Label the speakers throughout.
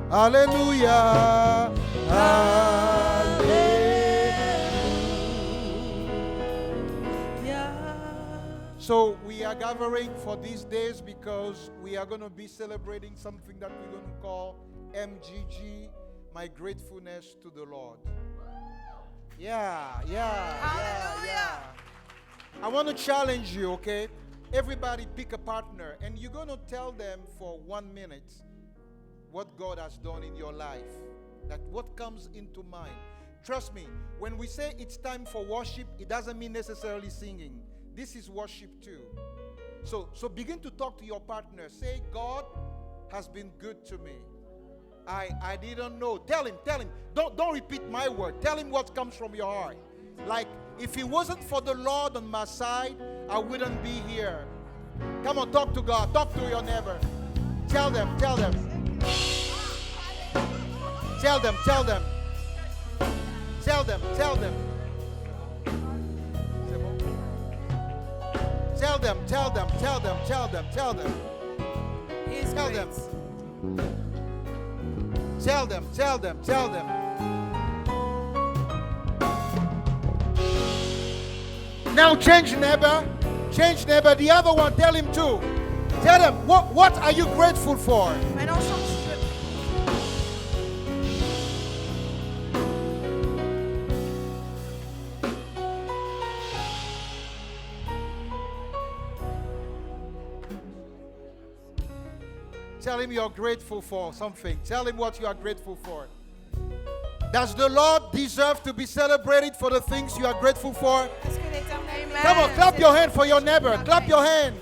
Speaker 1: Hallelujah. So we are gathering for these days because we are going to be celebrating something that we're going to call MGG, my gratefulness to the Lord. Yeah. I want to challenge you, okay? Everybody pick a partner and you're going to tell them for 1 minute what God has done in your life. That what comes into mind. Trust me, when we say it's time for worship, it doesn't mean necessarily singing. This is worship too. So begin to talk to your partner. Say, God has been good to me. I didn't know. Tell him. Don't repeat my word. Tell him what comes from your heart. Like, if it wasn't for the Lord on my side, I wouldn't be here. Come on, talk to God. Talk to your neighbor. Tell them. Tell them. Tell them. Now change neighbor. The other one, tell him too. Tell them, what are you grateful for? Tell him you're grateful for something. Tell him what you are grateful for. Does the Lord deserve to be celebrated for the things you are grateful for? Come on, clap your hand for your neighbor. Clap your hand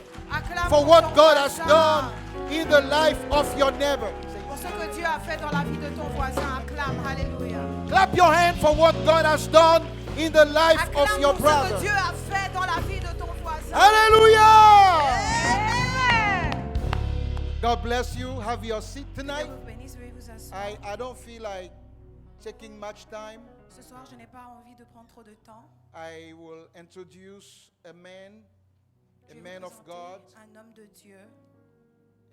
Speaker 1: for what God has done in the life of your neighbor. Clap your hand for what God has done in the life of your brother. Hallelujah! God bless you. Have your seat tonight. I don't feel like taking much time.
Speaker 2: Ce soir, je n'ai pas envie de prendre trop de temps.
Speaker 1: I will introduce a man of God.
Speaker 2: Un homme de Dieu.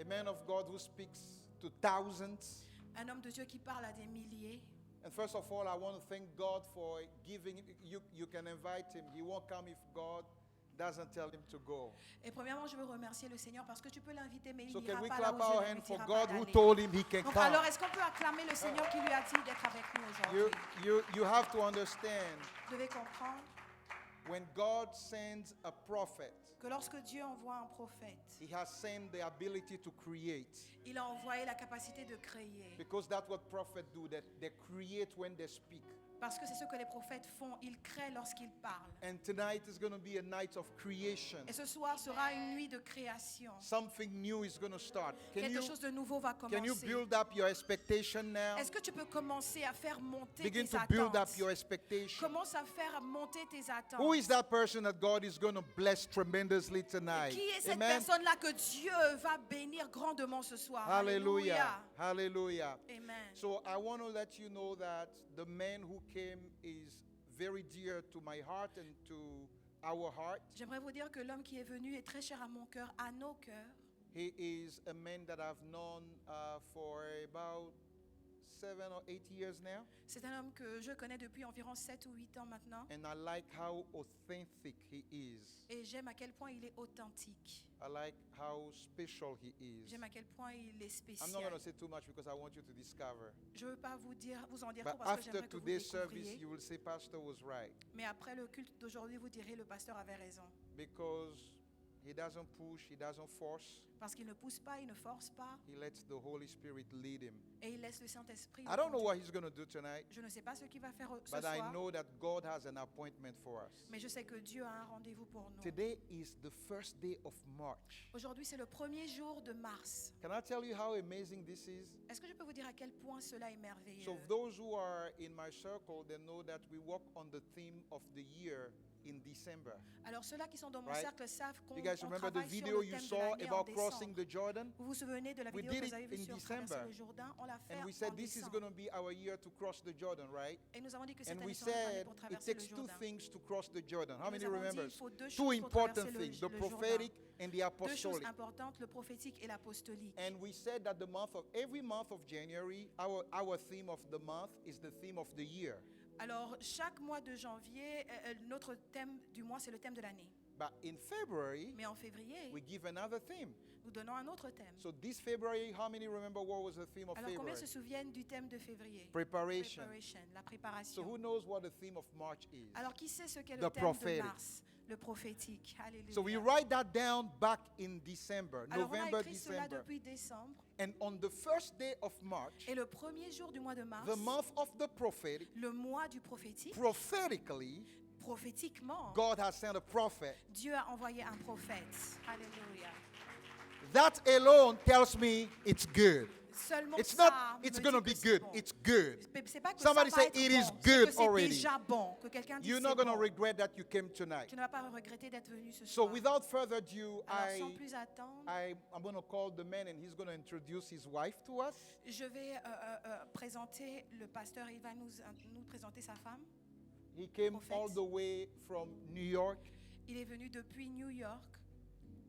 Speaker 1: A man of God who speaks to thousands.
Speaker 2: Un homme de Dieu qui parle à des milliers.
Speaker 1: And first of all, I want to thank God for giving. You can invite him. He won't come if God doesn't tell him to go.
Speaker 2: Et premièrement, je veux remercier le Seigneur parce que tu peux l'inviter, mais il
Speaker 1: So
Speaker 2: n'ira
Speaker 1: can we
Speaker 2: pas là
Speaker 1: clap
Speaker 2: où
Speaker 1: our
Speaker 2: je
Speaker 1: hand
Speaker 2: ne
Speaker 1: for
Speaker 2: dira
Speaker 1: God
Speaker 2: pas
Speaker 1: who
Speaker 2: d'aller.
Speaker 1: told him he can
Speaker 2: Donc
Speaker 1: come?
Speaker 2: alors, est-ce qu'on peut acclamer le Seigneur qui lui a dit d'être avec nous aujourd'hui?
Speaker 1: You have to understand,
Speaker 2: Vous devez comprendre
Speaker 1: when God sends a prophet,
Speaker 2: que lorsque Dieu envoie un prophète,
Speaker 1: he has sent the ability to create.
Speaker 2: il a envoyé la capacité de créer.
Speaker 1: Because that's what prophets do, that they create when they speak.
Speaker 2: Parce que c'est ce que les prophètes font, ils créent lorsqu'ils parlent.
Speaker 1: And tonight is going to be a night of creation.
Speaker 2: Et ce soir sera une nuit de création.
Speaker 1: Something new is going to start.
Speaker 2: Quelque chose de nouveau va commencer.
Speaker 1: Can you build up your expectation now?
Speaker 2: Est-ce que tu peux commencer à faire monter
Speaker 1: Begin
Speaker 2: tes
Speaker 1: to build up
Speaker 2: attentes?
Speaker 1: your expectation.
Speaker 2: Commence à faire monter tes attentes.
Speaker 1: Who is that person that God is going to bless tremendously tonight?
Speaker 2: Qui est cette
Speaker 1: Amen.
Speaker 2: personne-là que Dieu va bénir grandement ce soir?
Speaker 1: Hallelujah. Hallelujah.
Speaker 2: Amen.
Speaker 1: So I want to let you know that the man who came is very dear to my heart and to our heart.
Speaker 2: J'aimerais vous dire que l'homme qui est venu est très cher à mon cœur, à nos cœurs.
Speaker 1: He is a man that I've known for about 7 or 8 years now.
Speaker 2: C'est un homme que je connais depuis environ 7 ou 8 ans maintenant.
Speaker 1: And I like how authentic he is.
Speaker 2: Et j'aime à quel point il est authentique.
Speaker 1: I like how special he is.
Speaker 2: J'aime à quel point il est
Speaker 1: I'm not going to
Speaker 2: spécial.
Speaker 1: say too much because I want you to discover.
Speaker 2: Je ne veux pas vous en dire
Speaker 1: But
Speaker 2: trop parce que
Speaker 1: after
Speaker 2: j'aimerais que vous
Speaker 1: today's service,
Speaker 2: découvriez.
Speaker 1: you will say, Pastor was right.
Speaker 2: Mais après le culte d'aujourd'hui, vous direz le pasteur avait raison.
Speaker 1: Because he doesn't push, he doesn't force.
Speaker 2: Parce qu'il ne pousse pas, il ne force pas.
Speaker 1: He lets the Holy Spirit lead him.
Speaker 2: Et il laisse le Saint-Esprit.
Speaker 1: I don't know
Speaker 2: le
Speaker 1: what
Speaker 2: conduire.
Speaker 1: he's going to do tonight,
Speaker 2: Je ne sais pas ce qu'il va faire ce
Speaker 1: but I
Speaker 2: soir.
Speaker 1: know that God has an appointment for us.
Speaker 2: Mais je sais que Dieu a un rendez-vous pour nous.
Speaker 1: Today is the first day of March.
Speaker 2: Aujourd'hui, c'est le premier jour de mars.
Speaker 1: Can I tell you how amazing this is?
Speaker 2: Est-ce que je peux vous dire à quel point cela est merveilleux?
Speaker 1: So those who are in my circle, they know that we work on the theme of the year in December.
Speaker 2: Alors ceux-là qui sont dans mon
Speaker 1: Right?
Speaker 2: cercle savent qu'on
Speaker 1: You guys
Speaker 2: on
Speaker 1: remember the
Speaker 2: travaille sur
Speaker 1: video
Speaker 2: le
Speaker 1: you
Speaker 2: thème de
Speaker 1: saw
Speaker 2: l'année en
Speaker 1: about crossing
Speaker 2: décembre.
Speaker 1: the Jordan?
Speaker 2: Vous vous souvenez de la
Speaker 1: We
Speaker 2: vidéo
Speaker 1: did
Speaker 2: que
Speaker 1: it
Speaker 2: vous avez vue
Speaker 1: in
Speaker 2: sur traverser
Speaker 1: December.
Speaker 2: le Jourdain? On l'a fait
Speaker 1: And we
Speaker 2: en
Speaker 1: said this is
Speaker 2: décembre.
Speaker 1: going to be our year to cross the Jordan, right?
Speaker 2: Et nous avons dit que cette
Speaker 1: And
Speaker 2: année
Speaker 1: we
Speaker 2: sera notre année
Speaker 1: said
Speaker 2: pour
Speaker 1: it
Speaker 2: traverser le
Speaker 1: takes two
Speaker 2: Jourdain.
Speaker 1: things to cross the Jordan. How
Speaker 2: Et
Speaker 1: many
Speaker 2: nous avons dit
Speaker 1: remembers?
Speaker 2: il faut deux
Speaker 1: Two
Speaker 2: choses pour
Speaker 1: important
Speaker 2: traverser
Speaker 1: things, the
Speaker 2: le Jourdain.
Speaker 1: prophetic and the
Speaker 2: Deux choses
Speaker 1: apostolic.
Speaker 2: importantes, le prophétique et l'apostolique.
Speaker 1: And we said that every month of January, our theme of the month is the theme of the year.
Speaker 2: Alors, chaque mois de janvier, notre thème du mois, c'est le thème de l'année.
Speaker 1: But in February,
Speaker 2: Mais en février,
Speaker 1: we give another theme.
Speaker 2: nous donnons un autre thème.
Speaker 1: So this February, how many remember what was the theme of
Speaker 2: Alors, combien
Speaker 1: February?
Speaker 2: se souviennent du thème de février?
Speaker 1: Preparation.
Speaker 2: La
Speaker 1: So
Speaker 2: préparation.
Speaker 1: who knows what the theme of March is?
Speaker 2: Alors, qui sait ce qu'est
Speaker 1: The
Speaker 2: le thème
Speaker 1: prophetic.
Speaker 2: de mars? Le prophétique. Alléluia.
Speaker 1: So we write that down back in December,
Speaker 2: Alors, on a
Speaker 1: November,
Speaker 2: écrit cela
Speaker 1: December.
Speaker 2: depuis décembre.
Speaker 1: And on the first day of March,
Speaker 2: Et le premier jour du mois de mars,
Speaker 1: the month of the prophetic,
Speaker 2: le mois du prophétique,
Speaker 1: prophetically,
Speaker 2: prophétiquement,
Speaker 1: God has sent a prophet.
Speaker 2: Dieu a envoyé un prophète. Alléluia.
Speaker 1: That alone tells me it's good.
Speaker 2: Seulement
Speaker 1: It's
Speaker 2: ça
Speaker 1: not, it's
Speaker 2: me
Speaker 1: going to
Speaker 2: dit
Speaker 1: be
Speaker 2: que c'est
Speaker 1: good.
Speaker 2: bon.
Speaker 1: It's good.
Speaker 2: C'est pas que
Speaker 1: Somebody
Speaker 2: ça va
Speaker 1: say,
Speaker 2: être
Speaker 1: "It
Speaker 2: bon,
Speaker 1: is
Speaker 2: c'est
Speaker 1: good
Speaker 2: que c'est
Speaker 1: already."
Speaker 2: déjà bon. Que quelqu'un dise
Speaker 1: You're
Speaker 2: c'est
Speaker 1: not going to
Speaker 2: bon.
Speaker 1: regret that you came tonight.
Speaker 2: Tu ne vas pas regretter d'être venu ce
Speaker 1: So
Speaker 2: soir.
Speaker 1: without further ado,
Speaker 2: Alors sans plus attendre,
Speaker 1: I'm going to call the man and he's going to introduce his wife to us.
Speaker 2: je vais présenter le pasteur. Il va nous présenter sa femme.
Speaker 1: He came
Speaker 2: Prophète.
Speaker 1: all the way from New York.
Speaker 2: Il est venu depuis New York.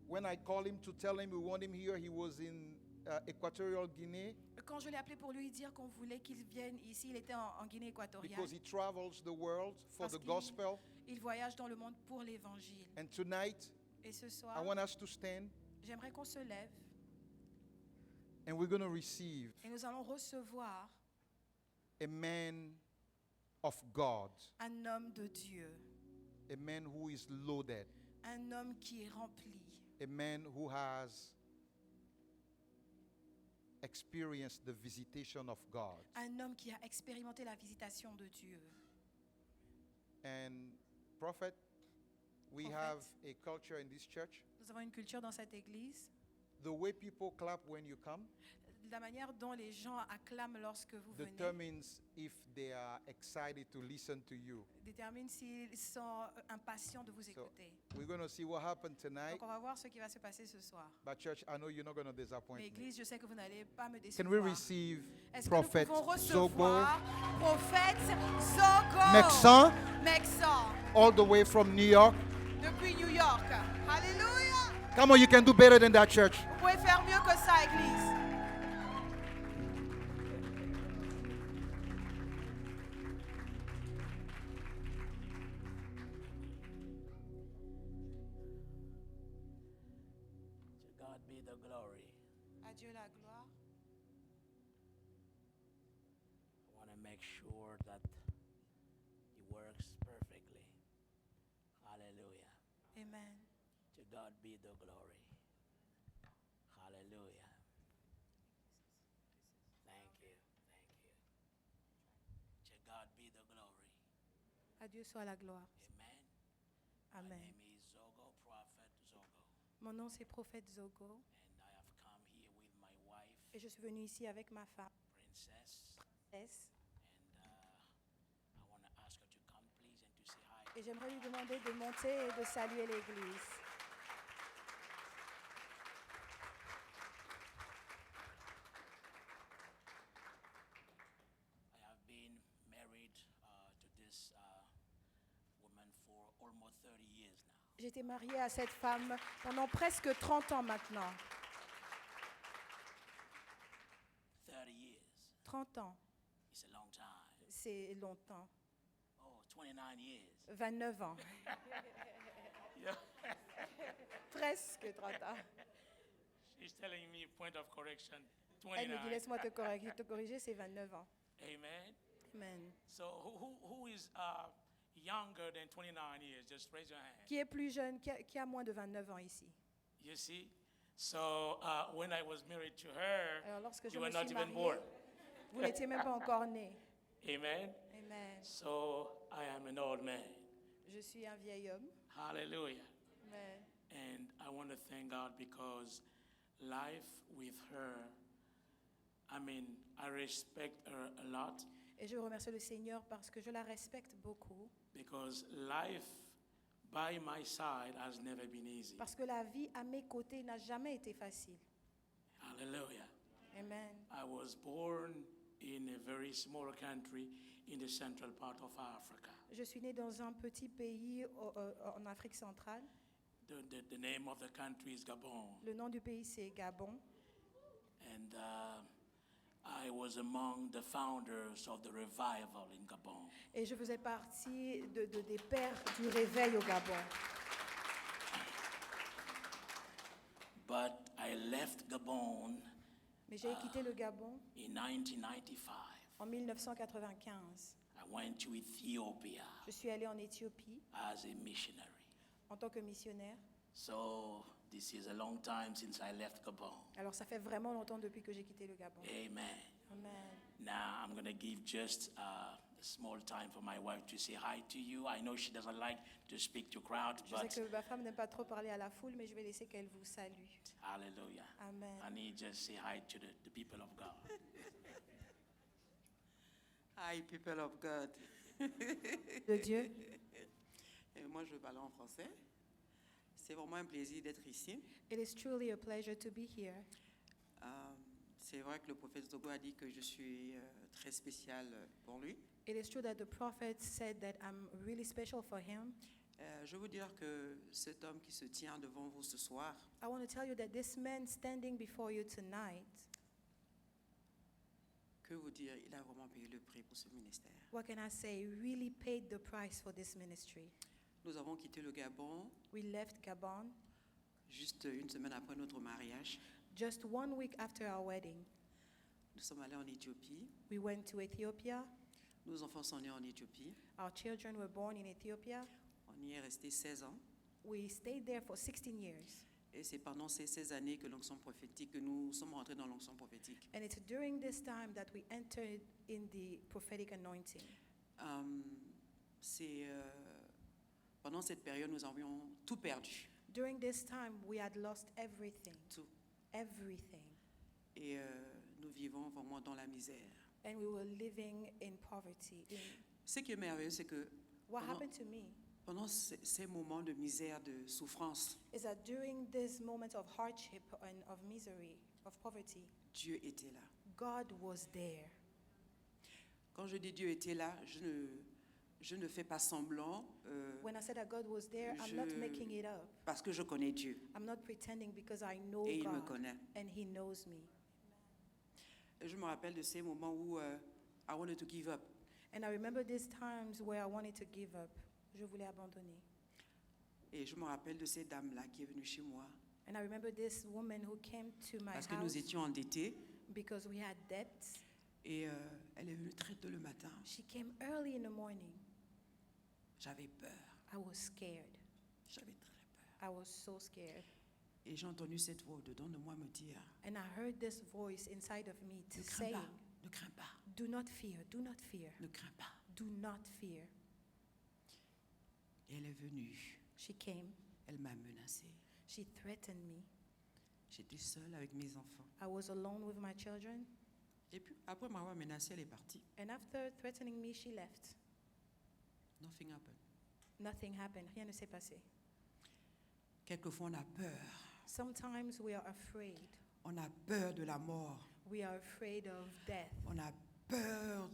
Speaker 1: When I called him to tell him we want him here, he was in Equatorial Guinea
Speaker 2: Quand je l'ai appelé pour lui dire qu'on voulait qu'il vienne ici, il était en Guinée équatoriale.
Speaker 1: because he travels the world for
Speaker 2: Parce
Speaker 1: the
Speaker 2: qu'il-
Speaker 1: gospel.
Speaker 2: Il voyage dans le monde pour l'évangile.
Speaker 1: And tonight,
Speaker 2: Et ce
Speaker 1: I
Speaker 2: soir,
Speaker 1: want us to stand
Speaker 2: j'aimerais qu'on se lève
Speaker 1: and we're going to receive
Speaker 2: et nous allons recevoir
Speaker 1: a man of God,
Speaker 2: un homme de Dieu,
Speaker 1: a man who is loaded,
Speaker 2: un homme qui est rempli,
Speaker 1: a man who has experienced the visitation of God.
Speaker 2: un homme qui a expérimenté la visitation de Dieu.
Speaker 1: And prophet, we
Speaker 2: Prophet.
Speaker 1: have a culture in this church.
Speaker 2: Nous avons une culture dans cette église.
Speaker 1: The way people clap when you come
Speaker 2: La manière dont les gens acclament lorsque vous venez
Speaker 1: determines if they are excited to listen to you.
Speaker 2: détermine s'ils sont impatients de vous
Speaker 1: So
Speaker 2: écouter.
Speaker 1: we're going to see what happened tonight.
Speaker 2: Donc on va voir ce qui va se passer ce soir.
Speaker 1: But church, I know you're not going to disappoint
Speaker 2: Mais
Speaker 1: me.
Speaker 2: église, je sais que vous n'allez pas me
Speaker 1: Can we
Speaker 2: décevoir.
Speaker 1: receive
Speaker 2: Est-ce que
Speaker 1: Prophet
Speaker 2: nous pouvons
Speaker 1: Zogo
Speaker 2: recevoir Prophète Zogo
Speaker 1: Mexan,
Speaker 2: Mexan,
Speaker 1: all the way from New York?
Speaker 2: depuis New York. Alléluia.
Speaker 1: Come on, you can do better than that, church.
Speaker 2: Vous pouvez faire mieux que ça, église.
Speaker 3: To God be the glory.
Speaker 2: À Dieu la gloire.
Speaker 3: I want to make sure that it works perfectly. Hallelujah.
Speaker 2: Amen.
Speaker 3: To God be the glory. Hallelujah. Thank you. Thank you. To God be the glory.
Speaker 2: À Dieu soit la gloire.
Speaker 3: Amen. My
Speaker 2: Amen.
Speaker 3: name is Zogo, Prophet Zogo.
Speaker 2: Mon nom c'est Prophète Zogo
Speaker 3: And I have come here with my wife,
Speaker 2: et je suis venue ici avec ma femme.
Speaker 3: Princess.
Speaker 2: S.
Speaker 3: And I want to ask her to come, please, and to say hi.
Speaker 2: Et j'aimerais lui demander de monter et de saluer l'église.
Speaker 3: I have been married to this woman for almost 30 years now.
Speaker 2: J'ai été mariée à cette femme pendant presque 30 ans maintenant.
Speaker 3: 30 years.
Speaker 2: 30 ans,
Speaker 3: It's a long time.
Speaker 2: c'est longtemps.
Speaker 3: Oh, 29 years.
Speaker 2: 29 ans,
Speaker 3: Yeah.
Speaker 2: presque 30 ans.
Speaker 3: She's telling me, point of correction,
Speaker 2: Elle me dit,
Speaker 3: 29.
Speaker 2: laisse-moi te corriger, c'est 29 ans.
Speaker 3: Amen.
Speaker 2: Amen.
Speaker 3: So who is younger than 29 years? Just raise your hand.
Speaker 2: Qui est plus jeune, qui a moins de 29 ans ici?
Speaker 3: You see? So when I was married to her,
Speaker 2: Alors lorsque je
Speaker 3: you
Speaker 2: me
Speaker 3: were not
Speaker 2: suis
Speaker 3: even
Speaker 2: mariée,
Speaker 3: born.
Speaker 2: vous n'étiez même pas encore né.
Speaker 3: Amen.
Speaker 2: Amen.
Speaker 3: So I am an old man.
Speaker 2: Je suis un vieil homme.
Speaker 3: Hallelujah.
Speaker 2: Amen.
Speaker 3: And I want to thank God because life with her, I mean, I respect her a lot
Speaker 2: Et je remercie le Seigneur parce que je la respecte beaucoup.
Speaker 3: because life by my side has never been easy.
Speaker 2: Parce que la vie à mes côtés n'a jamais été facile.
Speaker 3: Hallelujah.
Speaker 2: Amen.
Speaker 3: I was born in a very small country in the central part of Africa.
Speaker 2: Je suis née dans un petit pays en Afrique centrale.
Speaker 3: The name of the country is Gabon.
Speaker 2: Le nom du pays, c'est Gabon.
Speaker 3: And I was among the founders of the revival in Gabon.
Speaker 2: Et je faisais partie des pères du réveil au Gabon.
Speaker 3: But I left Gabon
Speaker 2: Mais j'ai quitté le Gabon
Speaker 3: in 1995.
Speaker 2: en 1995.
Speaker 3: I went to Ethiopia
Speaker 2: Je suis allée en Éthiopie
Speaker 3: as a missionary.
Speaker 2: en tant que missionnaire.
Speaker 3: So this is a long time since I left Gabon.
Speaker 2: Alors ça fait vraiment longtemps depuis que j'ai quitté le Gabon.
Speaker 3: Amen.
Speaker 2: Amen.
Speaker 3: Now I'm going to give just a small time for my wife to say hi to you. I know she doesn't like to speak to crowd,
Speaker 2: Je sais
Speaker 3: but
Speaker 2: que ma femme n'aime pas trop parler à la foule, mais je vais laisser qu'elle vous salue.
Speaker 3: hallelujah.
Speaker 2: Amen.
Speaker 3: Honey, just say hi to the people of God.
Speaker 4: Hi, people of God.
Speaker 2: De Dieu.
Speaker 4: Et moi, je parle en français. C'est vraiment un plaisir d'être ici.
Speaker 2: It is truly a pleasure to be here.
Speaker 4: C'est vrai que le prophète Zogo a dit que je suis très spécial pour lui.
Speaker 2: It is true that the prophet said that I'm really special for him.
Speaker 4: Je veux dire que cet homme qui se tient devant vous ce soir,
Speaker 2: I want to tell you that this man standing before you tonight,
Speaker 4: que vous dire, il a vraiment payé le prix pour ce ministère.
Speaker 2: what can I say, really paid the price for this ministry.
Speaker 4: Nous avons quitté le Gabon
Speaker 2: We left Gabon
Speaker 4: juste une semaine après notre mariage.
Speaker 2: just 1 week after our wedding.
Speaker 4: Nous sommes allés en Éthiopie.
Speaker 2: We went to Ethiopia.
Speaker 4: Nos enfants sont nés en Éthiopie.
Speaker 2: Our children were born in Ethiopia.
Speaker 4: On y est resté 16 ans.
Speaker 2: We stayed there for 16 years.
Speaker 4: Et c'est pendant ces 16 années que l'onction prophétique, que nous sommes rentrés dans l'onction prophétique.
Speaker 2: And it's during this time that we entered in the prophetic anointing.
Speaker 4: Pendant cette période, nous avions tout perdu.
Speaker 2: During this time, we had lost everything.
Speaker 4: Tout.
Speaker 2: Everything.
Speaker 4: Et nous vivons vraiment dans la misère.
Speaker 2: And we were living in poverty.
Speaker 4: Ce qui est merveilleux, c'est que
Speaker 2: What
Speaker 4: pendant,
Speaker 2: happened to me
Speaker 4: pendant ces moments de misère, de souffrance,
Speaker 2: is that during this moment of hardship and of misery, of poverty,
Speaker 4: Dieu était là.
Speaker 2: God was there.
Speaker 4: Quand je dis Dieu était là, je ne fais pas semblant
Speaker 2: When I said that God was there, I'm not making it up.
Speaker 4: parce que je connais Dieu
Speaker 2: I'm not pretending because I know
Speaker 4: et il me
Speaker 2: God
Speaker 4: connaît.
Speaker 2: and He knows me.
Speaker 4: Et je me rappelle de ces moments où I wanted to give up.
Speaker 2: And I remember these times where I wanted to give up. Je voulais abandonner.
Speaker 4: Et je me rappelle de cette dame-là qui est venue chez moi
Speaker 2: And I remember this woman who came to my
Speaker 4: parce que
Speaker 2: house
Speaker 4: nous étions endettés.
Speaker 2: because we had debts.
Speaker 4: Et elle est venue très tôt le matin.
Speaker 2: She came early in the morning.
Speaker 4: J'avais peur.
Speaker 2: I was scared.
Speaker 4: J'avais très peur.
Speaker 2: I was so scared.
Speaker 4: Et j'ai entendu cette voix au-dedans de moi me dire,
Speaker 2: And I heard this voice inside of me
Speaker 4: ne crains
Speaker 2: saying,
Speaker 4: pas, ne crains pas,
Speaker 2: do not fear, do not fear,
Speaker 4: ne crains pas.
Speaker 2: do not fear.
Speaker 4: Et elle est venue.
Speaker 2: She came.
Speaker 4: Elle m'a menacée.
Speaker 2: She threatened me.
Speaker 4: J'étais seule avec mes enfants.
Speaker 2: I was alone with my children.
Speaker 4: Et puis, après m'avoir menacée, elle est partie.
Speaker 2: And after threatening me, she left.
Speaker 4: Nothing happened.
Speaker 2: Nothing happened. Rien ne s'est passé.
Speaker 4: Quelquefois, on a peur.
Speaker 2: Sometimes we are afraid.
Speaker 4: On a peur de la mort.
Speaker 2: We are afraid of death.
Speaker 4: On a peur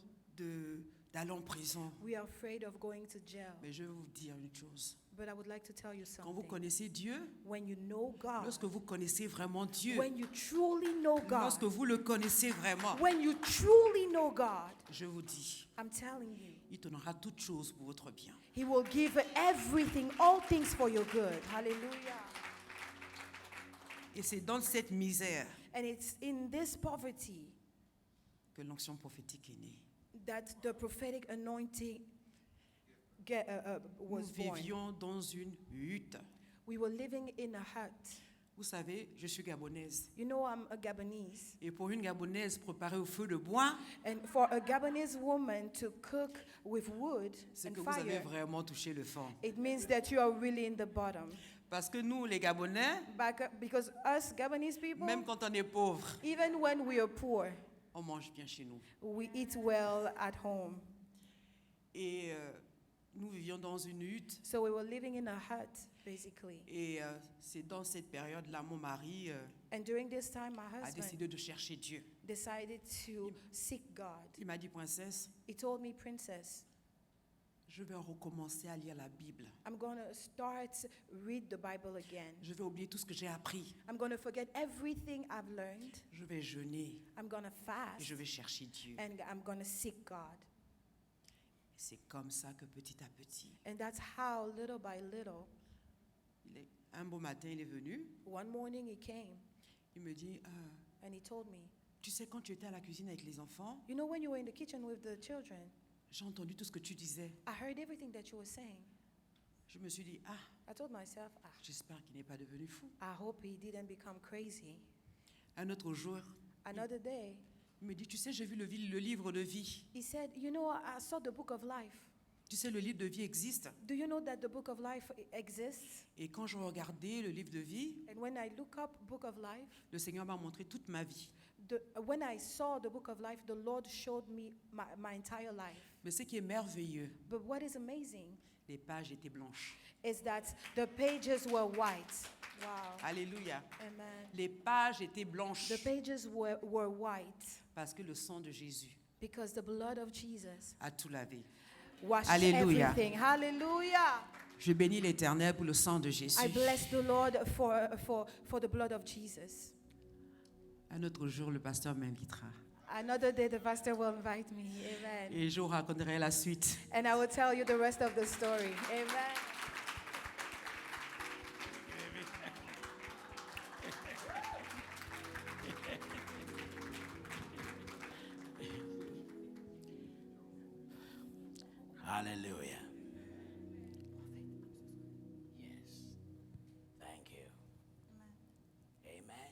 Speaker 4: d'aller en prison.
Speaker 2: We are afraid of going to jail.
Speaker 4: Mais je vais vous dire une chose.
Speaker 2: But I would like to tell you
Speaker 4: Quand vous
Speaker 2: something.
Speaker 4: connaissez Dieu,
Speaker 2: When you know God,
Speaker 4: lorsque vous connaissez vraiment Dieu,
Speaker 2: when you truly know God,
Speaker 4: lorsque vous le connaissez vraiment,
Speaker 2: when you truly know God,
Speaker 4: je vous dis,
Speaker 2: I'm telling you,
Speaker 4: il donnera toutes choses pour votre bien.
Speaker 2: He will give everything, all things for your good. Hallelujah.
Speaker 4: Et c'est dans cette misère
Speaker 2: And it's in this poverty
Speaker 4: que l'onction prophétique est née.
Speaker 2: that the prophetic anointing
Speaker 4: Nous
Speaker 2: was born.
Speaker 4: vivions dans une hutte.
Speaker 2: We were living in a hut.
Speaker 4: Vous savez, je suis gabonaise.
Speaker 2: You know, I'm a Gabonese.
Speaker 4: Et pour une gabonaise préparée au feu de bois,
Speaker 2: And for a Gabonese woman to cook with wood
Speaker 4: c'est
Speaker 2: and
Speaker 4: que vous avez
Speaker 2: fire,
Speaker 4: vraiment touché le fond.
Speaker 2: it means that you are really in the bottom.
Speaker 4: Parce que nous, les Gabonais,
Speaker 2: Because us Gabonese people,
Speaker 4: même quand on est pauvre,
Speaker 2: even when we are poor,
Speaker 4: on mange bien chez nous.
Speaker 2: we eat well at home.
Speaker 4: Et Nous vivions dans une hutte.
Speaker 2: So we were living in a hut, basically.
Speaker 4: Et c'est dans cette période-là, mon mari
Speaker 2: And during this time, my
Speaker 4: a
Speaker 2: husband
Speaker 4: décidé de chercher Dieu.
Speaker 2: decided to seek God.
Speaker 4: Il m'a dit, princesse,
Speaker 2: He told me, Princess,
Speaker 4: je vais recommencer à lire la Bible.
Speaker 2: I'm going to start read the Bible again.
Speaker 4: Je vais oublier tout ce que j'ai appris.
Speaker 2: I'm going to forget everything I've learned.
Speaker 4: Je vais jeûner
Speaker 2: I'm going to
Speaker 4: et
Speaker 2: fast
Speaker 4: je vais chercher Dieu.
Speaker 2: and I'm going to seek God.
Speaker 4: C'est comme ça que petit à petit,
Speaker 2: And that's how, little by little,
Speaker 4: un beau matin, il est venu.
Speaker 2: one morning he came
Speaker 4: Il me dit,
Speaker 2: and he told me,
Speaker 4: tu sais, quand tu étais à la cuisine avec les enfants,
Speaker 2: you know, when you were in the kitchen with the children,
Speaker 4: j'ai entendu tout ce que tu disais.
Speaker 2: I heard everything that you were saying.
Speaker 4: Je me suis dit,
Speaker 2: I told myself,
Speaker 4: j'espère qu'il n'est pas devenu fou.
Speaker 2: I hope he didn't become crazy.
Speaker 4: Un autre jour,
Speaker 2: Another day,
Speaker 4: il me dit, tu sais, j'ai vu le livre de vie.
Speaker 2: he said, you know, I saw the book of life.
Speaker 4: Tu sais, le livre de vie existe.
Speaker 2: Do you know that the book of life exists?
Speaker 4: Et quand je regardais le livre de vie,
Speaker 2: And when I look up book of life,
Speaker 4: le Seigneur m'a montré toute ma vie.
Speaker 2: when I saw the book of life, the Lord showed me my entire life.
Speaker 4: Mais ce qui est merveilleux,
Speaker 2: But what is amazing
Speaker 4: les pages étaient blanches.
Speaker 2: is that the pages were white. Wow.
Speaker 4: Alléluia.
Speaker 2: Amen.
Speaker 4: Les pages étaient blanches
Speaker 2: The pages were white
Speaker 4: parce que le sang de Jésus
Speaker 2: because the blood of Jesus
Speaker 4: a tout lavé.
Speaker 2: washed
Speaker 4: Alléluia.
Speaker 2: everything. Hallelujah.
Speaker 4: Je bénis l'Éternel pour le sang de Jésus.
Speaker 2: I bless the Lord for the blood of Jesus.
Speaker 4: Un autre jour, le pasteur m'invitera
Speaker 2: Another day, the pastor will invite me. Amen.
Speaker 4: et je vous raconterai la suite.
Speaker 2: And I will tell you the rest of the story. Amen.
Speaker 3: Hallelujah. Yes. Thank you. Amen.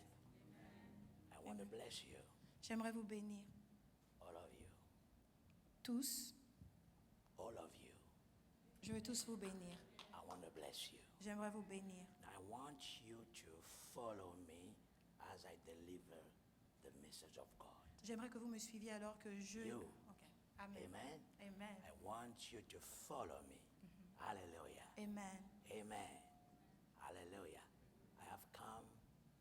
Speaker 3: I want to bless you,
Speaker 2: J'aimerais vous bénir
Speaker 3: all of you,
Speaker 2: tous.
Speaker 3: all of you.
Speaker 2: Je veux tous vous bénir.
Speaker 3: I want to bless you.
Speaker 2: J'aimerais vous bénir.
Speaker 3: I want you to follow me as I deliver the message of God.
Speaker 2: J'aimerais que vous me suiviez alors que je...
Speaker 3: You.
Speaker 2: Ok. Amen.
Speaker 3: Amen.
Speaker 2: Amen.
Speaker 3: I want you to follow me. Hallelujah.
Speaker 2: Amen.
Speaker 3: Amen. Hallelujah. I have come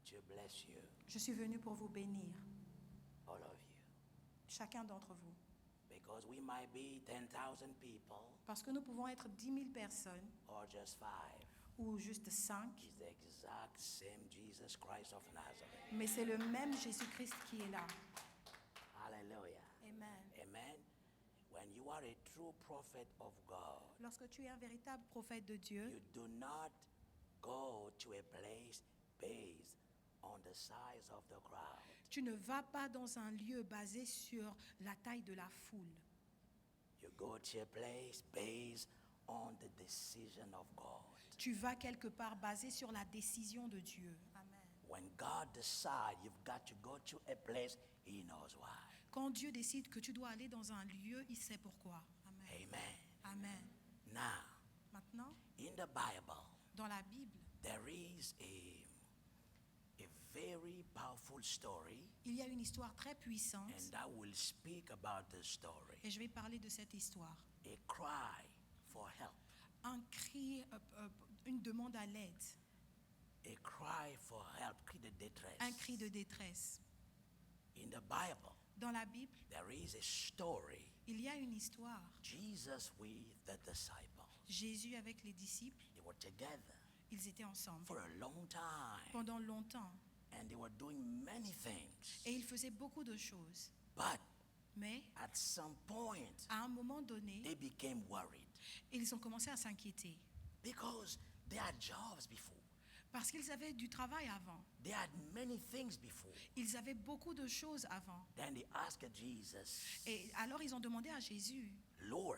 Speaker 3: to bless you,
Speaker 2: Je suis venue pour vous bénir,
Speaker 3: all of you.
Speaker 2: chacun d'entre vous.
Speaker 3: Because we might be 10,000 people
Speaker 2: Parce que nous pouvons être 10 000 personnes
Speaker 3: or just 5.
Speaker 2: ou juste 5,
Speaker 3: It's the exact same Jesus Christ of Nazareth.
Speaker 2: mais c'est le même Jésus-Christ qui est là.
Speaker 3: Hallelujah.
Speaker 2: Amen.
Speaker 3: Amen. When you are a true prophet of God,
Speaker 2: Lorsque tu es un véritable prophète de Dieu,
Speaker 3: you do not go to a place based on the size of the crowd.
Speaker 2: tu ne vas pas dans un lieu basé sur la taille de la foule.
Speaker 3: You go to a place based on the decision of God.
Speaker 2: Tu vas quelque part basé sur la décision de Dieu. Amen.
Speaker 3: When God decides you've got to go to a place, He knows why.
Speaker 2: Quand Dieu décide que tu dois aller dans un lieu, il sait pourquoi. Amen.
Speaker 3: Amen.
Speaker 2: Amen.
Speaker 3: Now,
Speaker 2: Maintenant,
Speaker 3: in the Bible,
Speaker 2: dans la Bible,
Speaker 3: there is a very powerful story,
Speaker 2: il y a une histoire très puissante
Speaker 3: and I will speak about the story.
Speaker 2: et je vais parler de cette histoire.
Speaker 3: A cry for help.
Speaker 2: Un cri, une demande à l'aide,
Speaker 3: A cry for help, cri de détresse.
Speaker 2: un cri de détresse.
Speaker 3: In the Bible,
Speaker 2: Dans la Bible,
Speaker 3: there is a story.
Speaker 2: il y a une histoire.
Speaker 3: Jesus with the disciples.
Speaker 2: Jésus avec les disciples,
Speaker 3: They were together
Speaker 2: ils étaient ensemble
Speaker 3: for a long time,
Speaker 2: pendant longtemps
Speaker 3: and they were doing many things.
Speaker 2: et ils faisaient beaucoup de choses.
Speaker 3: But
Speaker 2: Mais
Speaker 3: at some point,
Speaker 2: à un moment donné,
Speaker 3: they became worried
Speaker 2: ils ont commencé à s'inquiéter
Speaker 3: because they had jobs before.
Speaker 2: parce qu'ils avaient du travail avant.
Speaker 3: They had many things before.
Speaker 2: Ils avaient beaucoup de choses avant.
Speaker 3: Then they asked Jesus,
Speaker 2: Et alors ils ont demandé à Jésus,
Speaker 3: Lord,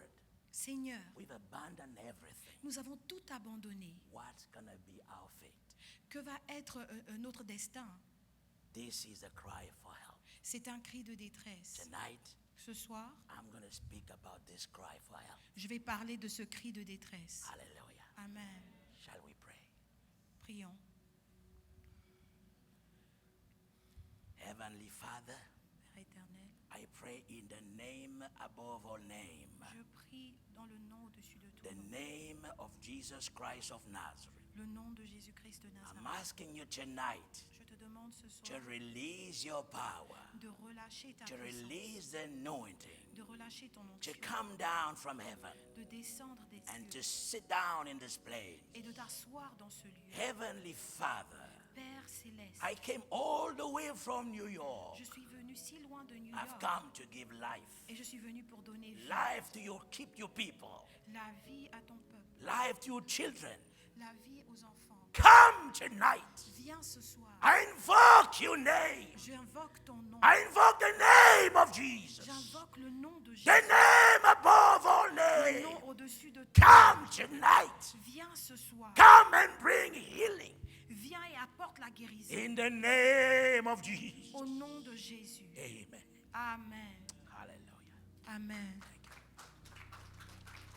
Speaker 2: Seigneur,
Speaker 3: we've abandoned everything.
Speaker 2: nous avons tout abandonné.
Speaker 3: What's going to be our fate?
Speaker 2: Que va être notre destin?
Speaker 3: This is a cry for help.
Speaker 2: C'est un cri de détresse.
Speaker 3: Tonight,
Speaker 2: Ce soir,
Speaker 3: I'm going to speak about this cry for help.
Speaker 2: je vais parler de ce cri de détresse.
Speaker 3: Hallelujah.
Speaker 2: Amen.
Speaker 3: Shall we pray?
Speaker 2: Prions.
Speaker 3: Heavenly Father,
Speaker 2: éternel,
Speaker 5: I pray in the name above all name,
Speaker 2: je prie dans le nom au-dessus de tout
Speaker 5: the
Speaker 2: nom,
Speaker 5: name of Jesus Christ of Nazareth.
Speaker 2: le nom de Jésus-Christ de
Speaker 5: I'm
Speaker 2: Nazareth.
Speaker 5: asking you tonight
Speaker 2: Je te demande ce
Speaker 5: to
Speaker 2: soir
Speaker 5: release your power,
Speaker 2: de relâcher ta
Speaker 5: to
Speaker 2: puissance,
Speaker 5: release the anointing,
Speaker 2: de relâcher ton
Speaker 5: to
Speaker 2: onction,
Speaker 5: come down from heaven
Speaker 2: de descendre des
Speaker 5: and to
Speaker 2: cieux
Speaker 5: sit down in this place.
Speaker 2: et de t'asseoir dans ce lieu.
Speaker 5: Heavenly Father,
Speaker 2: Père céleste,
Speaker 5: I came all the way from New York.
Speaker 2: je suis venu si loin de New
Speaker 5: I've
Speaker 2: York
Speaker 5: come to give life.
Speaker 2: et je suis venu pour donner vie,
Speaker 5: Life to your keep your people.
Speaker 2: la vie à ton peuple,
Speaker 5: Life to your children.
Speaker 2: la vie aux enfants.
Speaker 5: Come tonight.
Speaker 2: Viens ce soir.
Speaker 5: I invoke your name.
Speaker 2: J'invoque ton nom.
Speaker 5: I invoke the name of Jesus.
Speaker 2: J'invoque le nom de Jésus.
Speaker 5: The name above all
Speaker 2: Le
Speaker 5: names.
Speaker 2: nom au-dessus de tout.
Speaker 5: Come tonight.
Speaker 2: Viens ce soir.
Speaker 5: Come and bring healing.
Speaker 2: Viens et apporte la guérison.
Speaker 5: In the name of Jesus.
Speaker 2: Au nom de Jésus.
Speaker 5: Amen.
Speaker 2: Amen.
Speaker 5: Hallelujah.
Speaker 2: Amen.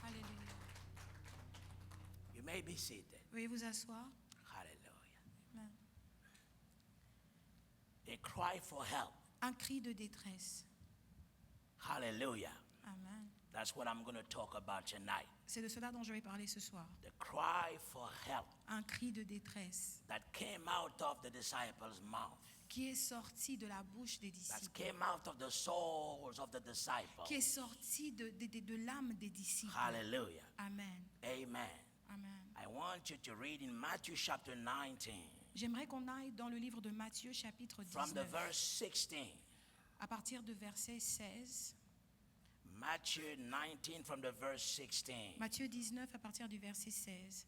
Speaker 2: Alléluia.
Speaker 5: You may be seated.
Speaker 2: Veuillez vous asseoir.
Speaker 5: Hallelujah.
Speaker 2: Amen.
Speaker 5: A cry for help.
Speaker 2: Un cri de détresse.
Speaker 5: Hallelujah.
Speaker 2: Amen.
Speaker 5: That's what I'm going to talk about tonight.
Speaker 2: C'est de cela dont je vais parler ce soir.
Speaker 5: The cry for help
Speaker 2: Un cri de détresse
Speaker 5: that came out of the disciples' mouth.
Speaker 2: qui est sorti de la bouche des
Speaker 5: That
Speaker 2: disciples.
Speaker 5: came out of the souls of the disciples.
Speaker 2: Qui est sorti de l'âme des disciples.
Speaker 5: Hallelujah.
Speaker 2: Amen.
Speaker 5: Amen.
Speaker 2: Amen.
Speaker 5: I want you to read in Matthew chapter 19
Speaker 2: J'aimerais qu'on aille dans le livre de Matthieu chapitre
Speaker 5: from the
Speaker 2: 19
Speaker 5: verse 16.
Speaker 2: à partir de verset 16.
Speaker 5: Matthew 19 from the verse 16.
Speaker 2: Matthieu 19 à partir du verset 16.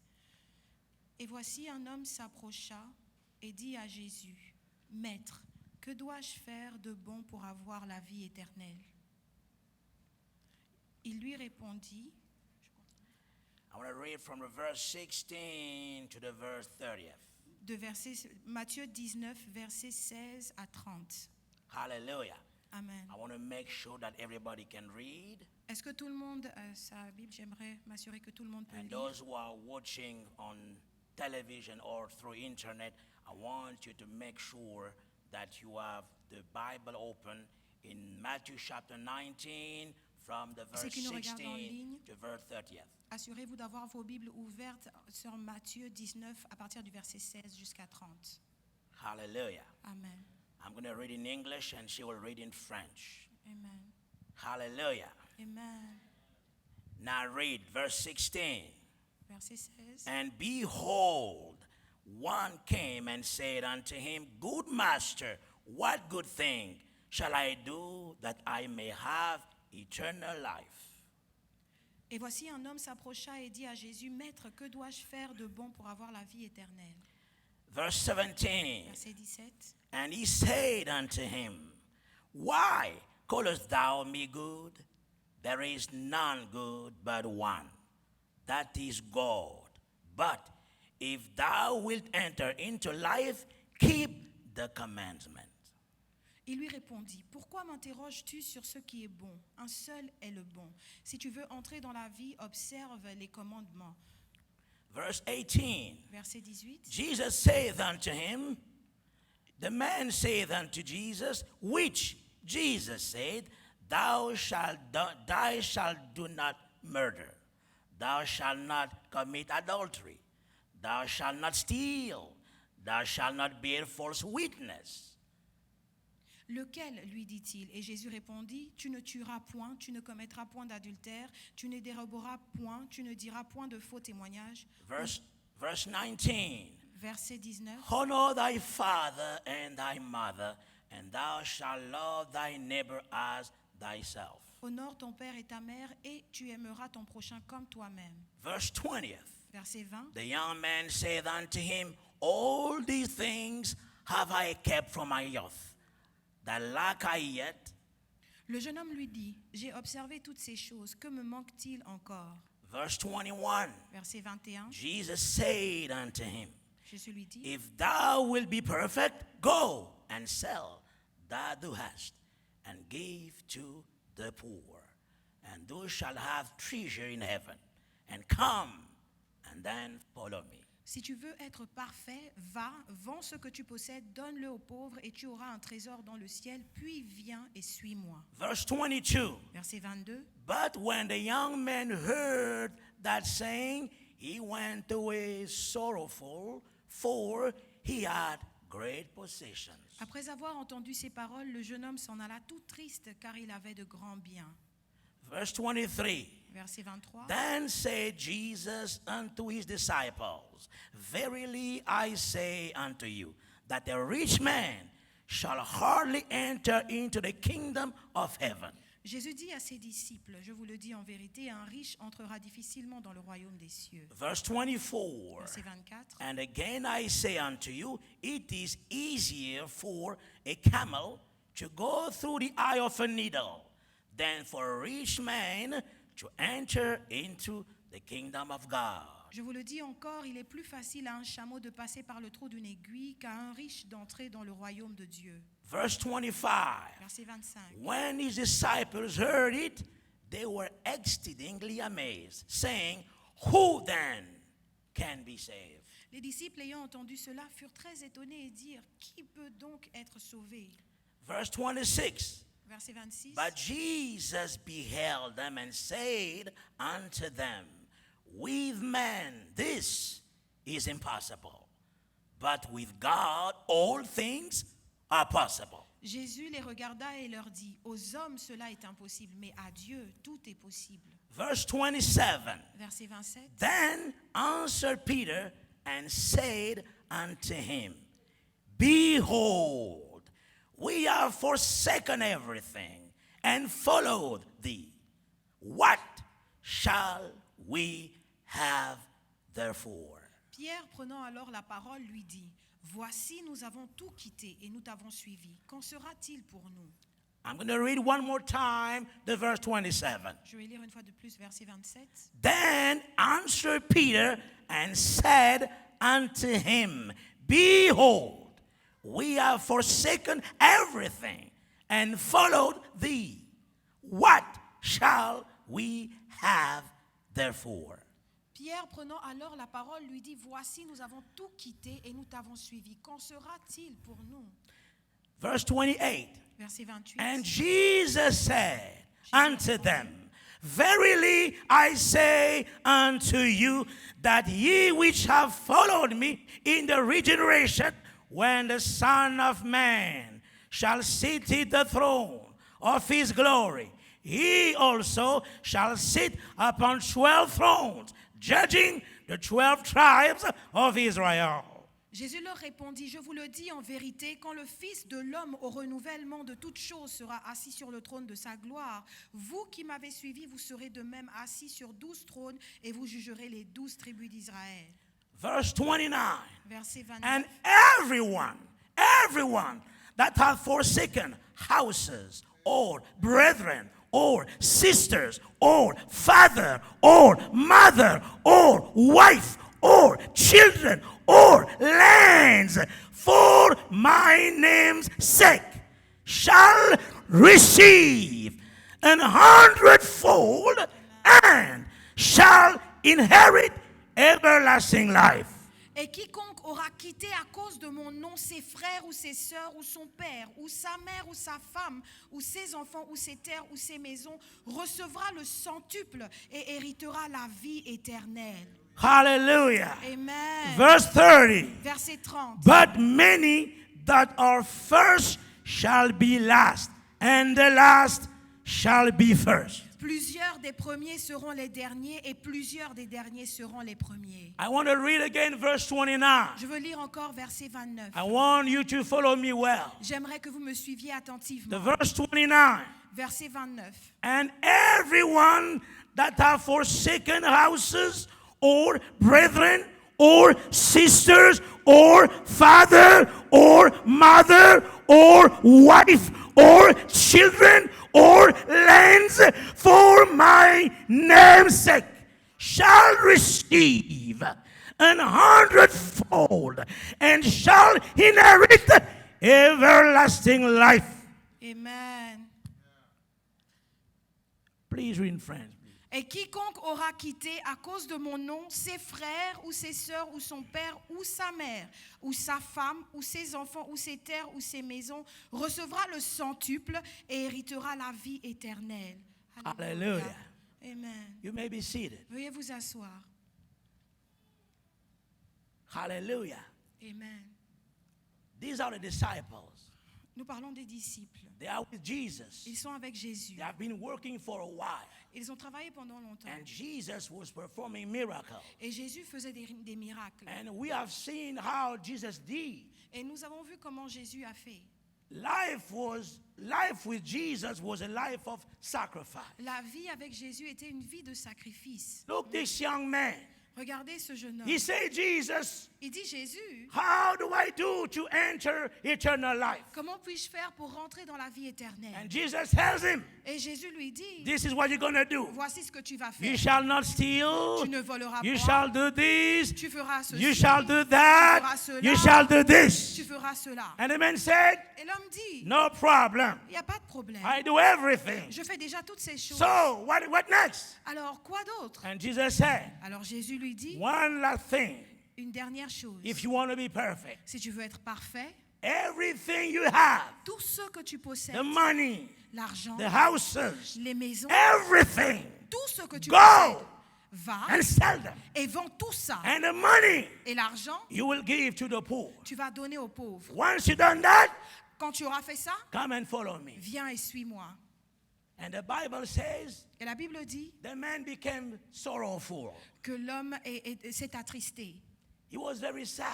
Speaker 2: Et voici un homme s'approcha et dit à Jésus, « Maître, que dois-je faire de bon pour avoir la vie éternelle ?» Il lui répondit,
Speaker 5: I want to read from the verse 16 to the verse 30th.
Speaker 2: Matthieu 19, versets 16 à 30.
Speaker 5: Hallelujah.
Speaker 2: Amen.
Speaker 5: I want to make sure that everybody can read.
Speaker 2: Est-ce que tout le monde a sa Bible? J'aimerais m'assurer que tout le monde peut
Speaker 5: And
Speaker 2: lire.
Speaker 5: those who are watching on television or through internet, I want you to make sure that you have the Bible open in Matthew chapter 19 from the
Speaker 2: Ceux
Speaker 5: verse
Speaker 2: qui nous regardent en
Speaker 5: 16
Speaker 2: ligne,
Speaker 5: to verse 30th.
Speaker 2: assurez-vous d'avoir vos Bibles ouvertes sur Matthieu 19 à partir du verset 16 jusqu'à 30.
Speaker 5: Hallelujah.
Speaker 2: Amen.
Speaker 5: I'm going to read in English and she will read in French.
Speaker 2: Amen.
Speaker 5: Hallelujah.
Speaker 2: Amen.
Speaker 5: Now read verse 16.
Speaker 2: Verset 16.
Speaker 5: And behold, one came and said unto him, Good master, what good thing shall I do that I may have eternal life?
Speaker 2: Et voici un homme s'approcha et dit à Jésus, « Maître, que dois-je faire de bon pour avoir la vie éternelle ?»
Speaker 5: Verse 17.
Speaker 2: Verset 17.
Speaker 5: And he said unto him, Why callest thou me good? There is none good but one, that is God. But if thou wilt enter into life, keep the commandment.
Speaker 2: Il lui répondit, « Pourquoi m'interroges-tu sur ce qui est bon? Un seul est le bon. Si tu veux entrer dans la vie, observe les commandements. »
Speaker 5: Verse 18.
Speaker 2: Verset 18.
Speaker 5: Jesus saith unto him, the man saith unto Jesus, which Jesus said, thou shalt do not murder, thou shalt not commit adultery, thou shalt not steal, thou shalt not bear false witness.
Speaker 2: Lequel, lui dit-il? Et Jésus répondit, « Tu ne tueras point, tu ne commettras point d'adultère, tu ne déroberas point, tu ne diras point de faux témoignages. »
Speaker 5: Verse 19.
Speaker 2: Verset 19.
Speaker 5: Honor thy father and thy mother, and thou shalt love thy neighbor as thyself.
Speaker 2: Honore ton père et ta mère, et tu aimeras ton prochain comme toi-même.
Speaker 5: Verse 20.
Speaker 2: Verset 20.
Speaker 5: The young man said unto him, All these things have I kept from my youth. That lack I yet?
Speaker 2: Le jeune homme lui dit, « J'ai observé toutes ces choses, que me manque-t-il encore ?»
Speaker 5: Verse 21.
Speaker 2: Verset 21.
Speaker 5: Jesus said unto him,
Speaker 2: Jésus lui dit,
Speaker 5: If thou wilt be perfect, go and sell that thou hast, and give to the poor, and thou shalt have treasure in heaven, and come, and then follow me.
Speaker 2: Si tu veux être parfait, va, vends ce que tu possèdes, donne-le aux pauvres et tu auras un trésor dans le ciel, puis viens et suis-moi.
Speaker 5: Verse 22.
Speaker 2: Verset 22.
Speaker 5: But when the young man heard that saying, he went away sorrowful, for he had great possessions.
Speaker 2: Après avoir entendu ces paroles, le jeune homme s'en alla tout triste car il avait de grands biens.
Speaker 5: Verse 23.
Speaker 2: Verset 23.
Speaker 5: Then said Jesus unto his disciples, Verily I say unto you, that a rich man shall hardly enter into the kingdom of heaven.
Speaker 2: Jésus dit à ses disciples, je vous le dis en vérité, un riche entrera difficilement dans le royaume des cieux.
Speaker 5: Verse 24.
Speaker 2: Verset 24.
Speaker 5: And again I say unto you, it is easier for a camel to go through the eye of a needle than for a rich man to enter into the kingdom of God.
Speaker 2: Je vous le dis encore, il est plus facile à un chameau de passer par le trou d'une aiguille qu'à un riche d'entrer dans le royaume de Dieu.
Speaker 5: Verse 25.
Speaker 2: Verset 25.
Speaker 5: When his disciples heard it, they were exceedingly amazed, saying, Who then can be saved?
Speaker 2: Les disciples ayant entendu cela furent très étonnés et dirent, qui peut donc être sauvé?
Speaker 5: Verse 26.
Speaker 2: Verset 26.
Speaker 5: But Jesus beheld them and said unto them, With men this is impossible, but with God all things are possible.
Speaker 2: Jésus les regarda et leur dit, aux hommes cela est impossible, mais à Dieu tout est possible.
Speaker 5: Verse 27.
Speaker 2: Verset 27.
Speaker 5: Then answered Peter and said unto him, Behold, we have forsaken everything and followed thee. What shall we have therefore?
Speaker 2: Pierre, prenant alors la parole, lui dit, voici, nous avons tout quitté et nous t'avons suivi. Qu'en sera-t-il pour nous?
Speaker 5: I'm going to read one more time the verse 27.
Speaker 2: Je vais lire une fois de plus verset 27.
Speaker 5: Then answered Peter and said unto him, Behold, we have forsaken everything and followed thee. What shall we have therefore?
Speaker 2: Pierre, prenant alors la parole, lui dit, voici, nous avons tout quitté et nous t'avons suivi. Qu'en sera-t-il pour nous?
Speaker 5: Verse 28.
Speaker 2: Verset 28.
Speaker 5: And Jesus said unto them, Verily I say unto you, that ye which have followed me in the regeneration, when the Son of Man shall sit in the throne of his glory, he also shall sit upon 12 thrones, judging the 12 tribes of Israel.
Speaker 2: Jésus leur répondit, je vous le dis en vérité, quand le Fils de l'homme au renouvellement de toutes choses sera assis sur le trône de sa gloire, vous qui m'avez suivi, vous serez de même assis sur 12 trônes et vous jugerez les 12 tribus d'Israël.
Speaker 5: Verse 29.
Speaker 2: Verset 29.
Speaker 5: And everyone that hath forsaken houses, or brethren, or sisters, or father, or mother, or wife, or children, or lands, for my name's sake, shall receive 100-fold, and shall inherit everlasting life.
Speaker 2: Et quiconque aura quitté à cause de mon nom ses frères ou ses sœurs ou son père ou sa mère ou sa femme ou ses enfants ou ses terres ou ses maisons recevra le centuple et héritera la vie éternelle.
Speaker 5: Hallelujah.
Speaker 2: Amen.
Speaker 5: Verse 30.
Speaker 2: Verset 30.
Speaker 5: But many that are first shall be last, and the last shall be first.
Speaker 2: Plusieurs des premiers seront les derniers et plusieurs des derniers seront les premiers.
Speaker 5: I want to read again verse 29.
Speaker 2: Je veux lire encore verset 29.
Speaker 5: I want you to follow me well.
Speaker 2: J'aimerais que vous me suiviez
Speaker 5: The
Speaker 2: attentivement.
Speaker 5: verse 29.
Speaker 2: Verset 29.
Speaker 5: And everyone that hath forsaken houses, or brethren, or sisters, or father, or mother, or wife, or children, or lands, for my name's sake, shall receive 100-fold, and shall inherit everlasting life.
Speaker 2: Amen.
Speaker 5: Please read in French.
Speaker 2: Et quiconque aura quitté à cause de mon nom ses frères ou ses sœurs ou son père ou sa mère ou sa femme ou ses enfants ou ses terres ou ses maisons recevra le centuple et héritera la vie éternelle.
Speaker 5: Hallelujah.
Speaker 2: Amen.
Speaker 5: You may be seated.
Speaker 2: Veuillez vous asseoir.
Speaker 5: Hallelujah.
Speaker 2: Amen.
Speaker 5: These are the disciples.
Speaker 2: Nous parlons des disciples.
Speaker 5: They are with Jesus.
Speaker 2: Ils sont avec Jésus.
Speaker 5: They have been working for a while.
Speaker 2: Ils ont travaillé pendant longtemps.
Speaker 5: And Jesus was performing miracles.
Speaker 2: Et Jésus faisait des miracles.
Speaker 5: And we have seen how Jesus did.
Speaker 2: Et nous avons vu comment Jésus a fait.
Speaker 5: Life with Jesus was a life of sacrifice.
Speaker 2: La vie avec Jésus était une vie de sacrifice.
Speaker 5: Look, this young man.
Speaker 2: Regardez ce jeune homme.
Speaker 5: He said, Jesus,
Speaker 2: Il dit, Jésus,
Speaker 5: how do I do to enter eternal life?
Speaker 2: comment puis-je faire pour rentrer dans la vie éternelle?
Speaker 5: And Jesus tells him,
Speaker 2: Et Jésus lui dit,
Speaker 5: this is what you're going to do.
Speaker 2: voici ce que tu vas
Speaker 5: You
Speaker 2: faire.
Speaker 5: shall not steal.
Speaker 2: Tu ne voleras
Speaker 5: You
Speaker 2: pas.
Speaker 5: shall do this.
Speaker 2: Tu feras ceci.
Speaker 5: You shall do
Speaker 2: Tu
Speaker 5: that.
Speaker 2: feras cela.
Speaker 5: You shall do this.
Speaker 2: Tu feras cela.
Speaker 5: And the man said,
Speaker 2: Et l'homme dit,
Speaker 5: no problem.
Speaker 2: il n'y a pas de problème.
Speaker 5: I do everything.
Speaker 2: Je fais déjà toutes ces choses.
Speaker 5: So, what next?
Speaker 2: Alors, quoi d'autre?
Speaker 5: And Jesus said,
Speaker 2: Alors Jésus lui dit,
Speaker 5: one last thing.
Speaker 2: une dernière chose.
Speaker 5: If you want to be perfect,
Speaker 2: Si tu veux être parfait,
Speaker 5: everything you have,
Speaker 2: tout ce que tu possèdes,
Speaker 5: the money,
Speaker 2: l'argent,
Speaker 5: the houses,
Speaker 2: les maisons,
Speaker 5: everything,
Speaker 2: tout ce que tu
Speaker 5: Go.
Speaker 2: possèdes, va
Speaker 5: and sell them.
Speaker 2: et vends tout ça.
Speaker 5: And the money
Speaker 2: Et l'argent,
Speaker 5: you will give to the poor.
Speaker 2: tu vas donner aux pauvres.
Speaker 5: Once you've done that,
Speaker 2: Quand tu auras fait ça,
Speaker 5: come and follow me.
Speaker 2: viens et suis-moi.
Speaker 5: And the Bible says
Speaker 2: Et la Bible dit
Speaker 5: the man became sorrowful.
Speaker 2: que l'homme s'est attristé.
Speaker 5: He was very sad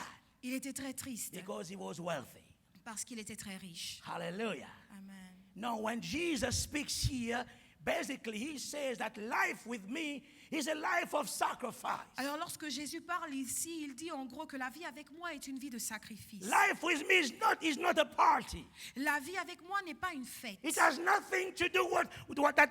Speaker 2: Il était très triste
Speaker 5: because he was wealthy.
Speaker 2: parce qu'il était très riche.
Speaker 5: Hallelujah.
Speaker 2: Amen.
Speaker 5: Now, when Jesus speaks here, basically he says that life with me is a life of sacrifice.
Speaker 2: Alors lorsque Jésus parle ici, il dit en gros que la vie avec moi est une vie de sacrifice.
Speaker 5: Life with me is not a party.
Speaker 2: La vie avec moi n'est pas une fête.
Speaker 5: It has nothing to do with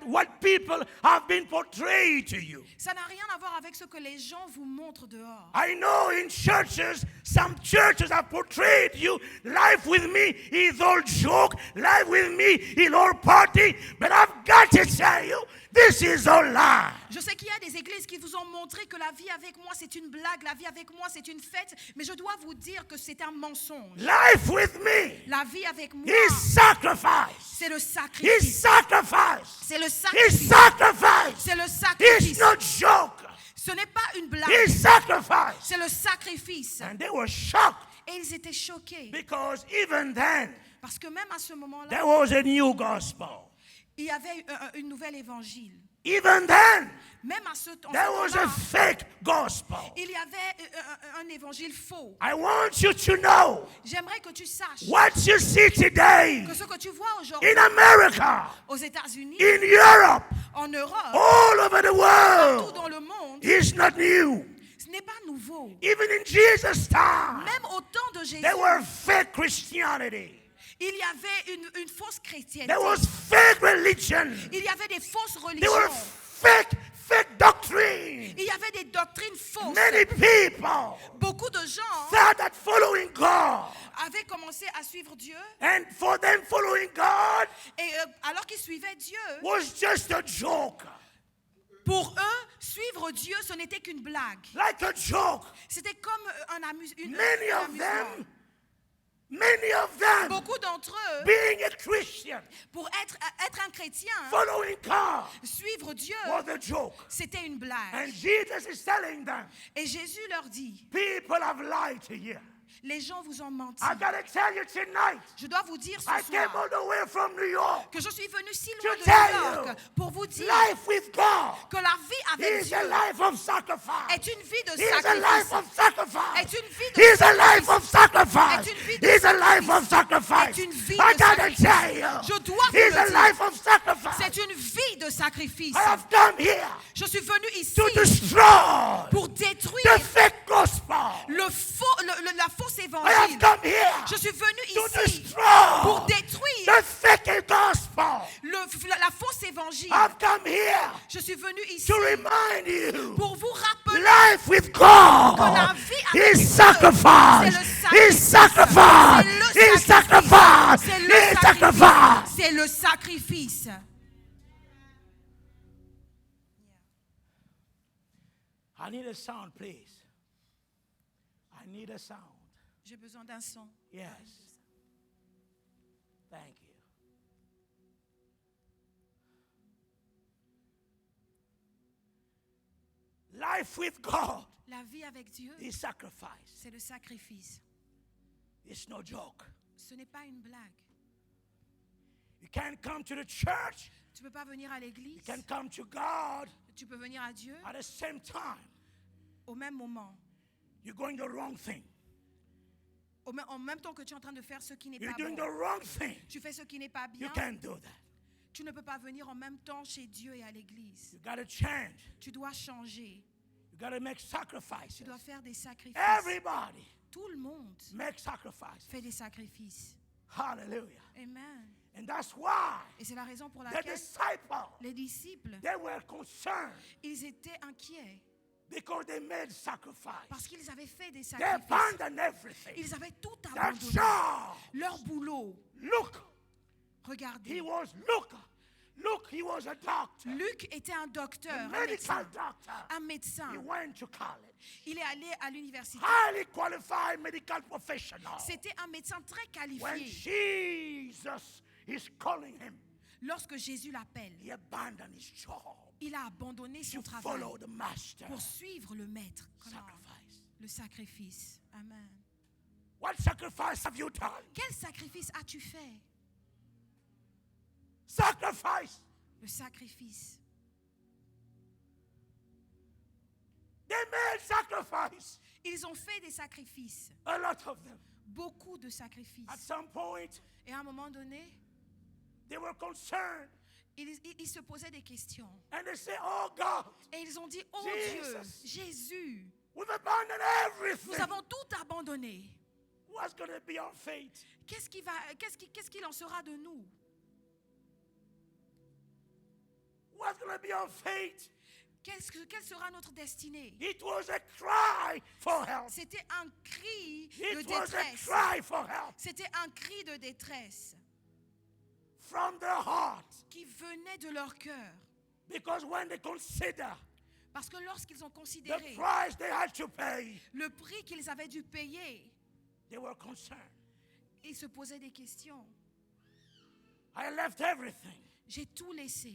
Speaker 5: what people have been portrayed to you.
Speaker 2: Ça n'a rien à voir avec ce que les gens vous montrent dehors.
Speaker 5: I know in churches, some churches have portrayed you. Life with me is all joke. Life with me is all party. But I've got to tell you, this is all lie.
Speaker 2: Je sais qu'il y a des églises qui vous ont montré que la vie avec moi c'est une blague, la vie avec moi c'est une fête, mais je dois vous dire que c'est un mensonge.
Speaker 5: Life with me
Speaker 2: La vie avec moi,
Speaker 5: is sacrifice.
Speaker 2: c'est le
Speaker 5: Is
Speaker 2: sacrifice.
Speaker 5: sacrifice.
Speaker 2: C'est le
Speaker 5: Is
Speaker 2: sacrifice.
Speaker 5: sacrifice.
Speaker 2: C'est le
Speaker 5: It's
Speaker 2: sacrifice.
Speaker 5: not joke.
Speaker 2: Ce n'est pas une blague.
Speaker 5: It's sacrifice.
Speaker 2: C'est le sacrifice.
Speaker 5: And they were shocked
Speaker 2: Et ils étaient choqués.
Speaker 5: because even then
Speaker 2: Parce que même à ce moment-là,
Speaker 5: there was a new gospel.
Speaker 2: il y avait une nouvelle évangile.
Speaker 5: Even then
Speaker 2: Même à ce temps
Speaker 5: there was a fake gospel.
Speaker 2: il y avait un évangile faux.
Speaker 5: I want you to know
Speaker 2: J'aimerais que tu saches
Speaker 5: what you see today
Speaker 2: que ce que tu vois aujourd'hui
Speaker 5: in America,
Speaker 2: aux États-Unis,
Speaker 5: in Europe,
Speaker 2: en Europe,
Speaker 5: all over the
Speaker 2: partout
Speaker 5: world
Speaker 2: dans le monde,
Speaker 5: is not new.
Speaker 2: ce n'est pas nouveau.
Speaker 5: Even in Jesus' time,
Speaker 2: Même au temps de Jésus,
Speaker 5: there were fake Christianity.
Speaker 2: il y avait une fausse chrétienté.
Speaker 5: There was fake religion.
Speaker 2: Il y avait des fausses
Speaker 5: There were
Speaker 2: religions.
Speaker 5: fake doctrine.
Speaker 2: Il y avait des doctrines fausses.
Speaker 5: Many people
Speaker 2: Beaucoup de gens
Speaker 5: thought that following God
Speaker 2: avaient commencé à suivre Dieu.
Speaker 5: and for them following God
Speaker 2: Et alors qu'ils suivaient Dieu,
Speaker 5: was just a joke.
Speaker 2: pour eux, suivre Dieu, ce n'était qu'une blague.
Speaker 5: Like a joke.
Speaker 2: C'était comme un amusement.
Speaker 5: Many of them,
Speaker 2: Beaucoup d'entre eux,
Speaker 5: being a Christian,
Speaker 2: pour être un chrétien,
Speaker 5: following God,
Speaker 2: suivre Dieu,
Speaker 5: was a joke.
Speaker 2: c'était une
Speaker 5: And
Speaker 2: blague.
Speaker 5: Jesus is telling them,
Speaker 2: Et Jésus leur dit,
Speaker 5: people have lied to you.
Speaker 2: les gens vous ont menti.
Speaker 5: I gotta tell you tonight,
Speaker 2: Je dois vous dire ce
Speaker 5: I came
Speaker 2: soir
Speaker 5: all the way from New York
Speaker 2: que je suis venu si loin
Speaker 5: to
Speaker 2: de
Speaker 5: tell
Speaker 2: New York
Speaker 5: you,
Speaker 2: pour vous dire
Speaker 5: life with God
Speaker 2: que la vie avec
Speaker 5: is
Speaker 2: Dieu
Speaker 5: a life of sacrifice.
Speaker 2: est une vie de
Speaker 5: Is a life
Speaker 2: sacrifice.
Speaker 5: of sacrifice.
Speaker 2: Est une vie de
Speaker 5: Is a life of
Speaker 2: Est
Speaker 5: sacrifice.
Speaker 2: une vie de
Speaker 5: Is a life of
Speaker 2: Est
Speaker 5: sacrifice.
Speaker 2: une vie
Speaker 5: I
Speaker 2: de
Speaker 5: gotta
Speaker 2: sacrifice.
Speaker 5: tell you,
Speaker 2: Je dois vous
Speaker 5: is
Speaker 2: le
Speaker 5: a
Speaker 2: dire.
Speaker 5: life of sacrifice.
Speaker 2: C'est une vie de sacrifice.
Speaker 5: I have come here
Speaker 2: Je suis venu ici
Speaker 5: to destroy
Speaker 2: pour
Speaker 5: the
Speaker 2: détruire
Speaker 5: fake gospel.
Speaker 2: la fausse
Speaker 5: I have
Speaker 2: évangile.
Speaker 5: come here
Speaker 2: Je suis venu
Speaker 5: to
Speaker 2: ici
Speaker 5: destroy
Speaker 2: pour détruire
Speaker 5: the fake gospel.
Speaker 2: la fausse évangile.
Speaker 5: I've come here
Speaker 2: Je suis venu ici
Speaker 5: to remind you,
Speaker 2: pour vous rappeler
Speaker 5: life with God
Speaker 2: que la vie avec
Speaker 5: is
Speaker 2: Dieu,
Speaker 5: sacrifice.
Speaker 2: c'est le
Speaker 5: Is sacrifice.
Speaker 2: C'est le
Speaker 5: Is sacrifice.
Speaker 2: C'est
Speaker 5: Is
Speaker 2: le
Speaker 5: sacrifice.
Speaker 2: C'est le sacrifice.
Speaker 5: I need a sound, please. I need a sound.
Speaker 2: J'ai besoin d'un son.
Speaker 5: Yes. Thank you. Life with God
Speaker 2: La vie avec Dieu,
Speaker 5: is sacrifice.
Speaker 2: c'est le sacrifice.
Speaker 5: It's no joke.
Speaker 2: Ce n'est pas une blague.
Speaker 5: You can't come to the church.
Speaker 2: Tu ne peux pas venir à
Speaker 5: You
Speaker 2: l'église.
Speaker 5: can come to God
Speaker 2: Tu peux venir à Dieu
Speaker 5: at the same time.
Speaker 2: au même moment.
Speaker 5: You're going the wrong thing.
Speaker 2: En même temps que tu es en train de faire ce qui n'est
Speaker 5: You're
Speaker 2: pas
Speaker 5: doing the
Speaker 2: bon.
Speaker 5: wrong thing.
Speaker 2: Tu fais ce qui n'est pas
Speaker 5: You
Speaker 2: bien.
Speaker 5: can't do that.
Speaker 2: Tu ne peux pas venir en même temps chez Dieu et à l'église.
Speaker 5: You got to change.
Speaker 2: Tu dois changer.
Speaker 5: You got to make
Speaker 2: Tu
Speaker 5: sacrifices.
Speaker 2: dois faire des sacrifices.
Speaker 5: Everybody
Speaker 2: Tout le monde
Speaker 5: make sacrifices.
Speaker 2: fait des sacrifices.
Speaker 5: Hallelujah.
Speaker 2: Amen.
Speaker 5: And that's why
Speaker 2: Et c'est la raison pour
Speaker 5: the
Speaker 2: laquelle
Speaker 5: disciples,
Speaker 2: les disciples,
Speaker 5: they were concerned
Speaker 2: ils étaient inquiets
Speaker 5: because they made sacrifice.
Speaker 2: parce qu'ils avaient fait des
Speaker 5: They
Speaker 2: sacrifices.
Speaker 5: abandoned everything.
Speaker 2: Ils avaient tout
Speaker 5: Their
Speaker 2: abandonné.
Speaker 5: job.
Speaker 2: Leur boulot.
Speaker 5: Look,
Speaker 2: Regardez.
Speaker 5: Luke, he was a doctor.
Speaker 2: Luc était un
Speaker 5: A
Speaker 2: docteur, un
Speaker 5: medical
Speaker 2: médecin.
Speaker 5: doctor.
Speaker 2: Un médecin.
Speaker 5: He went to college.
Speaker 2: Il est allé à l'université.
Speaker 5: Highly qualified medical professional.
Speaker 2: C'était un médecin très
Speaker 5: When
Speaker 2: qualifié.
Speaker 5: Jesus is calling him,
Speaker 2: Lorsque Jésus l'appelle,
Speaker 5: he abandoned his job
Speaker 2: il a abandonné son
Speaker 5: to
Speaker 2: travail
Speaker 5: follow the master.
Speaker 2: pour suivre le maître. Comment?
Speaker 5: Sacrifice.
Speaker 2: Le sacrifice. Amen.
Speaker 5: What sacrifice have you done?
Speaker 2: Quel sacrifice as-tu fait?
Speaker 5: Sacrifice.
Speaker 2: Le sacrifice.
Speaker 5: They made sacrifice.
Speaker 2: Ils ont fait des sacrifices.
Speaker 5: A lot of them.
Speaker 2: Beaucoup de
Speaker 5: At
Speaker 2: sacrifices.
Speaker 5: some point,
Speaker 2: Et à un moment donné,
Speaker 5: they were concerned.
Speaker 2: ils se posaient des questions.
Speaker 5: And they say, oh God,
Speaker 2: Et ils ont dit, oh
Speaker 5: Jesus.
Speaker 2: Dieu, Jésus,
Speaker 5: we've abandoned everything.
Speaker 2: nous avons tout abandonné.
Speaker 5: What's going to be our fate?
Speaker 2: Qu'est-ce qu'il en sera de nous?
Speaker 5: What's going to be our fate?
Speaker 2: Quelle sera notre destinée?
Speaker 5: It was a cry for help.
Speaker 2: C'était un cri de
Speaker 5: It was a
Speaker 2: détresse.
Speaker 5: cry for help
Speaker 2: C'était un cri de détresse
Speaker 5: from their heart.
Speaker 2: qui venait de leur cœur.
Speaker 5: Because when they consider
Speaker 2: Parce que lorsqu'ils ont
Speaker 5: the
Speaker 2: considéré
Speaker 5: price they had to pay,
Speaker 2: le prix qu'ils avaient dû payer,
Speaker 5: they were concerned.
Speaker 2: ils se posaient des questions.
Speaker 5: I left everything.
Speaker 2: J'ai tout laissé.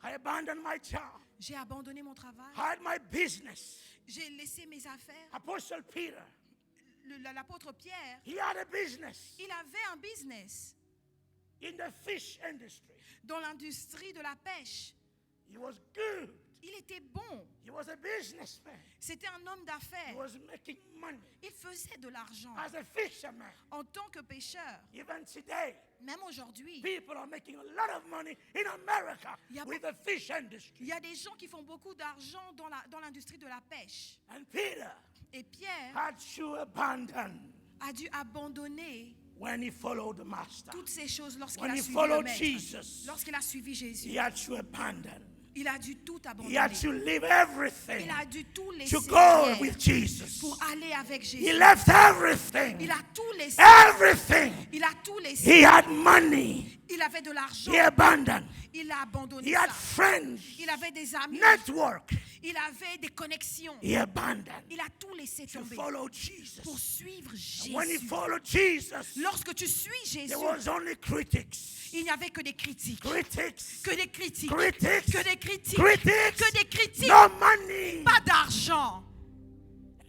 Speaker 5: I abandoned my job.
Speaker 2: J'ai abandonné mon travail.
Speaker 5: I had my business.
Speaker 2: J'ai laissé mes affaires.
Speaker 5: Apostle Peter,
Speaker 2: L'apôtre Pierre,
Speaker 5: he had a business
Speaker 2: il avait un business
Speaker 5: in the fish industry.
Speaker 2: dans l'industrie de la pêche.
Speaker 5: He was good.
Speaker 2: Il était bon.
Speaker 5: He was a businessman.
Speaker 2: C'était un homme
Speaker 5: He
Speaker 2: d'affaires.
Speaker 5: was making money
Speaker 2: Il faisait de l'argent
Speaker 5: as a fisherman.
Speaker 2: en tant que pêcheur.
Speaker 5: Even today,
Speaker 2: Même aujourd'hui,
Speaker 5: people are making a lot of money in America
Speaker 2: Il y a
Speaker 5: with the fish industry.
Speaker 2: il y a des gens qui font beaucoup d'argent dans l'industrie de la pêche.
Speaker 5: And Peter
Speaker 2: Et Pierre
Speaker 5: had to abandon
Speaker 2: a dû abandonner
Speaker 5: when he followed the master.
Speaker 2: toutes ces choses lorsqu'il
Speaker 5: When
Speaker 2: a
Speaker 5: he
Speaker 2: suivi le
Speaker 5: followed
Speaker 2: maître.
Speaker 5: Jesus,
Speaker 2: Lorsqu'il a suivi Jésus,
Speaker 5: he had to abandon.
Speaker 2: il a dû tout
Speaker 5: He
Speaker 2: abandonner.
Speaker 5: had to leave everything
Speaker 2: Il a dû tout laisser
Speaker 5: to go
Speaker 2: derrière
Speaker 5: with Jesus.
Speaker 2: pour aller avec
Speaker 5: He
Speaker 2: Jésus.
Speaker 5: left everything.
Speaker 2: Il a tout laissé.
Speaker 5: Everything.
Speaker 2: Il a tout laissé.
Speaker 5: He had money.
Speaker 2: Il avait de l'argent.
Speaker 5: He abandoned.
Speaker 2: Il a abandonné
Speaker 5: He had
Speaker 2: ça.
Speaker 5: friends.
Speaker 2: Il avait des amis.
Speaker 5: Network.
Speaker 2: Il avait des connexions.
Speaker 5: He abandoned
Speaker 2: Il a tout laissé
Speaker 5: to
Speaker 2: tomber
Speaker 5: follow
Speaker 2: pour
Speaker 5: Jesus.
Speaker 2: suivre
Speaker 5: When he
Speaker 2: Jésus.
Speaker 5: followed Jesus,
Speaker 2: Lorsque tu suis Jésus,
Speaker 5: there was only critics.
Speaker 2: il n'y avait que des critiques.
Speaker 5: Critics.
Speaker 2: Que des critiques.
Speaker 5: Critics.
Speaker 2: Que des critiques.
Speaker 5: Critics.
Speaker 2: Que des critiques.
Speaker 5: No money.
Speaker 2: Pas d'argent.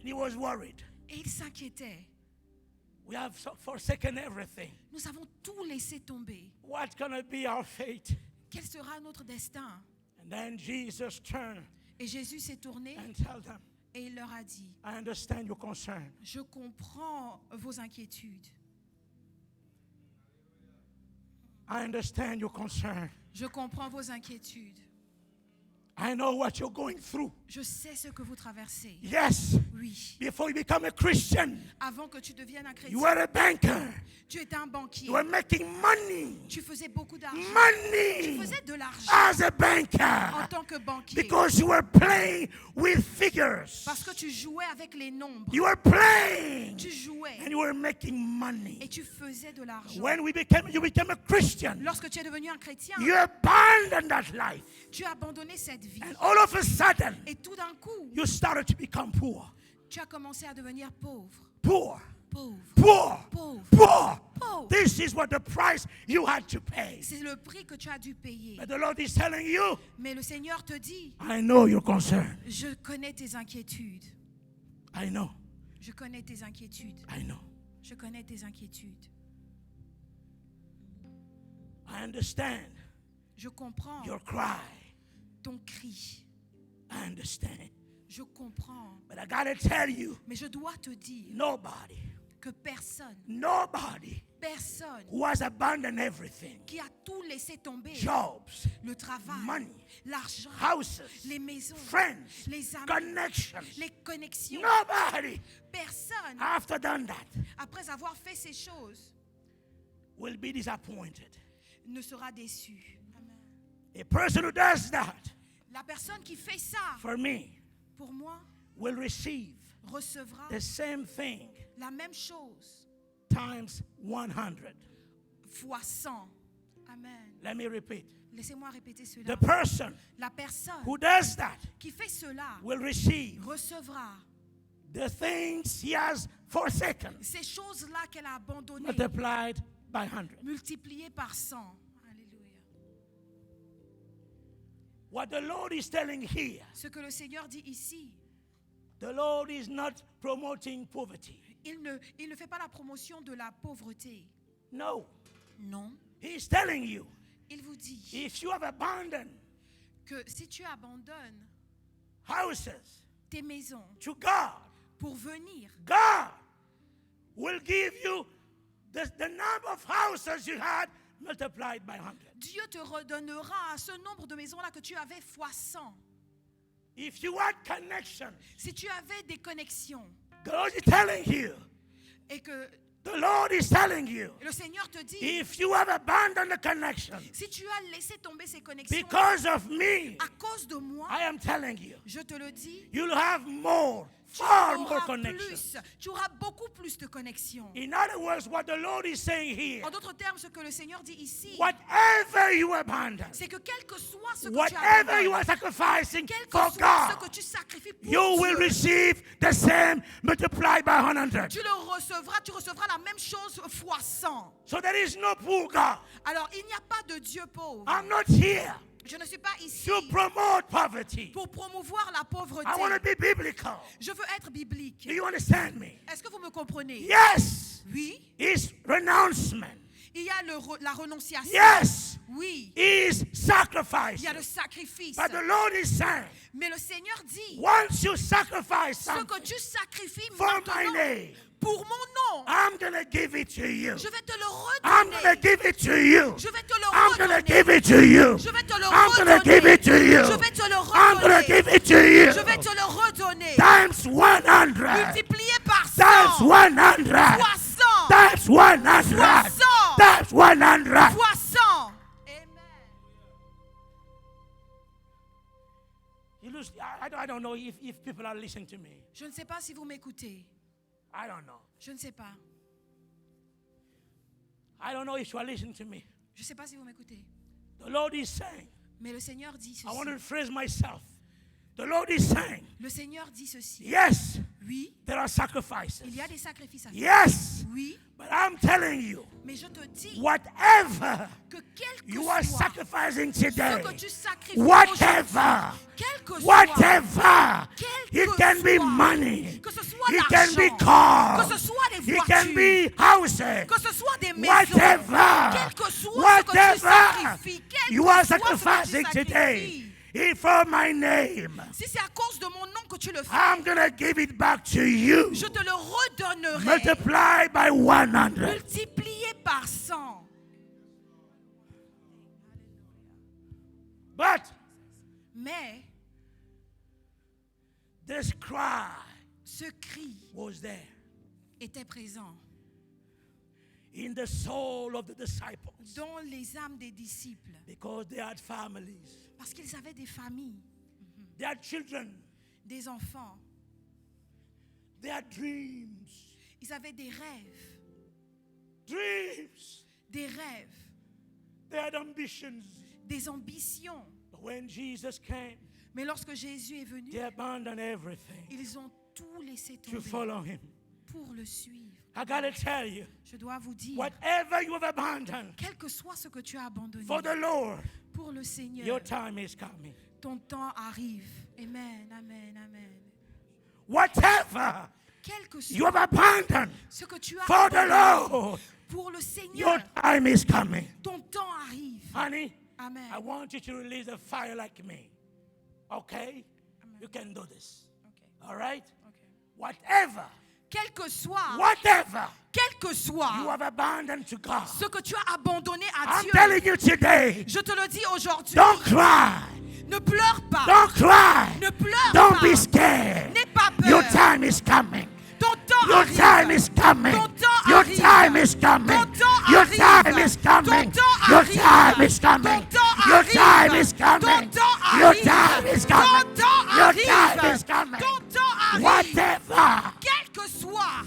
Speaker 5: And he was worried.
Speaker 2: Et il s'inquiétait.
Speaker 5: We have forsaken everything.
Speaker 2: Nous avons tout laissé tomber.
Speaker 5: What's going to be our fate?
Speaker 2: Quel sera notre destin?
Speaker 5: And then Jesus turned
Speaker 2: Et Jésus s'est tourné
Speaker 5: and told them,
Speaker 2: et il leur a dit,
Speaker 5: I understand your concern.
Speaker 2: je comprends vos inquiétudes.
Speaker 5: I understand your concern.
Speaker 2: Je comprends vos inquiétudes.
Speaker 5: I know what you're going through.
Speaker 2: Je sais ce que vous traversez.
Speaker 5: Yes,
Speaker 2: Oui.
Speaker 5: before you become a Christian,
Speaker 2: Avant que tu deviennes un
Speaker 5: you
Speaker 2: chrétien,
Speaker 5: were a banker.
Speaker 2: tu étais un banquier.
Speaker 5: You were making money.
Speaker 2: Tu faisais beaucoup d'argent. Tu
Speaker 5: Money
Speaker 2: faisais de l'argent
Speaker 5: as a
Speaker 2: en
Speaker 5: banker.
Speaker 2: tant que banquier.
Speaker 5: Because you were playing with figures.
Speaker 2: Parce que tu jouais avec les nombres.
Speaker 5: You were playing.
Speaker 2: Tu jouais
Speaker 5: And you were making money.
Speaker 2: et tu faisais de l'argent.
Speaker 5: When you became a Christian,
Speaker 2: Lorsque tu es devenu un chrétien,
Speaker 5: you abandoned that life.
Speaker 2: tu as abandonné cette vie.
Speaker 5: And all of a sudden,
Speaker 2: Et tout d'un coup,
Speaker 5: you started to become poor.
Speaker 2: tu as commencé à devenir pauvre.
Speaker 5: Poor.
Speaker 2: Pauvre.
Speaker 5: Poor.
Speaker 2: Pauvre.
Speaker 5: Poor.
Speaker 2: Pauvre.
Speaker 5: This is what the price you had to pay.
Speaker 2: C'est le prix que tu as dû payer.
Speaker 5: But the Lord is telling you,
Speaker 2: Mais le Seigneur te dit,
Speaker 5: I know your concern.
Speaker 2: je connais tes inquiétudes.
Speaker 5: I know.
Speaker 2: Je connais tes inquiétudes.
Speaker 5: I know.
Speaker 2: Je connais tes inquiétudes.
Speaker 5: I understand
Speaker 2: Je comprends
Speaker 5: your cry.
Speaker 2: ton cri.
Speaker 5: I understand.
Speaker 2: Je comprends.
Speaker 5: But I gotta tell you,
Speaker 2: Mais je dois te dire
Speaker 5: nobody
Speaker 2: que personne
Speaker 5: who has abandoned everything,
Speaker 2: qui a tout laissé tomber,
Speaker 5: jobs,
Speaker 2: le travail,
Speaker 5: money,
Speaker 2: l'argent,
Speaker 5: houses,
Speaker 2: les maisons,
Speaker 5: friends,
Speaker 2: les amis,
Speaker 5: connections,
Speaker 2: les connexions,
Speaker 5: nobody
Speaker 2: personne,
Speaker 5: after done that
Speaker 2: après avoir fait ces choses,
Speaker 5: will be disappointed.
Speaker 2: ne sera déçu. Amen.
Speaker 5: A person who does that,
Speaker 2: La personne qui fait ça,
Speaker 5: for me,
Speaker 2: pour moi,
Speaker 5: will receive
Speaker 2: recevra
Speaker 5: the same thing
Speaker 2: la même chose
Speaker 5: times 100.
Speaker 2: fois 100. Amen.
Speaker 5: Let me repeat.
Speaker 2: Laissez-moi répéter cela.
Speaker 5: The person
Speaker 2: La personne
Speaker 5: who does that
Speaker 2: qui fait cela
Speaker 5: will receive
Speaker 2: recevra
Speaker 5: the things he has forsaken
Speaker 2: ces choses-là qu'elle a abandonnées,
Speaker 5: multiplied by 100.
Speaker 2: multipliées par 100. Alléluia.
Speaker 5: What the Lord is telling here,
Speaker 2: Ce que le Seigneur dit ici,
Speaker 5: the Lord is not promoting poverty.
Speaker 2: il ne fait pas la promotion de la pauvreté.
Speaker 5: No.
Speaker 2: Non.
Speaker 5: He's telling you,
Speaker 2: Il vous dit
Speaker 5: if you have abandoned
Speaker 2: que si tu abandonnes
Speaker 5: houses
Speaker 2: tes maisons
Speaker 5: to God,
Speaker 2: pour venir,
Speaker 5: God will give you the number of houses you had multiplied by 100.
Speaker 2: Dieu te redonnera ce nombre de maisons-là que tu avais fois 100.
Speaker 5: If you had connections,
Speaker 2: Si tu avais des connexions
Speaker 5: the Lord is telling you,
Speaker 2: et que
Speaker 5: the Lord is telling you,
Speaker 2: le Seigneur te dit,
Speaker 5: if you have abandoned the connection
Speaker 2: si tu as laissé tomber ces connexions
Speaker 5: because of me,
Speaker 2: à cause de moi,
Speaker 5: I am telling you,
Speaker 2: je te le dis,
Speaker 5: you'll have more,
Speaker 2: tu
Speaker 5: far more
Speaker 2: auras
Speaker 5: connections.
Speaker 2: plus, tu auras beaucoup plus de connexions.
Speaker 5: In other words, what the Lord is saying here,
Speaker 2: En d'autres termes, ce que le Seigneur dit ici,
Speaker 5: whatever you abandon,
Speaker 2: c'est que quel que soit ce que tu
Speaker 5: whatever you
Speaker 2: abandonnes,
Speaker 5: are sacrificing
Speaker 2: quel que
Speaker 5: for
Speaker 2: soit ce que
Speaker 5: God,
Speaker 2: tu sacrifies pour
Speaker 5: you will
Speaker 2: Dieu,
Speaker 5: receive the same multiplied by 100.
Speaker 2: tu recevras la même chose fois 100.
Speaker 5: So there is no poor God.
Speaker 2: Alors, il n'y a pas de Dieu pauvre.
Speaker 5: I'm not here
Speaker 2: Je ne suis pas ici
Speaker 5: to promote poverty.
Speaker 2: pour promouvoir la pauvreté.
Speaker 5: I want to be biblical.
Speaker 2: Je veux être biblique.
Speaker 5: Do you understand me?
Speaker 2: Est-ce que vous me comprenez?
Speaker 5: Yes,
Speaker 2: Oui.
Speaker 5: is renouncement.
Speaker 2: Il y a la renonciation.
Speaker 5: Yes,
Speaker 2: Oui.
Speaker 5: is sacrifice.
Speaker 2: Il y a le sacrifice.
Speaker 5: But the Lord is saying,
Speaker 2: Mais le Seigneur dit,
Speaker 5: once you sacrifice
Speaker 2: ce que
Speaker 5: something
Speaker 2: tu sacrifies
Speaker 5: for my
Speaker 2: maintenant
Speaker 5: name,
Speaker 2: pour mon nom,
Speaker 5: I'm going to give it to you.
Speaker 2: je vais te le
Speaker 5: I'm going to
Speaker 2: redonner.
Speaker 5: give it to you.
Speaker 2: Je vais te le
Speaker 5: I'm going to
Speaker 2: redonner.
Speaker 5: give it to you.
Speaker 2: Je vais te le
Speaker 5: I'm going to give
Speaker 2: redonner.
Speaker 5: it to you.
Speaker 2: Je vais te le
Speaker 5: I'm going to
Speaker 2: redonner.
Speaker 5: give it to you.
Speaker 2: Je vais te le redonner.
Speaker 5: Times 100.
Speaker 2: Multiplié par 100.
Speaker 5: Times 100.
Speaker 2: Fois 100.
Speaker 5: Times 100.
Speaker 2: Fois 100.
Speaker 5: Times 100.
Speaker 2: Fois 100. Amen.
Speaker 5: I don't know if people are listening to me.
Speaker 2: Je ne sais pas si vous m'écoutez.
Speaker 5: I don't know.
Speaker 2: Je ne sais pas.
Speaker 5: I don't know if you are listening to me.
Speaker 2: Je ne sais pas si vous m'écoutez.
Speaker 5: The Lord is saying,
Speaker 2: Mais le Seigneur dit
Speaker 5: I want to
Speaker 2: ceci.
Speaker 5: phrase myself. The Lord is saying,
Speaker 2: Le Seigneur dit ceci.
Speaker 5: yes,
Speaker 2: Oui,
Speaker 5: there are sacrifices.
Speaker 2: il y a des sacrifices à faire.
Speaker 5: Yes,
Speaker 2: Oui,
Speaker 5: but I'm telling you,
Speaker 2: mais je te dis
Speaker 5: whatever
Speaker 2: que quel que
Speaker 5: you are
Speaker 2: soit
Speaker 5: sacrificing
Speaker 2: ce
Speaker 5: today,
Speaker 2: que tu sacrifies
Speaker 5: whatever,
Speaker 2: aujourd'hui, quel que soit,
Speaker 5: whatever,
Speaker 2: quel
Speaker 5: it
Speaker 2: que
Speaker 5: can be
Speaker 2: soit,
Speaker 5: money,
Speaker 2: que ce soit
Speaker 5: it can be
Speaker 2: l'argent,
Speaker 5: cars,
Speaker 2: que ce soit des
Speaker 5: it can
Speaker 2: voitures,
Speaker 5: be houses,
Speaker 2: que ce soit des maisons,
Speaker 5: whatever,
Speaker 2: quel que soit ce que tu
Speaker 5: whatever
Speaker 2: sacrifies, quel
Speaker 5: you
Speaker 2: que
Speaker 5: are
Speaker 2: soit ce que tu
Speaker 5: sacrificing today,
Speaker 2: sacrifies,
Speaker 5: if for my name,
Speaker 2: si c'est à cause de mon nom que tu le fais,
Speaker 5: I'm going to give it back to you.
Speaker 2: je te le redonnerai,
Speaker 5: Multiply by 100.
Speaker 2: multiplié par 100.
Speaker 5: But
Speaker 2: Mais
Speaker 5: this cry
Speaker 2: ce Ce cri
Speaker 5: was there
Speaker 2: était présent
Speaker 5: in the soul of the disciples
Speaker 2: dans les âmes des disciples
Speaker 5: because they had families,
Speaker 2: parce qu'ils avaient des familles,
Speaker 5: they had children,
Speaker 2: des enfants,
Speaker 5: they had dreams,
Speaker 2: ils avaient des rêves,
Speaker 5: they had ambitions.
Speaker 2: des ambitions.
Speaker 5: But when Jesus came,
Speaker 2: Mais lorsque Jésus est venu,
Speaker 5: they abandoned everything
Speaker 2: ils ont tout laissé
Speaker 5: to
Speaker 2: tomber
Speaker 5: follow him.
Speaker 2: pour le suivre.
Speaker 5: I gotta tell you,
Speaker 2: Je dois vous dire,
Speaker 5: whatever you have abandoned
Speaker 2: quel que soit ce que tu as abandonné
Speaker 5: for the Lord,
Speaker 2: pour le Seigneur,
Speaker 5: your time is coming.
Speaker 2: ton temps arrive. Amen, amen, amen.
Speaker 5: Whatever
Speaker 2: Quel que
Speaker 5: you
Speaker 2: soit
Speaker 5: have abandoned
Speaker 2: ce que tu as
Speaker 5: for the
Speaker 2: abandonné
Speaker 5: Lord,
Speaker 2: pour le
Speaker 5: your
Speaker 2: Seigneur,
Speaker 5: time is coming.
Speaker 2: ton temps arrive.
Speaker 5: Honey,
Speaker 2: Amen.
Speaker 5: I want you to release a fire like me. Okay? You can do this.
Speaker 2: Okay,
Speaker 5: All right?
Speaker 2: okay.
Speaker 5: Whatever,
Speaker 2: Quel que soit,
Speaker 5: whatever
Speaker 2: quel que
Speaker 5: you
Speaker 2: soit
Speaker 5: have abandoned to God,
Speaker 2: ce que tu as abandonné à
Speaker 5: I'm
Speaker 2: Dieu,
Speaker 5: telling you today,
Speaker 2: je te le dis aujourd'hui,
Speaker 5: don't cry.
Speaker 2: ne pleure pas.
Speaker 5: Don't cry.
Speaker 2: Ne pleure
Speaker 5: Don't
Speaker 2: pas.
Speaker 5: be scared.
Speaker 2: N'aie pas peur.
Speaker 5: Your time is coming.
Speaker 2: Ton temps
Speaker 5: Your
Speaker 2: arrive.
Speaker 5: time is coming.
Speaker 2: Ton temps
Speaker 5: Your
Speaker 2: arrive.
Speaker 5: time is coming.
Speaker 2: Ton temps
Speaker 5: Your
Speaker 2: arrive.
Speaker 5: time is coming.
Speaker 2: Ton temps
Speaker 5: Your
Speaker 2: arrive.
Speaker 5: time is coming.
Speaker 2: Ton temps
Speaker 5: Your
Speaker 2: arrive.
Speaker 5: time is
Speaker 2: Ton
Speaker 5: coming.
Speaker 2: temps
Speaker 5: Your
Speaker 2: arrive.
Speaker 5: time is
Speaker 2: Ton
Speaker 5: coming.
Speaker 2: temps
Speaker 5: Your
Speaker 2: arrive.
Speaker 5: time is coming.
Speaker 2: Ton temps arrive.
Speaker 5: Whatever.
Speaker 2: Quel que soit,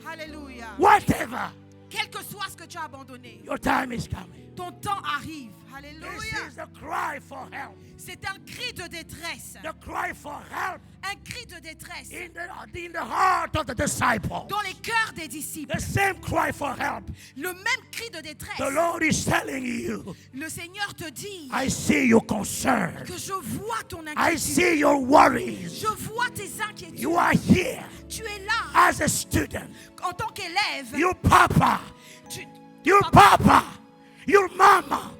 Speaker 2: alléluia,
Speaker 5: Whatever.
Speaker 2: quel que soit ce que tu as abandonné,
Speaker 5: Your time is coming.
Speaker 2: ton temps arrive.
Speaker 5: This
Speaker 2: Alléluia.
Speaker 5: is the cry for help.
Speaker 2: C'est un cri de détresse.
Speaker 5: The cry for help
Speaker 2: Un cri de détresse
Speaker 5: in the heart of the disciple.
Speaker 2: dans les cœurs des disciples.
Speaker 5: The same cry for help.
Speaker 2: Le même cri de détresse.
Speaker 5: The Lord is telling you,
Speaker 2: Le Seigneur te dit
Speaker 5: I see your concern.
Speaker 2: que je vois ton
Speaker 5: I
Speaker 2: inquiétude.
Speaker 5: see your worries.
Speaker 2: Je vois tes inquiétudes.
Speaker 5: You are here
Speaker 2: Tu es là
Speaker 5: as a student.
Speaker 2: en tant qu'élève.
Speaker 5: Your papa,
Speaker 2: Tu-
Speaker 5: your papa, your mama,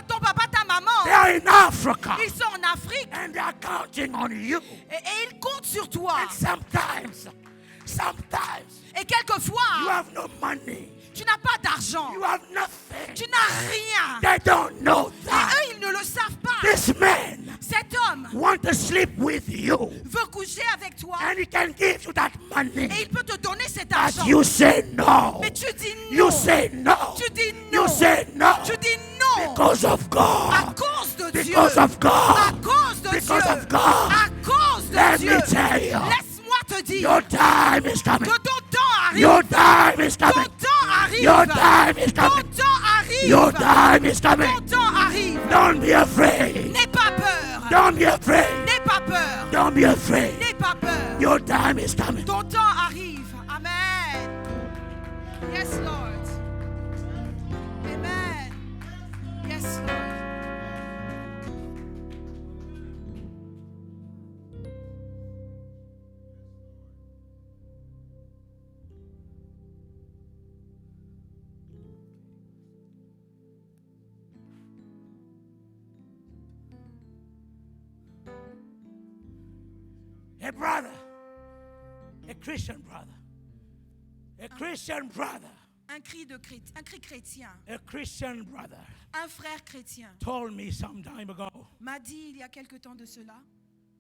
Speaker 2: ton papa, ta maman,
Speaker 5: they are in Africa
Speaker 2: ils sont en Afrique
Speaker 5: and they are counting on you.
Speaker 2: et ils comptent sur toi.
Speaker 5: And sometimes
Speaker 2: Et quelquefois,
Speaker 5: you have no money.
Speaker 2: tu n'as pas d'argent.
Speaker 5: You have nothing.
Speaker 2: Tu n'as rien.
Speaker 5: They don't know
Speaker 2: Et
Speaker 5: that.
Speaker 2: eux, ils ne le savent pas.
Speaker 5: This man
Speaker 2: Cet homme
Speaker 5: want to sleep with you
Speaker 2: veut coucher avec toi
Speaker 5: and he can give you that money.
Speaker 2: et il peut te donner cet
Speaker 5: But
Speaker 2: argent.
Speaker 5: you say no.
Speaker 2: Mais tu dis
Speaker 5: You
Speaker 2: non.
Speaker 5: say no.
Speaker 2: Tu dis non.
Speaker 5: You say no.
Speaker 2: Tu dis non.
Speaker 5: Because of
Speaker 2: À
Speaker 5: God.
Speaker 2: cause de Dieu.
Speaker 5: Because of
Speaker 2: À
Speaker 5: God.
Speaker 2: cause de
Speaker 5: Because
Speaker 2: Dieu.
Speaker 5: of God.
Speaker 2: À cause de
Speaker 5: Let
Speaker 2: Dieu.
Speaker 5: me tell you.
Speaker 2: Laisse-moi te dire
Speaker 5: Your time is coming.
Speaker 2: que ton temps arrive.
Speaker 5: Your time is
Speaker 2: Ton
Speaker 5: coming.
Speaker 2: temps arrive.
Speaker 5: Your time is
Speaker 2: Ton
Speaker 5: coming.
Speaker 2: temps arrive.
Speaker 5: Your time is
Speaker 2: Ton
Speaker 5: coming.
Speaker 2: temps arrive.
Speaker 5: Don't be afraid.
Speaker 2: N'aie pas peur.
Speaker 5: Don't be afraid.
Speaker 2: N'aie pas peur.
Speaker 5: Don't be afraid.
Speaker 2: N'aie pas peur.
Speaker 5: Your time is coming.
Speaker 2: Ton temps arrive. Amen. Yes, Lord. Amen. Yes, Lord.
Speaker 5: A brother, a Christian brother, a Christian brother,
Speaker 2: Un cri chrétien,
Speaker 5: a Christian brother
Speaker 2: un frère chrétien
Speaker 5: told me some time ago,
Speaker 2: m'a dit il y a quelque temps de cela,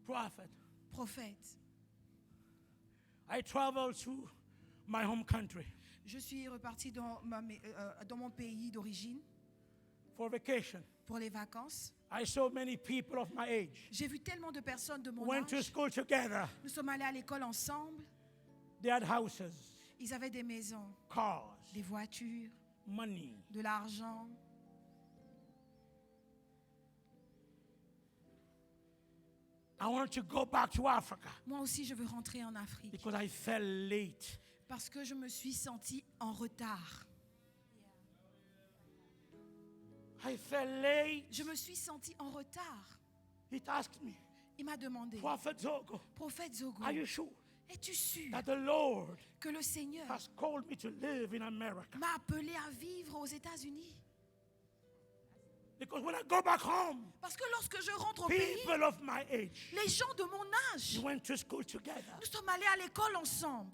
Speaker 5: Prophet,
Speaker 2: prophète,
Speaker 5: I traveled to my home country
Speaker 2: je suis reparti dans mon pays d'origine
Speaker 5: for vacation.
Speaker 2: pour les vacances.
Speaker 5: I saw many people of my age
Speaker 2: J'ai vu tellement de personnes de mon
Speaker 5: went to
Speaker 2: âge.
Speaker 5: school together.
Speaker 2: Nous sommes allés à l'école ensemble.
Speaker 5: They had houses,
Speaker 2: Ils avaient des maisons,
Speaker 5: cars,
Speaker 2: des voitures,
Speaker 5: money.
Speaker 2: de l'argent.
Speaker 5: I want to go back to Africa
Speaker 2: Moi aussi, je veux rentrer en Afrique
Speaker 5: because I felt late.
Speaker 2: parce que je me suis sentie en retard.
Speaker 5: I felt late.
Speaker 2: Je me suis sentie en retard.
Speaker 5: He asked me,
Speaker 2: Il m'a demandé,
Speaker 5: Prophet Zogo,
Speaker 2: prophète Zogo,
Speaker 5: are you sure
Speaker 2: es-tu sûr
Speaker 5: that the Lord
Speaker 2: que le Seigneur
Speaker 5: has called me to live in America?
Speaker 2: m'a appelé à vivre aux États-Unis?
Speaker 5: Because when I go back home,
Speaker 2: Parce que lorsque je rentre au pays,
Speaker 5: people of my age
Speaker 2: les gens de mon âge,
Speaker 5: went to school together.
Speaker 2: nous sommes allés à l'école ensemble.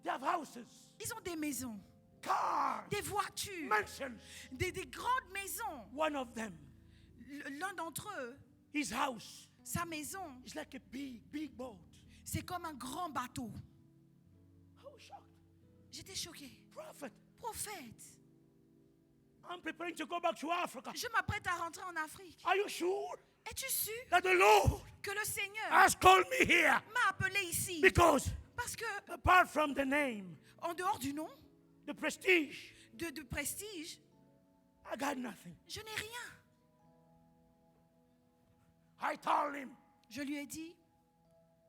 Speaker 5: They have houses,
Speaker 2: Ils ont des maisons,
Speaker 5: cars,
Speaker 2: des voitures,
Speaker 5: mansions.
Speaker 2: des grandes maisons.
Speaker 5: One of them,
Speaker 2: L'un d'entre eux,
Speaker 5: his house
Speaker 2: sa maison,
Speaker 5: is like a big boat.
Speaker 2: C'est comme un grand bateau.
Speaker 5: I was shocked.
Speaker 2: J'étais choquée.
Speaker 5: Prophet,
Speaker 2: Prophète,
Speaker 5: I'm preparing to go back to Africa.
Speaker 2: je m'apprête à rentrer en Afrique.
Speaker 5: Are you sure
Speaker 2: Es-tu sûr
Speaker 5: that the Lord
Speaker 2: que le Seigneur
Speaker 5: has called me here?
Speaker 2: m'a appelé ici?
Speaker 5: Because
Speaker 2: Parce que,
Speaker 5: apart from the name,
Speaker 2: en dehors du nom,
Speaker 5: the prestige,
Speaker 2: de prestige,
Speaker 5: I got nothing.
Speaker 2: je n'ai rien.
Speaker 5: I told him,
Speaker 2: Je lui ai dit,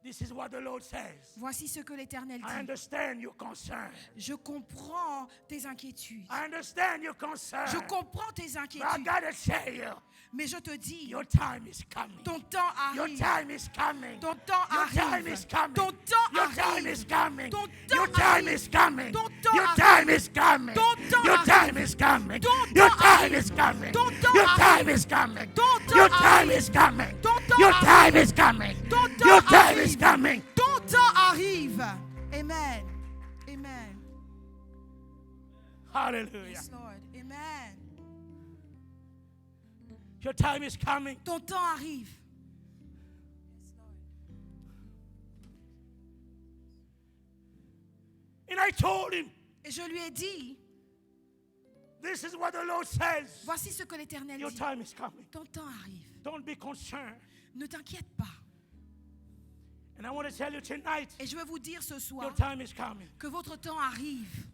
Speaker 5: this is what the Lord says.
Speaker 2: voici ce que l'Éternel
Speaker 5: I
Speaker 2: dit.
Speaker 5: understand your concern.
Speaker 2: Je comprends tes inquiétudes.
Speaker 5: I understand your concern.
Speaker 2: Je comprends tes
Speaker 5: But I
Speaker 2: inquiétudes.
Speaker 5: gotta tell you,
Speaker 2: Mais je te dis,
Speaker 5: your time is coming.
Speaker 2: ton temps
Speaker 5: Your
Speaker 2: arrive.
Speaker 5: time is coming.
Speaker 2: Ton temps
Speaker 5: Your time
Speaker 2: arrive.
Speaker 5: is coming.
Speaker 2: Ton temps
Speaker 5: Your time
Speaker 2: arrive.
Speaker 5: is coming.
Speaker 2: Ton
Speaker 5: Your
Speaker 2: temps
Speaker 5: time
Speaker 2: arrive.
Speaker 5: is coming.
Speaker 2: Ton temps
Speaker 5: Your
Speaker 2: arrive.
Speaker 5: time is coming.
Speaker 2: Ton temps
Speaker 5: Your
Speaker 2: arrive.
Speaker 5: time is coming.
Speaker 2: Ton
Speaker 5: Your
Speaker 2: temps
Speaker 5: time
Speaker 2: arrive.
Speaker 5: is coming.
Speaker 2: Ton temps
Speaker 5: Your
Speaker 2: arrive.
Speaker 5: time is coming.
Speaker 2: Ton temps
Speaker 5: Your time
Speaker 2: arrive.
Speaker 5: is coming.
Speaker 2: Ton temps
Speaker 5: Your
Speaker 2: arrive.
Speaker 5: time is coming.
Speaker 2: Ton temps
Speaker 5: Your time
Speaker 2: arrive.
Speaker 5: is coming.
Speaker 2: Ton temps arrive. Amen. Amen.
Speaker 5: Hallelujah.
Speaker 2: Yes, Lord. Amen.
Speaker 5: Your time is coming.
Speaker 2: Ton temps arrive.
Speaker 5: And I told him,
Speaker 2: Et je lui ai dit,
Speaker 5: this is what the Lord says.
Speaker 2: voici ce que l'Éternel
Speaker 5: Your
Speaker 2: dit.
Speaker 5: time is coming.
Speaker 2: Ton temps arrive.
Speaker 5: Don't be concerned.
Speaker 2: Ne t'inquiète pas.
Speaker 5: And I want to tell you tonight,
Speaker 2: Et je vais vous dire ce soir
Speaker 5: your time is coming.
Speaker 2: que votre temps arrive.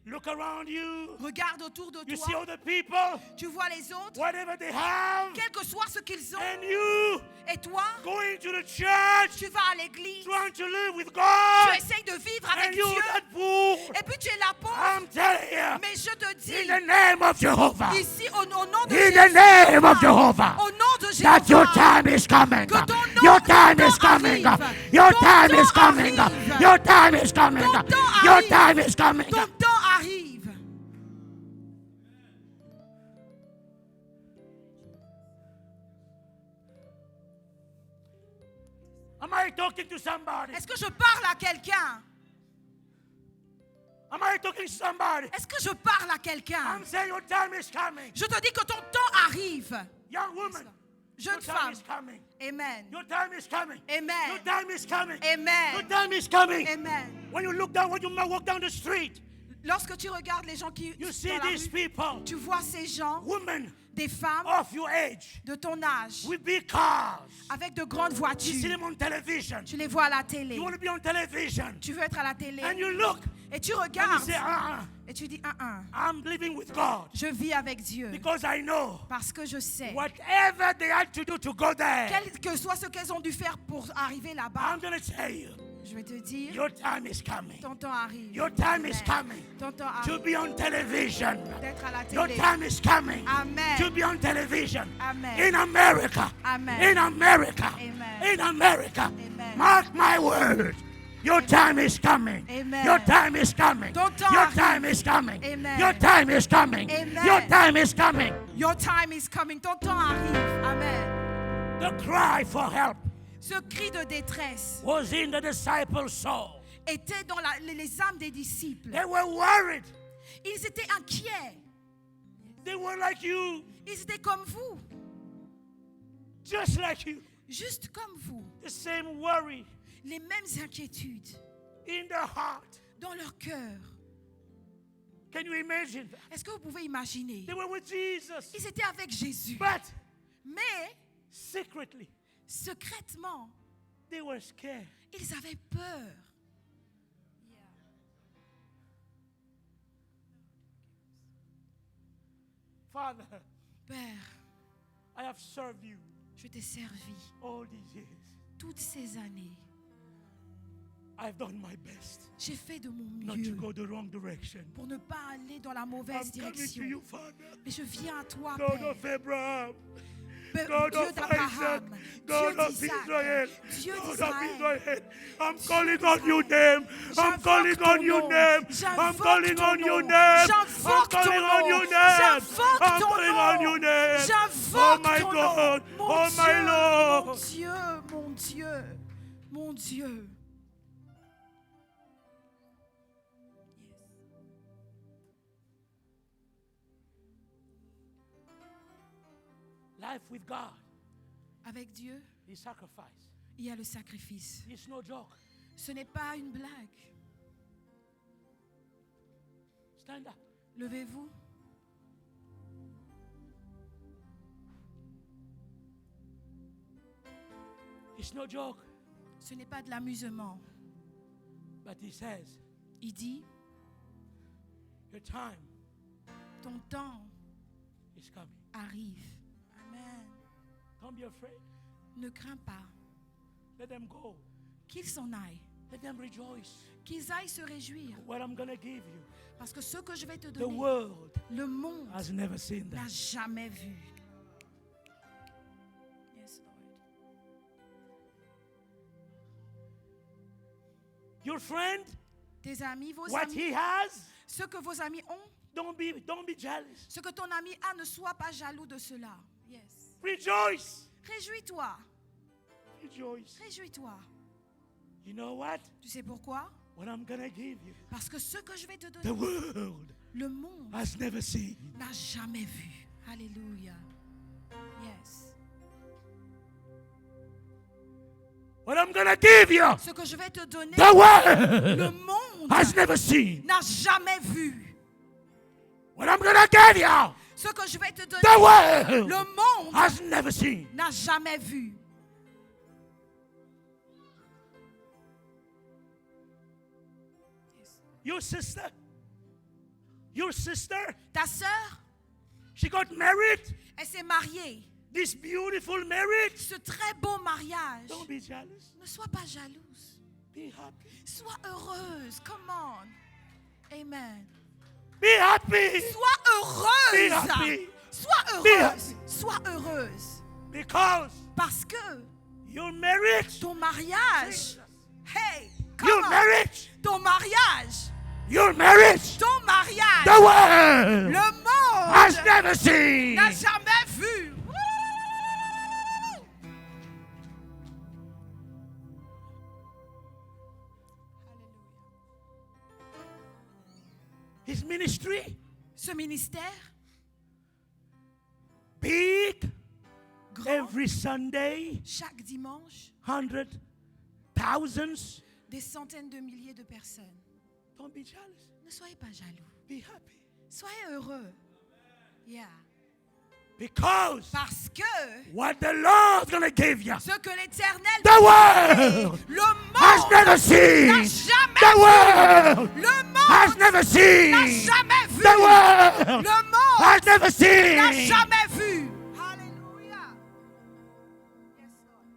Speaker 5: Look around you.
Speaker 2: Regarde autour de
Speaker 5: You see
Speaker 2: toi.
Speaker 5: other people,
Speaker 2: Tu vois les autres,
Speaker 5: whatever they have,
Speaker 2: quel que soit ce qu'ils ont.
Speaker 5: and you
Speaker 2: Et toi,
Speaker 5: going to the church,
Speaker 2: tu vas à l'église.
Speaker 5: trying to live with
Speaker 2: Tu
Speaker 5: God,
Speaker 2: essayes de vivre
Speaker 5: and
Speaker 2: avec
Speaker 5: you
Speaker 2: Dieu.
Speaker 5: that fool.
Speaker 2: Et puis tu es la pauvre.
Speaker 5: I'm telling you,
Speaker 2: Mais je te
Speaker 5: in
Speaker 2: dis,
Speaker 5: the name of Jehovah,
Speaker 2: ici, au nom de
Speaker 5: in
Speaker 2: Jésus,
Speaker 5: the name of Jehovah,
Speaker 2: au nom de
Speaker 5: that your
Speaker 2: Jésus,
Speaker 5: time is coming.
Speaker 2: Que ton nom-
Speaker 5: Your time
Speaker 2: ton
Speaker 5: is
Speaker 2: temps
Speaker 5: coming.
Speaker 2: arrive.
Speaker 5: Your
Speaker 2: Ton
Speaker 5: time
Speaker 2: temps
Speaker 5: is coming.
Speaker 2: arrive.
Speaker 5: Your time is coming.
Speaker 2: Ton temps
Speaker 5: Your
Speaker 2: arrive.
Speaker 5: time is coming.
Speaker 2: ton temps arrive.
Speaker 5: Am I talking to somebody?
Speaker 2: Est-ce que je parle à quelqu'un?
Speaker 5: Am I talking to somebody?
Speaker 2: Est-ce que je parle à quelqu'un?
Speaker 5: I'm saying your time is coming.
Speaker 2: Je te dis que ton temps arrive.
Speaker 5: Young woman, your
Speaker 2: Jeune
Speaker 5: time
Speaker 2: femme.
Speaker 5: is coming.
Speaker 2: Amen.
Speaker 5: Your time is coming.
Speaker 2: Amen.
Speaker 5: Your time is coming.
Speaker 2: Amen.
Speaker 5: Your time is coming.
Speaker 2: Amen.
Speaker 5: When you look down, when you walk down the street,
Speaker 2: Lorsque tu regardes les gens qui
Speaker 5: you
Speaker 2: sont
Speaker 5: see
Speaker 2: dans la
Speaker 5: these
Speaker 2: rue,
Speaker 5: people,
Speaker 2: tu vois ces gens,
Speaker 5: women
Speaker 2: des femmes
Speaker 5: of your age,
Speaker 2: de ton âge,
Speaker 5: with big cars.
Speaker 2: avec de grandes
Speaker 5: You see
Speaker 2: voitures.
Speaker 5: them on television.
Speaker 2: Tu les vois à la télé.
Speaker 5: You want to be on television.
Speaker 2: Tu veux être à la télé.
Speaker 5: And you look
Speaker 2: Et tu
Speaker 5: and you
Speaker 2: regardes.
Speaker 5: say,
Speaker 2: Et tu dis,
Speaker 5: I'm living with God.
Speaker 2: je vis avec Dieu.
Speaker 5: Because I know
Speaker 2: Parce que je sais.
Speaker 5: whatever they had to do to go there,
Speaker 2: Quel que soit ce qu'elles ont dû faire pour arriver là-bas,
Speaker 5: I'm going to tell you,
Speaker 2: je vais te dire,
Speaker 5: your time is coming.
Speaker 2: ton temps arrive.
Speaker 5: Your time is
Speaker 2: Amen.
Speaker 5: coming
Speaker 2: Ton temps
Speaker 5: to
Speaker 2: arrive
Speaker 5: be on television.
Speaker 2: d'être à la
Speaker 5: Your
Speaker 2: télé.
Speaker 5: time is coming
Speaker 2: Amen.
Speaker 5: to be on television.
Speaker 2: Amen.
Speaker 5: In America.
Speaker 2: Amen.
Speaker 5: In America.
Speaker 2: Amen.
Speaker 5: In America.
Speaker 2: Amen.
Speaker 5: Mark my word. Your time is coming.
Speaker 2: Amen.
Speaker 5: Your time is coming.
Speaker 2: Ton temps
Speaker 5: Your
Speaker 2: arrive.
Speaker 5: time is coming.
Speaker 2: Amen.
Speaker 5: Your time is coming.
Speaker 2: Amen.
Speaker 5: Your time is coming.
Speaker 2: Your time is coming. Ton temps arrive. Amen.
Speaker 5: The cry for help
Speaker 2: Ce cri de détresse
Speaker 5: was in the disciples' soul.
Speaker 2: était dans les âmes des disciples.
Speaker 5: They were worried.
Speaker 2: Ils étaient inquiets.
Speaker 5: They were like you,
Speaker 2: Ils étaient comme vous.
Speaker 5: just like you.
Speaker 2: Juste comme vous.
Speaker 5: The same worry
Speaker 2: Les mêmes inquiétudes
Speaker 5: in their heart.
Speaker 2: dans leur cœur.
Speaker 5: Can you imagine that?
Speaker 2: Est-ce que vous pouvez imaginer?
Speaker 5: They were with Jesus,
Speaker 2: Ils étaient avec Jésus.
Speaker 5: but
Speaker 2: Mais,
Speaker 5: secretly,
Speaker 2: secrètement,
Speaker 5: they were scared.
Speaker 2: ils avaient peur.
Speaker 5: Father,
Speaker 2: Père,
Speaker 5: I have served you
Speaker 2: je t'ai servi
Speaker 5: all these years.
Speaker 2: toutes ces années.
Speaker 5: I've done my best
Speaker 2: J'ai fait de mon
Speaker 5: not to
Speaker 2: mieux
Speaker 5: go the wrong direction.
Speaker 2: pour ne pas aller dans la
Speaker 5: I'm
Speaker 2: mauvaise
Speaker 5: coming to
Speaker 2: direction.
Speaker 5: you, Father.
Speaker 2: Mais je viens à toi,
Speaker 5: God
Speaker 2: Père.
Speaker 5: of Abraham,
Speaker 2: Père,
Speaker 5: God
Speaker 2: Dieu
Speaker 5: of
Speaker 2: d'Abraham,
Speaker 5: Isaac, God
Speaker 2: Dieu
Speaker 5: of
Speaker 2: d'Isaac,
Speaker 5: Israel,
Speaker 2: Dieu
Speaker 5: God of
Speaker 2: d'Israël.
Speaker 5: Israel. I'm calling on your name. I'm
Speaker 2: J'invoque
Speaker 5: calling
Speaker 2: ton
Speaker 5: on your
Speaker 2: nom.
Speaker 5: name. I'm
Speaker 2: J'invoque
Speaker 5: calling
Speaker 2: ton
Speaker 5: on your
Speaker 2: nom.
Speaker 5: name. I'm
Speaker 2: J'invoque ton
Speaker 5: calling on
Speaker 2: nom.
Speaker 5: your name.
Speaker 2: J'invoque
Speaker 5: I'm
Speaker 2: ton
Speaker 5: calling on
Speaker 2: nom.
Speaker 5: your name. Oh
Speaker 2: J'invoque
Speaker 5: my
Speaker 2: ton
Speaker 5: God.
Speaker 2: nom.
Speaker 5: Oh my Lord.
Speaker 2: Mon Dieu, mon Dieu, mon Dieu.
Speaker 5: Life with God
Speaker 2: Avec Dieu,
Speaker 5: is sacrifice.
Speaker 2: il y a le sacrifice.
Speaker 5: It's no joke.
Speaker 2: Ce n'est pas une blague.
Speaker 5: Stand up.
Speaker 2: Levez-vous.
Speaker 5: It's no joke.
Speaker 2: Ce n'est pas de l'amusement.
Speaker 5: But he says,
Speaker 2: Il dit,
Speaker 5: your time
Speaker 2: ton temps
Speaker 5: is coming.
Speaker 2: arrive. Amen.
Speaker 5: Don't be afraid.
Speaker 2: Ne crains pas.
Speaker 5: Let them go.
Speaker 2: Qu'ils s'en aillent.
Speaker 5: Let them rejoice.
Speaker 2: Qu'ils aillent se réjouir.
Speaker 5: What I'm going to give you,
Speaker 2: Parce que ce que je vais te
Speaker 5: the
Speaker 2: donner,
Speaker 5: world
Speaker 2: le monde
Speaker 5: has never seen
Speaker 2: n'a
Speaker 5: that.
Speaker 2: jamais vu. Yes, Lord.
Speaker 5: Your friend,
Speaker 2: Tes amis, vos
Speaker 5: what
Speaker 2: amis,
Speaker 5: he has,
Speaker 2: ce que vos amis ont,
Speaker 5: don't be jealous.
Speaker 2: ce que ton ami a, ne sois pas jaloux de cela. Yes.
Speaker 5: Rejoice.
Speaker 2: Réjouis-toi.
Speaker 5: Rejoice.
Speaker 2: Réjouis-toi.
Speaker 5: You know what?
Speaker 2: Tu sais pourquoi?
Speaker 5: What I'm going to give you,
Speaker 2: Parce que ce que je vais te
Speaker 5: the
Speaker 2: donner,
Speaker 5: world
Speaker 2: le monde
Speaker 5: has never seen.
Speaker 2: n'a jamais vu. Alléluia. Yes.
Speaker 5: What I'm going to give you,
Speaker 2: Ce que je vais te donner,
Speaker 5: the world
Speaker 2: le monde
Speaker 5: has never seen.
Speaker 2: n'a jamais vu.
Speaker 5: What I'm going to give you,
Speaker 2: Ce que je vais te donner,
Speaker 5: the world
Speaker 2: le monde
Speaker 5: has never seen.
Speaker 2: n'a jamais vu.
Speaker 5: Your sister,
Speaker 2: Ta sœur,
Speaker 5: she got married.
Speaker 2: elle s'est mariée.
Speaker 5: This beautiful marriage.
Speaker 2: Ce très beau mariage.
Speaker 5: Don't be jealous.
Speaker 2: Ne sois pas jalouse.
Speaker 5: Be happy.
Speaker 2: Sois heureuse. Come on. Amen.
Speaker 5: Be happy.
Speaker 2: Sois
Speaker 5: Be
Speaker 2: heureuse.
Speaker 5: happy.
Speaker 2: Sois
Speaker 5: Be
Speaker 2: heureuse.
Speaker 5: happy.
Speaker 2: Sois heureuse.
Speaker 5: Because
Speaker 2: Parce que
Speaker 5: your marriage,
Speaker 2: ton mariage, hey,
Speaker 5: your
Speaker 2: come on.
Speaker 5: marriage,
Speaker 2: Ton mariage,
Speaker 5: your marriage,
Speaker 2: ton mariage,
Speaker 5: the world
Speaker 2: le monde
Speaker 5: has never seen.
Speaker 2: n'a jamais vu. Woo!
Speaker 5: His ministry,
Speaker 2: Ce ministère,
Speaker 5: big,
Speaker 2: grand,
Speaker 5: every Sunday,
Speaker 2: chaque dimanche,
Speaker 5: hundred, thousands.
Speaker 2: des centaines de milliers de personnes.
Speaker 5: Don't be jealous.
Speaker 2: Ne soyez pas jaloux.
Speaker 5: Be happy.
Speaker 2: Soyez heureux. Yeah.
Speaker 5: Because
Speaker 2: Parce que
Speaker 5: what the Lord's gonna give you,
Speaker 2: ce que l'Éternel
Speaker 5: the world
Speaker 2: le
Speaker 5: has
Speaker 2: monde
Speaker 5: never
Speaker 2: n'a
Speaker 5: seen.
Speaker 2: jamais
Speaker 5: The
Speaker 2: vu.
Speaker 5: world
Speaker 2: Le
Speaker 5: has
Speaker 2: monde
Speaker 5: never
Speaker 2: n'a
Speaker 5: seen.
Speaker 2: jamais vu.
Speaker 5: The world
Speaker 2: Le monde
Speaker 5: has never
Speaker 2: n'a
Speaker 5: seen.
Speaker 2: jamais vu. Alléluia. Yes, Lord.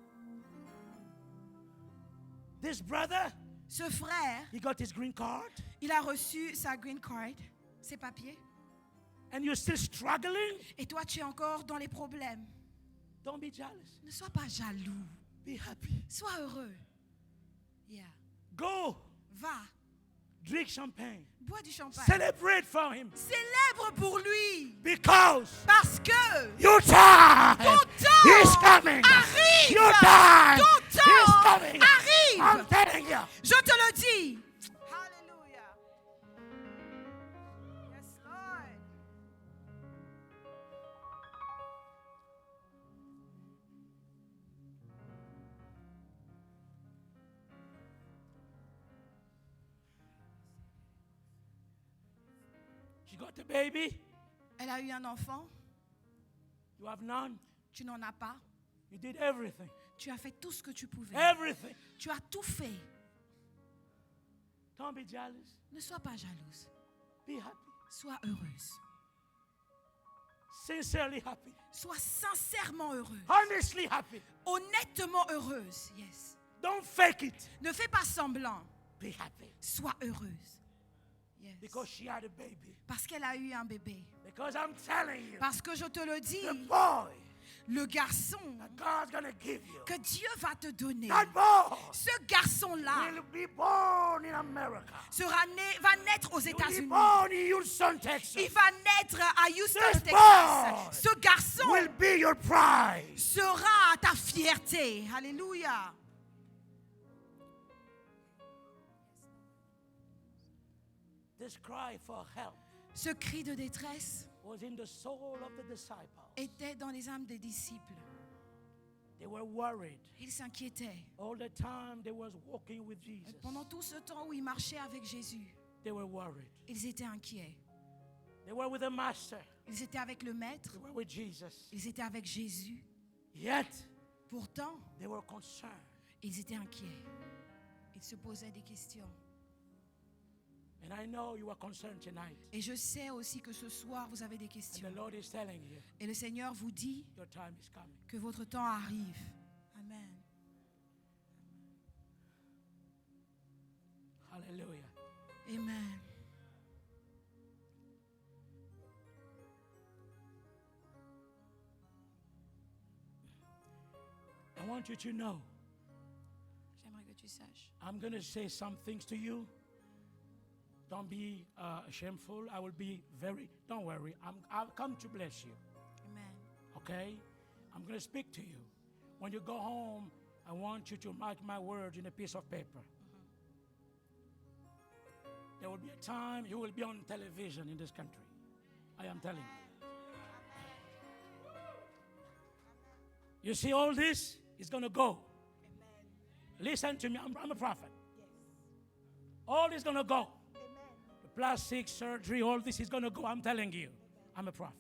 Speaker 5: This brother,
Speaker 2: Ce frère,
Speaker 5: he got his green card,
Speaker 2: il a reçu sa green card, ses papiers,
Speaker 5: and you're still struggling.
Speaker 2: et toi tu es encore dans les problèmes.
Speaker 5: Don't be jealous.
Speaker 2: Ne sois pas jaloux.
Speaker 5: Be happy.
Speaker 2: Sois heureux. Yeah.
Speaker 5: Go
Speaker 2: Va,
Speaker 5: drink champagne.
Speaker 2: bois du champagne.
Speaker 5: Celebrate for him.
Speaker 2: Célèbre pour lui.
Speaker 5: Because
Speaker 2: Parce que
Speaker 5: your time
Speaker 2: ton temps
Speaker 5: is coming.
Speaker 2: arrive.
Speaker 5: Your time
Speaker 2: Ton
Speaker 5: is
Speaker 2: temps
Speaker 5: coming. I'm
Speaker 2: arrive.
Speaker 5: telling you.
Speaker 2: Je te le dis. Alléluia. Yes, Lord.
Speaker 5: You got a baby,
Speaker 2: Elle a eu un enfant.
Speaker 5: you have none.
Speaker 2: Tu n'en as pas.
Speaker 5: You did everything.
Speaker 2: Tu as fait tout ce que tu pouvais.
Speaker 5: Everything.
Speaker 2: Tu as tout fait.
Speaker 5: Don't be jealous.
Speaker 2: Ne sois pas jalouse.
Speaker 5: Be happy.
Speaker 2: Sois heureuse.
Speaker 5: Sincerely happy.
Speaker 2: Sois sincèrement heureuse.
Speaker 5: Honestly happy.
Speaker 2: Honnêtement heureuse. Yes.
Speaker 5: Don't fake it.
Speaker 2: Ne fais pas semblant.
Speaker 5: Be happy.
Speaker 2: Sois heureuse. Yes.
Speaker 5: Because she had a baby.
Speaker 2: Parce qu'elle a eu un bébé.
Speaker 5: Because I'm telling you,
Speaker 2: Parce que je te le dis,
Speaker 5: the boy
Speaker 2: le garçon
Speaker 5: that God's gonna give you,
Speaker 2: que Dieu va te donner,
Speaker 5: that boy
Speaker 2: ce garçon-là
Speaker 5: will be born in America.
Speaker 2: va naître aux
Speaker 5: He will be
Speaker 2: États-Unis.
Speaker 5: born in Houston, Texas.
Speaker 2: Il va naître à Houston,
Speaker 5: This
Speaker 2: Texas.
Speaker 5: boy
Speaker 2: Ce garçon
Speaker 5: will be your pride.
Speaker 2: sera ta fierté. Alléluia.
Speaker 5: This cry for help
Speaker 2: Ce cri de détresse
Speaker 5: was in the soul of the disciple.
Speaker 2: était dans les âmes des disciples.
Speaker 5: They were worried.
Speaker 2: Ils s'inquiétaient.
Speaker 5: All the time they was walking with Jesus.
Speaker 2: Pendant tout ce temps où ils marchaient avec Jésus,
Speaker 5: They were worried.
Speaker 2: ils étaient inquiets.
Speaker 5: They were with the master.
Speaker 2: Ils étaient avec le Maître,
Speaker 5: They were with Jesus.
Speaker 2: ils étaient avec Jésus.
Speaker 5: Yet
Speaker 2: Pourtant,
Speaker 5: they were concerned.
Speaker 2: ils étaient inquiets. Ils se posaient des questions.
Speaker 5: And I know you are concerned tonight.
Speaker 2: Et je sais aussi que ce soir, vous avez des
Speaker 5: And
Speaker 2: questions.
Speaker 5: the Lord is telling you,
Speaker 2: Et le Seigneur vous dit
Speaker 5: your time is coming.
Speaker 2: que votre temps arrive. Amen.
Speaker 5: Hallelujah.
Speaker 2: Amen.
Speaker 5: I want you to know,
Speaker 2: J'aimerais que tu saches.
Speaker 5: I'm going to say some things to you. Don't be shameful. I will be don't worry. I'll come to bless you.
Speaker 2: Amen.
Speaker 5: Okay? I'm going to speak to you. When you go home, I want you to mark my words in a piece of paper. There will be a time you will be on television in this country. I am telling you. You see, all this is going to go. Listen to me. I'm a prophet. All this is going to go. The plastic surgery, all this is going to go. I'm telling you. I'm a prophet.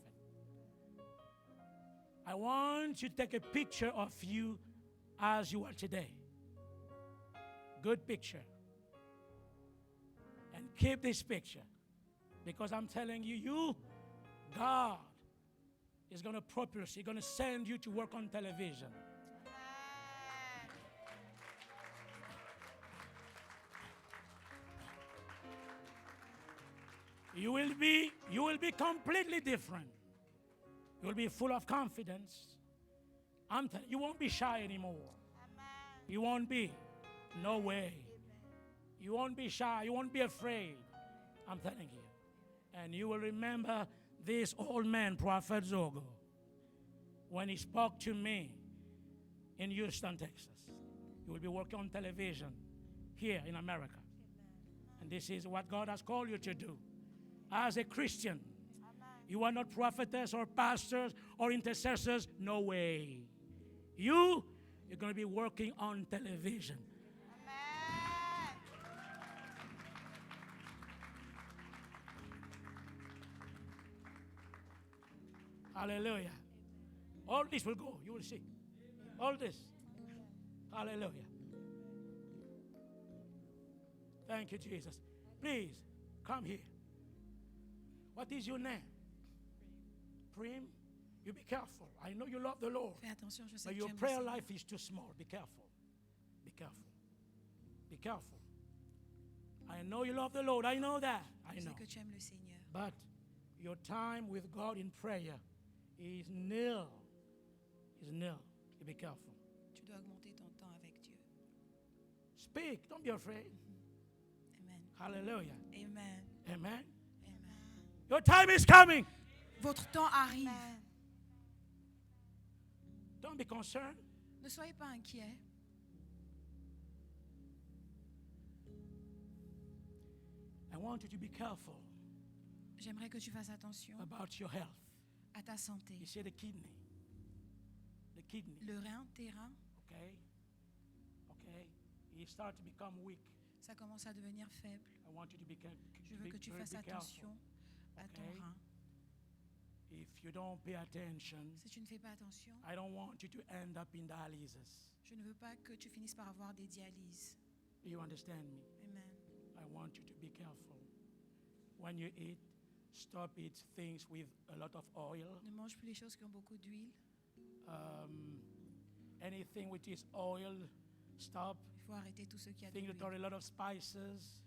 Speaker 5: I want you to take a picture of you as you are today. Good picture. And keep this picture. Because I'm telling you, God is going to propulse. He's going to send you to work on television. You will be completely different. You will be full of confidence. You won't be shy anymore. You won't be. No way. You won't be shy. You won't be afraid. I'm telling you. And you will remember this old man, Prophet Zogo, when he spoke to me in Houston, Texas. You will be working on television here in America. And this is what God has called you to do. As a Christian, you are not prophetess or pastors or intercessors. No way. You're going to be working on television. Hallelujah. All this will go. You will see. All this. Hallelujah. Thank you, Jesus. Please, come here. What is your name? Prim. You be careful. I know you love the Lord.
Speaker 2: Fais attention, je sais
Speaker 5: But
Speaker 2: que
Speaker 5: your
Speaker 2: tu aimes le
Speaker 5: prayer
Speaker 2: Seigneur.
Speaker 5: life is too small. Be careful. Be careful. Be careful. I know you love the Lord. I know that. I
Speaker 2: Je
Speaker 5: know.
Speaker 2: sais que tu aimes le Seigneur.
Speaker 5: But your time with God in prayer is nil. Is nil. You be careful.
Speaker 2: Tu dois augmenter ton temps avec Dieu.
Speaker 5: Speak. Don't be afraid.
Speaker 2: Amen.
Speaker 5: Hallelujah.
Speaker 2: Amen.
Speaker 5: Amen.
Speaker 2: Amen.
Speaker 5: Your time is coming.
Speaker 2: Votre temps arrive.
Speaker 5: Don't be concerned.
Speaker 2: Ne soyez pas inquiets.
Speaker 5: I want you to be careful
Speaker 2: J'aimerais que tu fasses attention
Speaker 5: about your health.
Speaker 2: à ta santé.
Speaker 5: You see the kidney. The kidney.
Speaker 2: Le rein, tes reins,
Speaker 5: Okay? Okay? You start to become weak.
Speaker 2: ça commence à devenir faible.
Speaker 5: I want you to be,
Speaker 2: Je veux que tu fasses attention à ton
Speaker 5: Okay.
Speaker 2: rein.
Speaker 5: If you don't pay attention,
Speaker 2: Si tu ne fais pas attention,
Speaker 5: I don't want you to end up in dialysis.
Speaker 2: je ne veux pas que tu finisses par avoir des dialyses.
Speaker 5: Do you understand me?
Speaker 2: Amen.
Speaker 5: I want you to be careful. When you eat, stop eat things with a lot of oil.
Speaker 2: Ne mange plus les choses qui ont beaucoup d'huile.
Speaker 5: Anything which is oil, stop.
Speaker 2: Il faut arrêter tout ce qui a de
Speaker 5: Things that are
Speaker 2: l'huile.
Speaker 5: a lot of spices,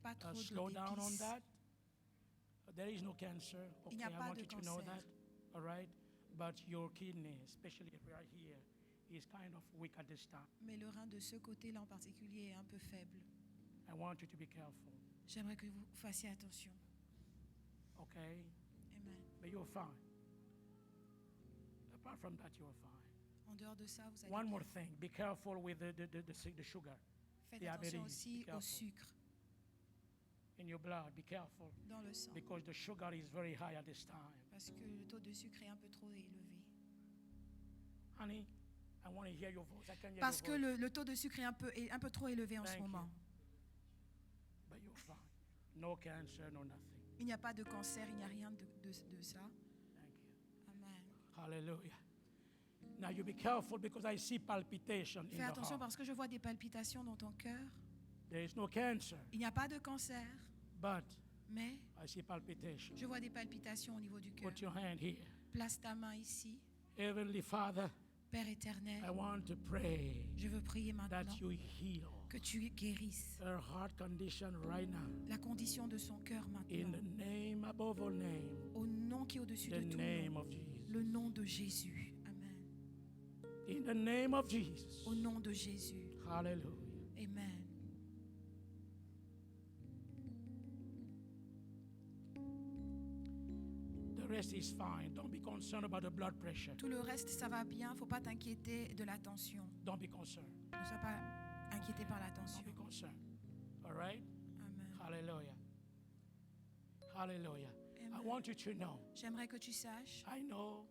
Speaker 2: Pas trop
Speaker 5: slow down on
Speaker 2: d'épices.
Speaker 5: that. There is no cancer.
Speaker 2: Il
Speaker 5: Okay,
Speaker 2: n'y a
Speaker 5: I
Speaker 2: pas
Speaker 5: want
Speaker 2: de
Speaker 5: you to know
Speaker 2: cancer.
Speaker 5: that. All right? But your kidney, especially right here, is kind of weak at this time.
Speaker 2: Mais le rein de ce côté-là en particulier est un peu faible.
Speaker 5: I want you to be careful.
Speaker 2: J'aimerais que vous fassiez attention.
Speaker 5: Okay?
Speaker 2: Amen.
Speaker 5: But you're fine. Apart from that, you're fine.
Speaker 2: En dehors de ça, vous allez
Speaker 5: One
Speaker 2: bien.
Speaker 5: more thing. Be careful with the sugar
Speaker 2: Faites
Speaker 5: diabetes,
Speaker 2: attention
Speaker 5: be
Speaker 2: aussi au
Speaker 5: careful.
Speaker 2: sucre
Speaker 5: in your blood. Be careful.
Speaker 2: dans le sang.
Speaker 5: Because the sugar is very high at this time.
Speaker 2: Parce que le taux de sucre est un peu trop élevé.
Speaker 5: Honey,
Speaker 3: I want to hear your voice. I can't hear
Speaker 2: Parce que
Speaker 3: your voice.
Speaker 2: le taux de sucre est un peu trop élevé en ce
Speaker 3: Thank you.
Speaker 2: moment.
Speaker 3: But you're fine. No cancer, no nothing.
Speaker 2: Il n'y a pas de cancer, il n'y a rien de ça.
Speaker 3: Thank you.
Speaker 2: Amen.
Speaker 3: Hallelujah. Now you be careful because I see palpitation in
Speaker 2: Fais
Speaker 3: the
Speaker 2: attention
Speaker 3: heart.
Speaker 2: parce que je vois des palpitations dans ton cœur.
Speaker 3: There is no cancer,
Speaker 2: Il n'y a pas de cancer,
Speaker 3: but
Speaker 2: mais
Speaker 3: I see palpitation.
Speaker 2: je vois des palpitations au niveau du cœur.
Speaker 3: Put your hand here.
Speaker 2: Place ta main ici.
Speaker 3: Heavenly Father,
Speaker 2: Père éternel,
Speaker 3: I want to pray
Speaker 2: je veux prier
Speaker 3: that
Speaker 2: maintenant
Speaker 3: you heal
Speaker 2: que tu guérisses
Speaker 3: her heart condition right now.
Speaker 2: la condition de son cœur
Speaker 3: In
Speaker 2: maintenant.
Speaker 3: the name above all name,
Speaker 2: Au nom qui est au-dessus
Speaker 3: the
Speaker 2: de tout
Speaker 3: name
Speaker 2: nom.
Speaker 3: of Jesus.
Speaker 2: Le nom de Jésus. Amen.
Speaker 3: In the name of Jesus.
Speaker 2: Au nom de Jésus.
Speaker 3: Hallelujah.
Speaker 2: Amen.
Speaker 3: The rest is fine. Don't be concerned about the blood pressure.
Speaker 2: Tout le reste, ça va bien. Faut pas t'inquiéter de la tension.
Speaker 3: Don't be concerned.
Speaker 2: Ne sois pas inquiété par la
Speaker 3: Don't
Speaker 2: tension.
Speaker 3: be concerned. All right?
Speaker 2: Amen.
Speaker 3: Hallelujah. Hallelujah. I
Speaker 2: Amen.
Speaker 3: want you to know.
Speaker 2: J'aimerais que tu saches,
Speaker 3: I know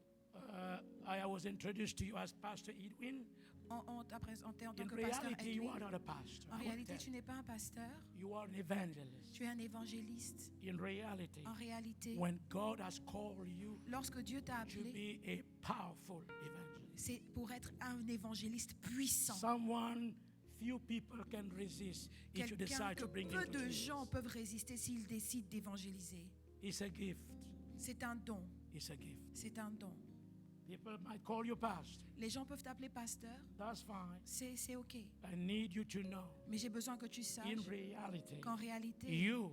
Speaker 3: I was introduced to you as Pastor Edwin.
Speaker 2: on t'a présenté en tant
Speaker 3: In
Speaker 2: que pasteur
Speaker 3: reality, you are
Speaker 2: Edwin.
Speaker 3: not a pastor.
Speaker 2: En
Speaker 3: I will
Speaker 2: réalité,
Speaker 3: tell
Speaker 2: tu n'es pas un pasteur,
Speaker 3: you. You are an evangelist.
Speaker 2: tu es un évangéliste.
Speaker 3: In reality,
Speaker 2: En réalité,
Speaker 3: when God has called you
Speaker 2: lorsque Dieu t'a
Speaker 3: to
Speaker 2: appelé,
Speaker 3: be a powerful evangelist,
Speaker 2: c'est pour être un évangéliste puissant.
Speaker 3: someone few people can resist if you
Speaker 2: Quelqu'un
Speaker 3: decide
Speaker 2: que
Speaker 3: to bring
Speaker 2: peu
Speaker 3: him to
Speaker 2: de
Speaker 3: Jesus.
Speaker 2: gens peuvent résister s'ils décident d'évangéliser.
Speaker 3: It's a gift.
Speaker 2: C'est un don.
Speaker 3: It's a gift.
Speaker 2: C'est un don.
Speaker 3: People might call you pastor.
Speaker 2: Les gens peuvent t'appeler pasteur.
Speaker 3: That's fine.
Speaker 2: C'est OK.
Speaker 3: I need you to know,
Speaker 2: Mais j'ai besoin que tu saches
Speaker 3: in reality,
Speaker 2: qu'en réalité,
Speaker 3: you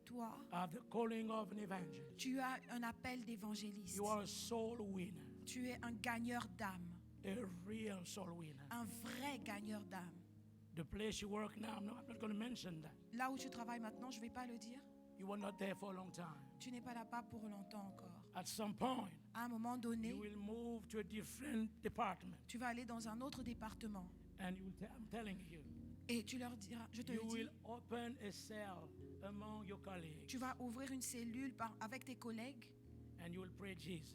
Speaker 2: toi,
Speaker 3: are the calling of an evangelist.
Speaker 2: tu as un appel d'évangéliste.
Speaker 3: You are a soul winner,
Speaker 2: Tu es un gagneur d'âme.
Speaker 3: a real soul winner.
Speaker 2: Un vrai gagneur d'âme.
Speaker 3: The place you work now, I'm not going to mention that.
Speaker 2: Là où tu travailles maintenant, je ne vais pas le dire.
Speaker 3: You were not there for a long time.
Speaker 2: Tu n'es pas là-bas pour longtemps encore.
Speaker 3: At some point,
Speaker 2: À un moment donné,
Speaker 3: you will move to a different department.
Speaker 2: tu vas aller dans un autre département.
Speaker 3: And you will I'm telling you,
Speaker 2: Et tu leur diras, je te le
Speaker 3: you
Speaker 2: dis,
Speaker 3: will open a cell among your colleagues.
Speaker 2: tu vas ouvrir une cellule avec tes collègues
Speaker 3: And you will pray Jesus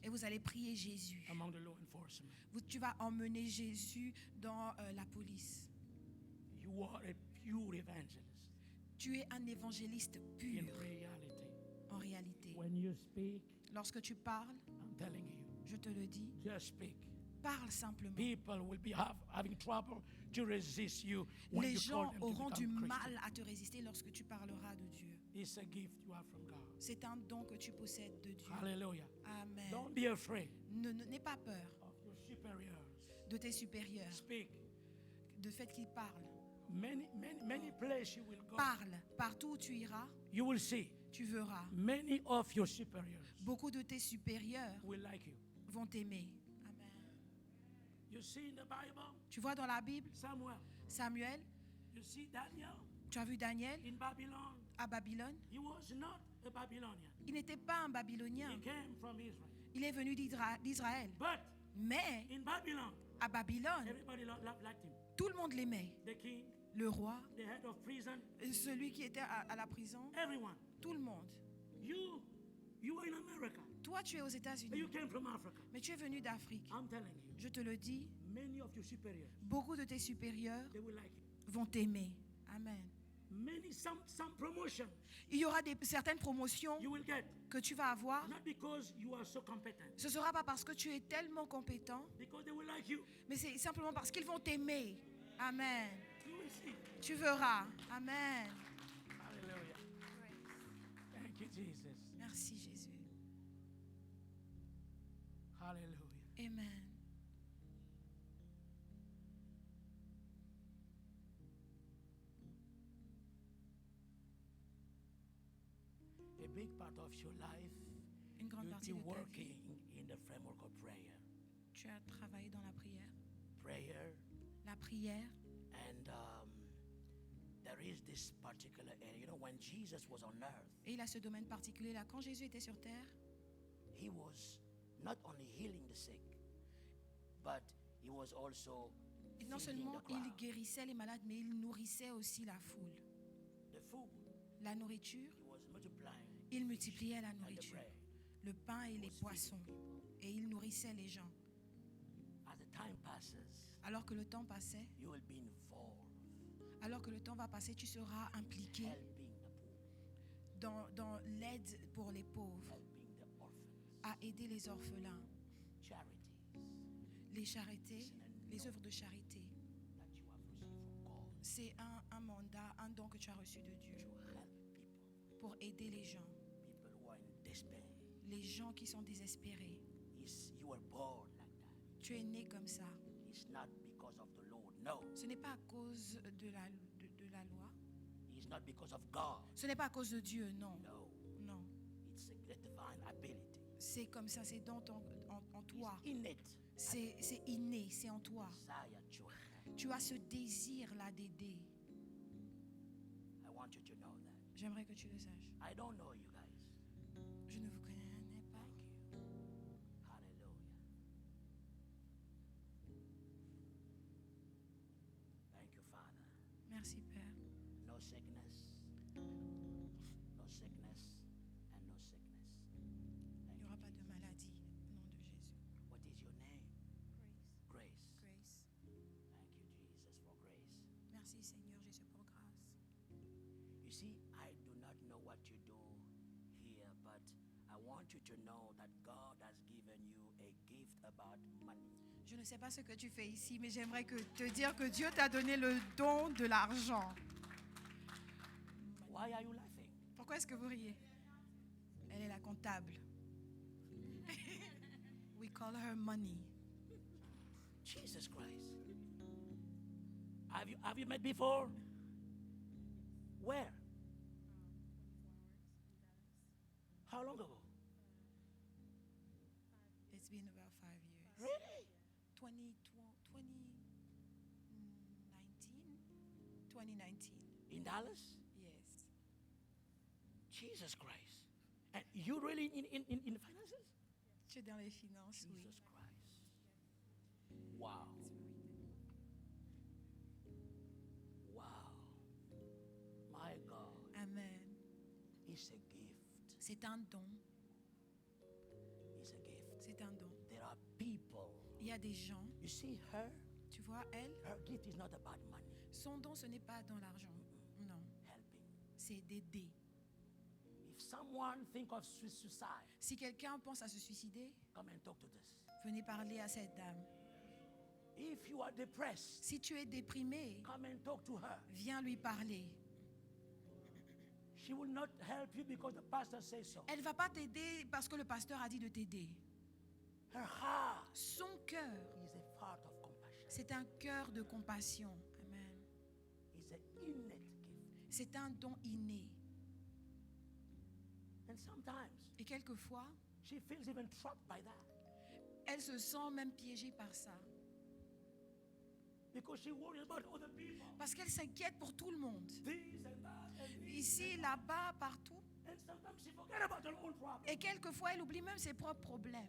Speaker 2: et vous allez prier Jésus.
Speaker 3: among the law enforcement.
Speaker 2: Tu vas emmener Jésus dans la police.
Speaker 3: You are a pure evangelist.
Speaker 2: Tu es un évangéliste pur
Speaker 3: In reality,
Speaker 2: en réalité.
Speaker 3: when you speak,
Speaker 2: Lorsque tu parles,
Speaker 3: I'm telling you,
Speaker 2: je te le dis,
Speaker 3: just speak.
Speaker 2: parle simplement.
Speaker 3: People will be having trouble to resist you when
Speaker 2: Les
Speaker 3: you call
Speaker 2: gens
Speaker 3: them to
Speaker 2: auront du
Speaker 3: become
Speaker 2: mal
Speaker 3: Christian.
Speaker 2: à te résister lorsque tu parleras de Dieu.
Speaker 3: It's a gift you have from God.
Speaker 2: C'est un don que tu possèdes de Dieu.
Speaker 3: Hallelujah.
Speaker 2: Amen.
Speaker 3: Don't be afraid
Speaker 2: N'aie pas peur
Speaker 3: of your superiors.
Speaker 2: de tes supérieurs,
Speaker 3: Speak.
Speaker 2: de fait qu'ils parlent.
Speaker 3: Many places you will go.
Speaker 2: Parle. Partout où tu iras,
Speaker 3: You will see
Speaker 2: tu verras.
Speaker 3: many of your superiors
Speaker 2: Beaucoup de tes supérieurs
Speaker 3: will like you.
Speaker 2: vont t'aimer. Amen.
Speaker 3: You see in the Bible,
Speaker 2: Tu vois dans la Bible,
Speaker 3: Samuel.
Speaker 2: Samuel,
Speaker 3: You see Daniel
Speaker 2: tu as vu Daniel
Speaker 3: in Babylon.
Speaker 2: à Babylone.
Speaker 3: He was not a Babylonian.
Speaker 2: Il n'était pas un Babylonien.
Speaker 3: He came from Israel.
Speaker 2: Il est venu d'Israël.
Speaker 3: But
Speaker 2: Mais
Speaker 3: in Babylon,
Speaker 2: à Babylone,
Speaker 3: everybody liked him.
Speaker 2: tout le monde l'aimait.
Speaker 3: The king,
Speaker 2: Le roi,
Speaker 3: the head of prison,
Speaker 2: celui qui était à la prison,
Speaker 3: everyone.
Speaker 2: tout le monde.
Speaker 3: You are in America.
Speaker 2: Toi, tu es aux
Speaker 3: You
Speaker 2: États-Unis,
Speaker 3: came from Africa.
Speaker 2: mais tu es venu d'Afrique.
Speaker 3: I'm telling you,
Speaker 2: Je te le dis,
Speaker 3: many of your superiors,
Speaker 2: beaucoup de tes supérieurs
Speaker 3: they will like you.
Speaker 2: vont t'aimer. Amen.
Speaker 3: Some promotion
Speaker 2: Il y aura certaines promotions
Speaker 3: you will get,
Speaker 2: que tu vas avoir.
Speaker 3: not because you are so competent,
Speaker 2: Ce ne sera pas parce que tu es tellement compétent,
Speaker 3: because they will like you.
Speaker 2: mais c'est simplement parce qu'ils vont t'aimer. Amen.
Speaker 3: You will see.
Speaker 2: Tu verras. Amen.
Speaker 3: Hallelujah. Thank you, Jesus.
Speaker 2: Merci Jésus.
Speaker 3: Hallelujah.
Speaker 2: Amen.
Speaker 3: A big part of your life,
Speaker 2: Une grande
Speaker 3: you'll
Speaker 2: partie
Speaker 3: be
Speaker 2: de ta vie,
Speaker 3: working in the framework of prayer.
Speaker 2: tu as travaillé dans la prière.
Speaker 3: Prayer,
Speaker 2: La prière,
Speaker 3: and there is this particular area. You know, when Jesus was on earth,
Speaker 2: et il a ce domaine particulier là. Quand Jésus était sur terre,
Speaker 3: he was not only healing the sick, but he was also
Speaker 2: et non
Speaker 3: feeding
Speaker 2: seulement
Speaker 3: the
Speaker 2: il
Speaker 3: crowd.
Speaker 2: guérissait les malades, mais il nourrissait aussi la foule.
Speaker 3: The food,
Speaker 2: La nourriture,
Speaker 3: he was multiplying.
Speaker 2: il multipliait la
Speaker 3: And the
Speaker 2: nourriture,
Speaker 3: bread.
Speaker 2: le pain et les poissons, et il nourrissait les gens.
Speaker 3: At the
Speaker 5: time passes,
Speaker 2: Alors que le temps passait,
Speaker 5: you will be involved,
Speaker 2: alors que le temps va passer, tu seras impliqué
Speaker 5: helping the poor,
Speaker 2: dans l'aide pour les pauvres,
Speaker 5: helping the orphans,
Speaker 2: à aider les orphelins,
Speaker 5: charities
Speaker 2: les charités, les œuvres de charité.
Speaker 5: that you have received from God
Speaker 2: C'est un mandat, un don que tu as reçu de Dieu
Speaker 5: to help people,
Speaker 2: pour aider les gens,
Speaker 5: people who are in despair.
Speaker 2: les gens qui sont désespérés.
Speaker 5: You were born like that.
Speaker 2: Tu es né comme ça.
Speaker 5: It's not because of the Lord. No.
Speaker 2: Ce n'est pas à cause de la loi.
Speaker 5: It's not because of God.
Speaker 2: Ce n'est pas à cause de Dieu, non.
Speaker 5: No.
Speaker 2: Non.
Speaker 5: It's a divine ability.
Speaker 2: C'est comme ça, c'est dans en toi.
Speaker 5: It's innate.
Speaker 2: C'est inné, c'est en toi.
Speaker 5: Desire to help.
Speaker 2: Tu as ce désir-là d'aider.
Speaker 5: I want you to know that.
Speaker 2: J'aimerais que tu le saches.
Speaker 5: I don't know you guys.
Speaker 2: Je ne vous connais pas.
Speaker 5: Thank you. Hallelujah. Thank you, Father.
Speaker 2: Merci, Père.
Speaker 5: No sickness. No sickness and no sickness.
Speaker 2: Il n'y aura pas de maladie au nom de Jésus.
Speaker 5: What is your name? Grace.
Speaker 2: Grace.
Speaker 5: Thank you, Jesus, for grace.
Speaker 2: Merci, Seigneur Jésus, pour grâce.
Speaker 5: You see, I do not know what you do here, but I want you to know that God has given you a gift about money.
Speaker 2: Je ne sais pas ce que tu fais ici, mais j'aimerais te dire que Dieu t'a donné le don de l'argent.
Speaker 5: Why are you laughing?
Speaker 2: Pourquoi est-ce que vous riez? Elle est la comptable. We call her money.
Speaker 5: Jesus Christ. Have you met before? Where? How long ago?
Speaker 2: It's been about 5 years.
Speaker 5: Really?
Speaker 2: 2019?
Speaker 5: In Dallas?
Speaker 2: Yes.
Speaker 5: Jesus Christ. And you really in finances?
Speaker 2: Tu es dans les finances, oui.
Speaker 5: Jesus Christ. Wow. Wow. My God.
Speaker 2: Amen.
Speaker 5: It's a gift.
Speaker 2: C'est un don.
Speaker 5: It's a gift.
Speaker 2: C'est un don.
Speaker 5: There are people.
Speaker 2: Il y a des gens,
Speaker 5: You see her?
Speaker 2: tu vois, elle,
Speaker 5: Her gift is not about money.
Speaker 2: son don, ce n'est pas dans l'argent. Non,
Speaker 5: Helping.
Speaker 2: c'est d'aider.
Speaker 5: If someone think of suicide,
Speaker 2: Si quelqu'un pense à se suicider,
Speaker 5: come and talk to this.
Speaker 2: venez parler à cette dame.
Speaker 5: If you are depressed,
Speaker 2: Si tu es déprimé,
Speaker 5: come and talk to her.
Speaker 2: viens lui parler.
Speaker 5: She will not help you because the pastor says so.
Speaker 2: Elle ne va pas t'aider parce que le pasteur a dit de t'aider.
Speaker 5: Her heart
Speaker 2: Son cœur,
Speaker 5: is a heart of compassion.
Speaker 2: c'est un cœur de compassion. Amen.
Speaker 5: It's an innate gift.
Speaker 2: C'est un don inné.
Speaker 5: And sometimes
Speaker 2: Et quelquefois,
Speaker 5: she feels even trapped by that
Speaker 2: elle se sent même piégée par ça.
Speaker 5: because she worries about other people.
Speaker 2: Parce qu'elle s'inquiète pour tout le monde.
Speaker 5: This and that and this.
Speaker 2: Ici, là-bas, partout.
Speaker 5: And sometimes she forget about her own problem.
Speaker 2: Et quelquefois, elle oublie même ses propres problèmes.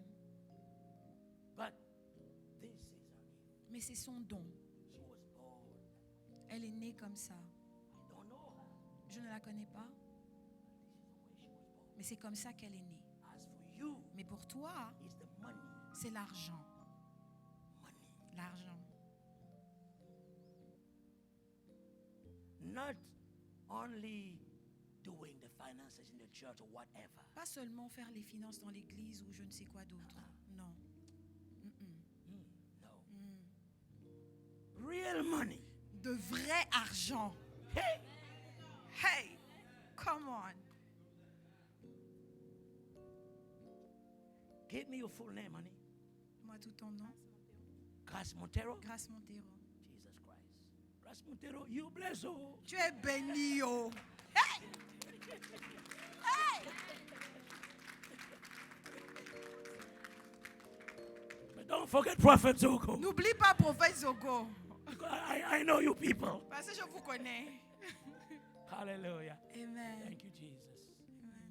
Speaker 5: But this is her gift.
Speaker 2: Mais c'est son don.
Speaker 5: She was born.
Speaker 2: Elle est née comme ça.
Speaker 5: I don't know her.
Speaker 2: Je ne la connais pas,
Speaker 5: This is the way she was born.
Speaker 2: mais c'est comme ça qu'elle est née.
Speaker 5: As for you,
Speaker 2: Mais pour toi,
Speaker 5: it's the money.
Speaker 2: c'est l'argent.
Speaker 5: Money.
Speaker 2: L'argent.
Speaker 5: Not only doing the finances in the church or whatever.
Speaker 2: Pas seulement faire les finances dans l'église ou je ne sais quoi d'autre. Non. Mm-mm.
Speaker 5: No. Real money.
Speaker 2: De vrai argent.
Speaker 5: Hey,
Speaker 2: Hey, come on.
Speaker 5: give me your full name, honey.
Speaker 2: Moi, tout ton nom.
Speaker 5: Grace Montero.
Speaker 2: Grace Montero.
Speaker 5: Jesus Christ. Grace Montero, you bless her.
Speaker 2: Tu es béni, oh. Hey! Hey!
Speaker 5: But don't forget Prophet Zogo.
Speaker 2: N'oublie pas prophète Zogo.
Speaker 5: Because I know you people.
Speaker 2: Parce que je vous connais.
Speaker 5: Hallelujah.
Speaker 2: Amen.
Speaker 5: Thank you, Jesus.
Speaker 2: Amen.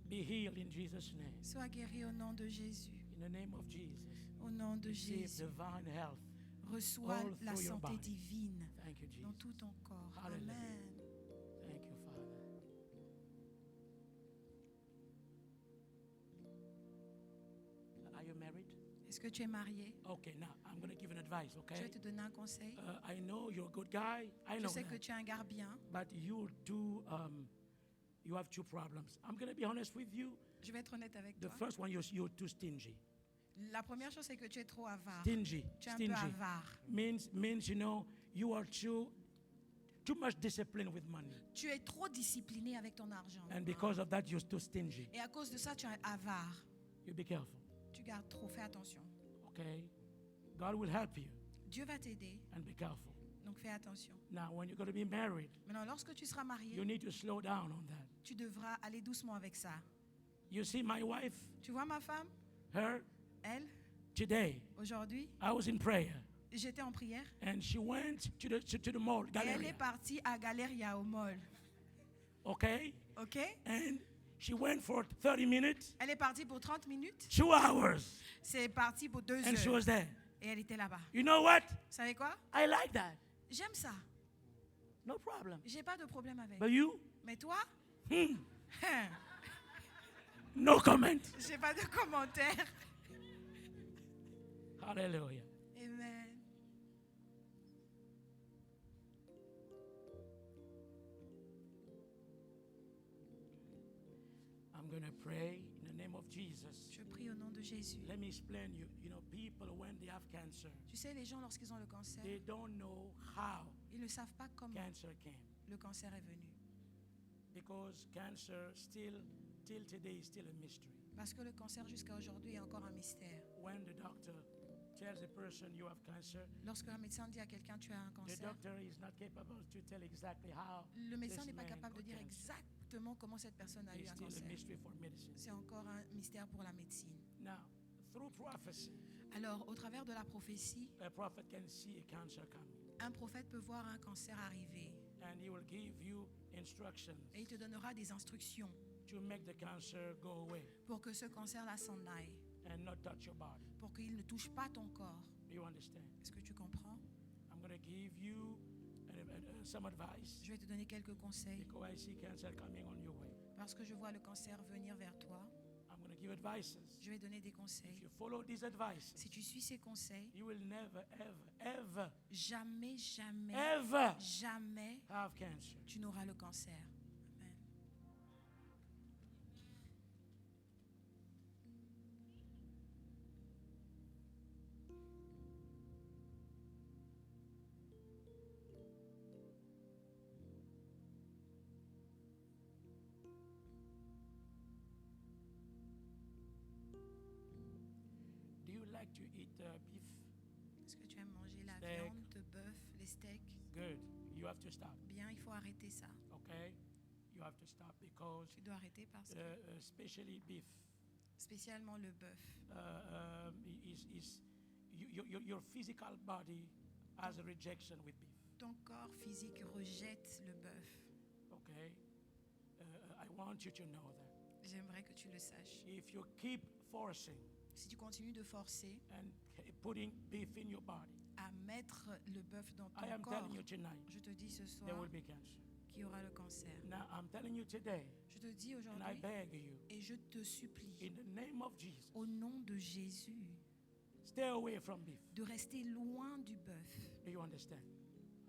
Speaker 5: Be healed in Jesus' name.
Speaker 2: Sois guéri au nom de Jésus.
Speaker 5: In the name of Jesus.
Speaker 2: Au nom de
Speaker 5: Receive
Speaker 2: Jésus.
Speaker 5: divine health.
Speaker 2: Reçois
Speaker 5: all
Speaker 2: la
Speaker 5: through your
Speaker 2: santé
Speaker 5: body.
Speaker 2: divine
Speaker 5: Thank you, Jesus.
Speaker 2: dans tout ton corps.
Speaker 5: Hallelujah.
Speaker 2: Amen.
Speaker 5: Thank you, Father. Are you married?
Speaker 2: Est-ce que tu es marié?
Speaker 3: Okay, now I'm going to give an advice,
Speaker 2: Je
Speaker 3: okay?
Speaker 2: vais te donner un conseil.
Speaker 3: I know you're a good guy. I
Speaker 2: Je
Speaker 3: know
Speaker 2: sais que
Speaker 3: that.
Speaker 2: tu es un gars bien.
Speaker 3: But you have two problems. I'm going to be honest with you.
Speaker 2: Je vais être honnête avec
Speaker 3: The
Speaker 2: toi.
Speaker 3: first one, you're too stingy.
Speaker 2: La première chose, c'est que tu es trop avare.
Speaker 3: Stingy.
Speaker 2: Tu es un peu
Speaker 3: Stingy.
Speaker 2: avare.
Speaker 3: Means you know, you are too much disciplined with money.
Speaker 2: Tu es trop discipliné avec ton argent.
Speaker 3: And because of that, you're too stingy.
Speaker 2: Et à cause de ça, tu es avare.
Speaker 3: You be careful,
Speaker 2: Tu gardes trop. Fais attention.
Speaker 3: okay? God will help you,
Speaker 2: Dieu va t'aider.
Speaker 3: and be careful.
Speaker 2: Donc fais attention.
Speaker 3: Now, when you're going to be married,
Speaker 2: Maintenant, lorsque tu seras marié,
Speaker 3: you need to slow down on that.
Speaker 2: tu devras aller doucement avec ça.
Speaker 3: You see, my wife,
Speaker 2: Tu vois ma femme,
Speaker 3: her,
Speaker 2: elle,
Speaker 3: today,
Speaker 2: aujourd'hui,
Speaker 3: I was in prayer,
Speaker 2: j'étais en prière
Speaker 3: and she went to the mall,
Speaker 2: et elle est
Speaker 3: Galleria,
Speaker 2: partie à Galeria au mall.
Speaker 3: okay?
Speaker 2: OK?
Speaker 3: And she went for 30 minutes,
Speaker 2: Elle est partie pour 30 minutes.
Speaker 3: 2 hours,
Speaker 2: C'est parti pour 2
Speaker 3: and she
Speaker 2: heures.
Speaker 3: was there.
Speaker 2: Et elle était là-bas.
Speaker 3: You know what?
Speaker 2: Vous savez quoi?
Speaker 3: I like that.
Speaker 2: J'aime ça.
Speaker 3: No problem.
Speaker 2: J'ai pas de problème avec.
Speaker 3: But you?
Speaker 2: Mais toi?
Speaker 3: No comment.
Speaker 2: J'ai pas de commentaire.
Speaker 3: Hallelujah.
Speaker 2: Amen.
Speaker 3: I'm going to pray in the name of Jesus.
Speaker 2: Je prie au nom de Jésus.
Speaker 3: Let me explain you. You know, people when they have cancer,
Speaker 2: Tu sais, les gens, lorsqu'ils ont le cancer,
Speaker 3: they don't know how
Speaker 2: ils ne savent pas comment
Speaker 3: cancer came.
Speaker 2: le cancer est venu.
Speaker 3: Because cancer still, till today, is still a mystery.
Speaker 2: Parce que le cancer, jusqu'à aujourd'hui, est encore un mystère.
Speaker 3: When the doctor tells a person you have cancer,
Speaker 2: Lorsque un médecin dit à quelqu'un tu as un
Speaker 3: the
Speaker 2: cancer,
Speaker 3: doctor is not capable to tell exactly how
Speaker 2: le médecin
Speaker 3: this
Speaker 2: n'est pas
Speaker 3: man
Speaker 2: capable de
Speaker 3: got
Speaker 2: dire
Speaker 3: cancer.
Speaker 2: exactement comment cette personne a eu
Speaker 3: It's
Speaker 2: un
Speaker 3: still a
Speaker 2: cancer.
Speaker 3: mystery for medicine.
Speaker 2: C'est encore un mystère pour la médecine.
Speaker 3: Now, through prophecy,
Speaker 2: Alors, au travers de la prophétie,
Speaker 3: a prophet can see a cancer coming,
Speaker 2: un prophète peut voir un cancer arriver
Speaker 3: and he will give you instructions
Speaker 2: et il te donnera des instructions
Speaker 3: to make the cancer go away
Speaker 2: pour que ce cancer-là s'en aille,
Speaker 3: and not touch your body.
Speaker 2: pour qu'il ne touche pas ton corps.
Speaker 3: Do you understand?
Speaker 2: Est-ce que tu comprends?
Speaker 3: I'm going to give you some advice
Speaker 2: Je vais te donner quelques conseils
Speaker 3: because I see cancer coming on your way.
Speaker 2: parce que je vois le cancer venir vers toi.
Speaker 3: I'm going to give advices.
Speaker 2: Je vais donner des
Speaker 3: If
Speaker 2: conseils.
Speaker 3: you follow these advices,
Speaker 2: Si tu suis ces conseils,
Speaker 3: you will never, ever,
Speaker 2: jamais, jamais,
Speaker 3: ever
Speaker 2: jamais,
Speaker 3: have cancer.
Speaker 2: tu n'auras le cancer. Amen.
Speaker 3: Do you like to eat beef?
Speaker 2: Est-ce que tu aimes manger la
Speaker 3: Steak.
Speaker 2: viande, le bœuf, les steaks?
Speaker 3: Good. You have to stop.
Speaker 2: Bien, il faut arrêter ça.
Speaker 3: Okay? You have to stop because,
Speaker 2: Tu dois arrêter parce que,
Speaker 3: especially beef,
Speaker 2: spécialement le bœuf,
Speaker 3: your physical body has a rejection with beef.
Speaker 2: ton corps physique rejette le bœuf.
Speaker 3: Okay? I want you to know that.
Speaker 2: J'aimerais que tu le saches.
Speaker 3: If you keep forcing
Speaker 2: Si tu continues de forcer
Speaker 3: and putting beef in your body,
Speaker 2: à mettre le bœuf dans
Speaker 3: I
Speaker 2: ton
Speaker 3: am
Speaker 2: corps,
Speaker 3: telling you tonight,
Speaker 2: je te dis ce
Speaker 3: there
Speaker 2: soir
Speaker 3: will be cancer.
Speaker 2: qu'il y aura le cancer.
Speaker 3: Now, I'm telling you today,
Speaker 2: Je te dis
Speaker 3: and I
Speaker 2: aujourd'hui
Speaker 3: beg you,
Speaker 2: et je te supplie,
Speaker 3: in the name of Jesus,
Speaker 2: au nom de Jésus,
Speaker 3: stay away from beef.
Speaker 2: de rester loin du bœuf.
Speaker 3: Do you understand?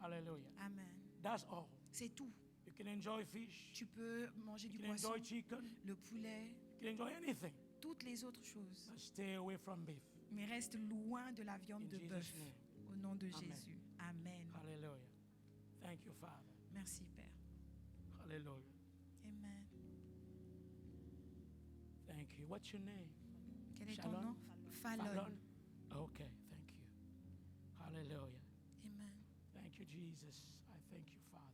Speaker 3: Hallelujah.
Speaker 2: Amen.
Speaker 3: That's all.
Speaker 2: C'est tout.
Speaker 3: You can enjoy fish,
Speaker 2: Tu peux manger
Speaker 3: you
Speaker 2: du
Speaker 3: can
Speaker 2: poisson,
Speaker 3: enjoy chicken,
Speaker 2: le poulet,
Speaker 3: you can enjoy anything.
Speaker 2: toutes les autres choses.
Speaker 3: But stay away from beef.
Speaker 2: Mais reste loin de la viande
Speaker 3: In
Speaker 2: de
Speaker 3: Jesus'
Speaker 2: bœuf.
Speaker 3: name.
Speaker 2: Au nom de
Speaker 3: Amen.
Speaker 2: Jésus. Amen.
Speaker 3: Hallelujah. Thank you, Father.
Speaker 2: Merci, Père.
Speaker 3: Hallelujah.
Speaker 2: Amen.
Speaker 3: Thank you. What's your name?
Speaker 2: Quel est ton
Speaker 3: Shalom?
Speaker 2: nom? Fallon.
Speaker 3: Okay, thank you. Hallelujah.
Speaker 2: Amen.
Speaker 3: Thank you, Jesus. I thank you, Father.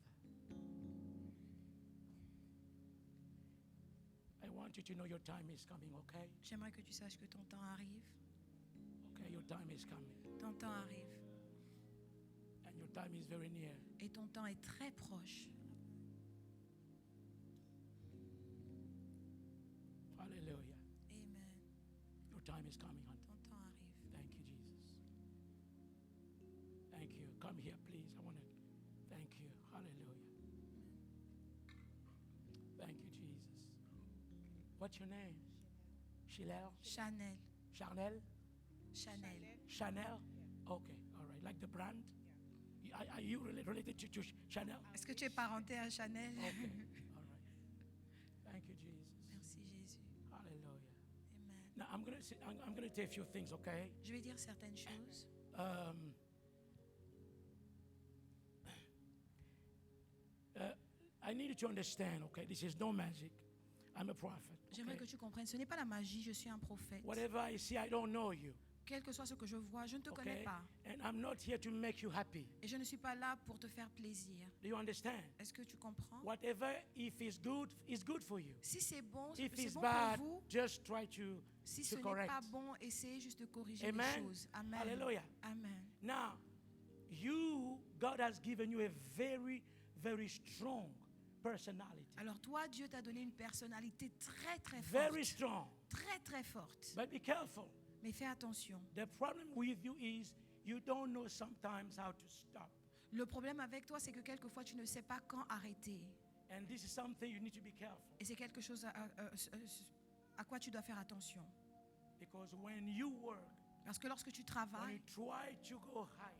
Speaker 3: I want you to know your time is coming, okay?
Speaker 2: J'aimerais que tu saches que ton temps arrive.
Speaker 3: Okay, your time is coming.
Speaker 2: Ton temps arrive.
Speaker 3: And your time is very near.
Speaker 2: Et ton temps est très proche.
Speaker 3: Hallelujah.
Speaker 2: Amen.
Speaker 3: Your time is coming, honey.
Speaker 2: Ton temps arrive.
Speaker 3: Thank you, Jesus. Thank you. Come here, please. I want to thank you. Hallelujah. Thank you, Jesus. What's your name? Shilel?
Speaker 2: Chanel.
Speaker 3: Charnel?
Speaker 2: Chanel.
Speaker 5: Chanel? Okay, all right. Like the brand? Are you related to Chanel?
Speaker 2: Est-ce que tu es parenté à Chanel?
Speaker 5: Okay, all right. Thank you, Jesus.
Speaker 2: Merci Jésus.
Speaker 5: Hallelujah.
Speaker 2: Amen.
Speaker 5: Now I'm gonna say a few things, okay?
Speaker 2: Je vais dire certaines choses.
Speaker 5: I need you to understand, okay? This is no magic. I'm a prophet.
Speaker 2: J'aimerais
Speaker 5: okay?
Speaker 2: que tu comprennes, ce n'est pas la magie, je suis un prophète.
Speaker 5: Whatever I see, I don't know you.
Speaker 2: Quel que soit ce que je vois, je ne te connais
Speaker 5: Okay?
Speaker 2: pas.
Speaker 5: And I'm not here to make you happy.
Speaker 2: Et je ne suis pas là pour te faire plaisir.
Speaker 5: Do you understand?
Speaker 2: Est-ce que tu comprends?
Speaker 5: Whatever, if it's good, it's good for you.
Speaker 2: Si c'est bon,
Speaker 5: If
Speaker 2: c'est
Speaker 5: it's
Speaker 2: bon
Speaker 5: bad,
Speaker 2: pour vous.
Speaker 5: just try to
Speaker 2: Si ce n'est
Speaker 5: correct.
Speaker 2: pas bon, essayez juste de corriger
Speaker 5: Amen.
Speaker 2: les choses. Amen.
Speaker 5: Hallelujah.
Speaker 2: Amen.
Speaker 5: Now, God has given you a very, very strong personality.
Speaker 2: Alors toi, Dieu t'a donné une personnalité très très
Speaker 5: Very
Speaker 2: forte.
Speaker 5: strong.
Speaker 2: Très très forte.
Speaker 5: But be careful.
Speaker 2: Mais fais attention.
Speaker 5: The problem with you is you don't know sometimes how to stop.
Speaker 2: Le problème avec toi, c'est que quelquefois, tu ne sais pas quand arrêter.
Speaker 5: And this is something you need to be careful.
Speaker 2: Et c'est quelque chose à quoi tu dois faire attention.
Speaker 5: Because when you work,
Speaker 2: Parce que lorsque tu
Speaker 5: when you
Speaker 2: travailles,
Speaker 5: try to go higher,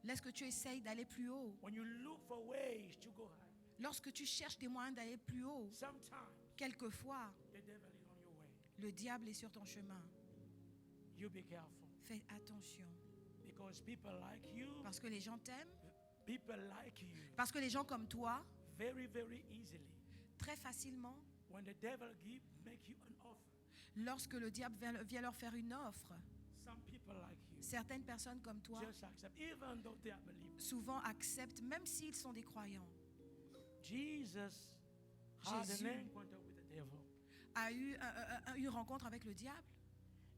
Speaker 2: lorsque tu essayes d'aller plus haut,
Speaker 5: when you look for ways to go higher,
Speaker 2: lorsque tu cherches des moyens d'aller plus haut,
Speaker 5: sometimes
Speaker 2: quelquefois,
Speaker 5: the devil is on your way.
Speaker 2: le diable est sur ton chemin.
Speaker 5: You be careful.
Speaker 2: Fais attention.
Speaker 5: Because people like you,
Speaker 2: Parce que les gens t'aiment.
Speaker 5: people like you
Speaker 2: Parce que les gens comme toi,
Speaker 5: very, very easily.
Speaker 2: très facilement,
Speaker 5: When the devil make you an offer,
Speaker 2: lorsque le diable vient leur faire une offre,
Speaker 5: some people like you
Speaker 2: certaines personnes comme toi
Speaker 5: just accept, even though they are believers.
Speaker 2: souvent acceptent, même s'ils sont des croyants.
Speaker 5: Jesus had
Speaker 2: Jésus
Speaker 5: an encounter with the devil,
Speaker 2: a eu une rencontre avec le diable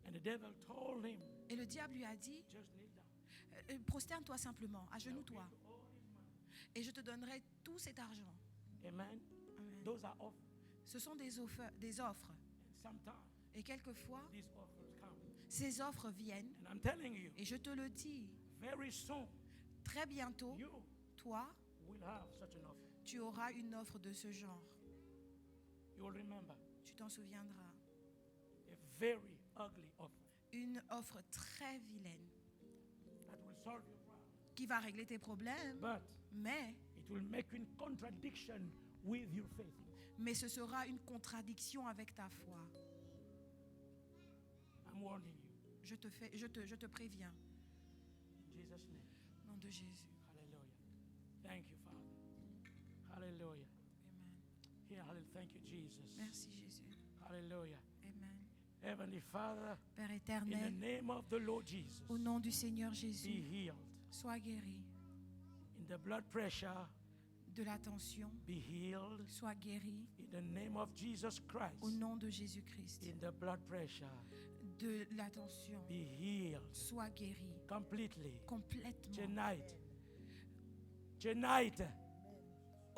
Speaker 5: and the devil told him,
Speaker 2: et le diable lui a dit
Speaker 5: just kneel down.
Speaker 2: prosterne-toi simplement, agenouille-toi,
Speaker 5: I'll give you all this money.
Speaker 2: et je te donnerai tout cet argent.
Speaker 5: Amen.
Speaker 2: Amen.
Speaker 5: Those are offers.
Speaker 2: Ce sont des offres.
Speaker 5: And sometimes
Speaker 2: Et quelquefois,
Speaker 5: these offers come.
Speaker 2: ces offres viennent,
Speaker 5: And I'm telling you,
Speaker 2: et je te le dis,
Speaker 5: very soon
Speaker 2: très bientôt,
Speaker 5: you
Speaker 2: toi,
Speaker 5: will have such an offer.
Speaker 2: tu auras une offre de ce genre.
Speaker 5: You will remember
Speaker 2: Tu t'en souviendras.
Speaker 5: a very ugly offer
Speaker 2: Une offre très vilaine
Speaker 5: that will solve your problem.
Speaker 2: qui va régler tes problèmes,
Speaker 5: But
Speaker 2: mais
Speaker 5: it will make you in contradiction with your faith.
Speaker 2: ce sera une contradiction avec ta foi.
Speaker 5: I'm warning you.
Speaker 2: Je te préviens.
Speaker 5: In Jesus' name.
Speaker 2: Au nom de Jésus.
Speaker 5: Hallelujah. Thank you, Father. Hallelujah.
Speaker 2: Amen.
Speaker 5: Yeah, hallelujah. Thank you, Jesus.
Speaker 2: Merci Jésus.
Speaker 5: Hallelujah.
Speaker 2: Amen.
Speaker 5: Heavenly Father,
Speaker 2: Père
Speaker 5: in the
Speaker 2: éternel,
Speaker 5: name of the Lord Jesus,
Speaker 2: au nom du Seigneur
Speaker 5: be
Speaker 2: Jésus,
Speaker 5: healed.
Speaker 2: sois guéri.
Speaker 5: In the blood pressure,
Speaker 2: De la tension,
Speaker 5: be healed.
Speaker 2: sois guéri.
Speaker 5: In the name of Jesus Christ,
Speaker 2: Au nom de Jésus-Christ.
Speaker 5: in the blood pressure,
Speaker 2: De la tension,
Speaker 5: be healed
Speaker 2: sois guéri.
Speaker 5: completely.
Speaker 2: Complètement.
Speaker 5: Tonight,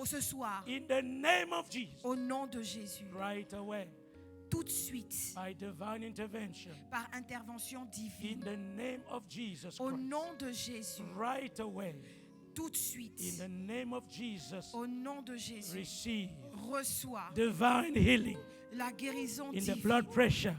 Speaker 2: Ce soir,
Speaker 5: in the name of Jesus,
Speaker 2: au nom de Jésus,
Speaker 5: right away,
Speaker 2: tout de suite,
Speaker 5: by divine intervention,
Speaker 2: par intervention
Speaker 5: in
Speaker 2: divine,
Speaker 5: the name of Jesus
Speaker 2: au
Speaker 5: Christ,
Speaker 2: nom de Jésus,
Speaker 5: right away,
Speaker 2: tout de
Speaker 5: in
Speaker 2: suite,
Speaker 5: the name of Jesus,
Speaker 2: au nom de Jésus,
Speaker 5: receive
Speaker 2: reçois
Speaker 5: divine healing
Speaker 2: la guérison
Speaker 5: in the
Speaker 2: divine
Speaker 5: blood pressure,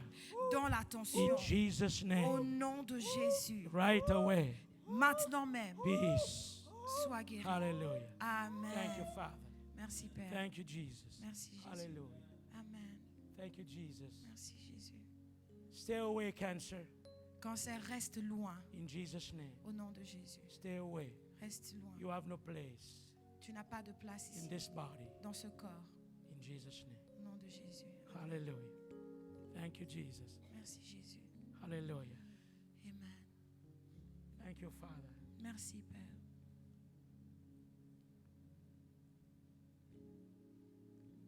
Speaker 2: dans la
Speaker 5: in
Speaker 2: tension,
Speaker 5: Jesus'
Speaker 2: au
Speaker 5: name,
Speaker 2: nom de Jésus.
Speaker 5: right away,
Speaker 2: Maintenant même,
Speaker 5: peace.
Speaker 2: sois guéri.
Speaker 5: Hallelujah.
Speaker 2: Amen.
Speaker 5: Thank you, Father.
Speaker 2: Merci Père.
Speaker 5: Thank you, Jesus.
Speaker 2: Merci Jésus.
Speaker 5: Hallelujah.
Speaker 2: Amen.
Speaker 5: Thank you, Jesus.
Speaker 2: Merci Jésus.
Speaker 5: Stay away, cancer,
Speaker 2: Cancer, reste loin
Speaker 5: in Jesus' name.
Speaker 2: au nom de Jésus.
Speaker 5: Stay away.
Speaker 2: Reste loin.
Speaker 5: You have no place
Speaker 2: Tu n'as pas de place
Speaker 5: in
Speaker 2: ici,
Speaker 5: this body,
Speaker 2: dans ce corps,
Speaker 5: in Jesus' name.
Speaker 2: au nom de Jésus.
Speaker 5: Hallelujah. Thank you, Jesus.
Speaker 2: Merci Jésus.
Speaker 5: Hallelujah.
Speaker 2: Amen.
Speaker 5: Thank you, Father.
Speaker 2: Merci Père.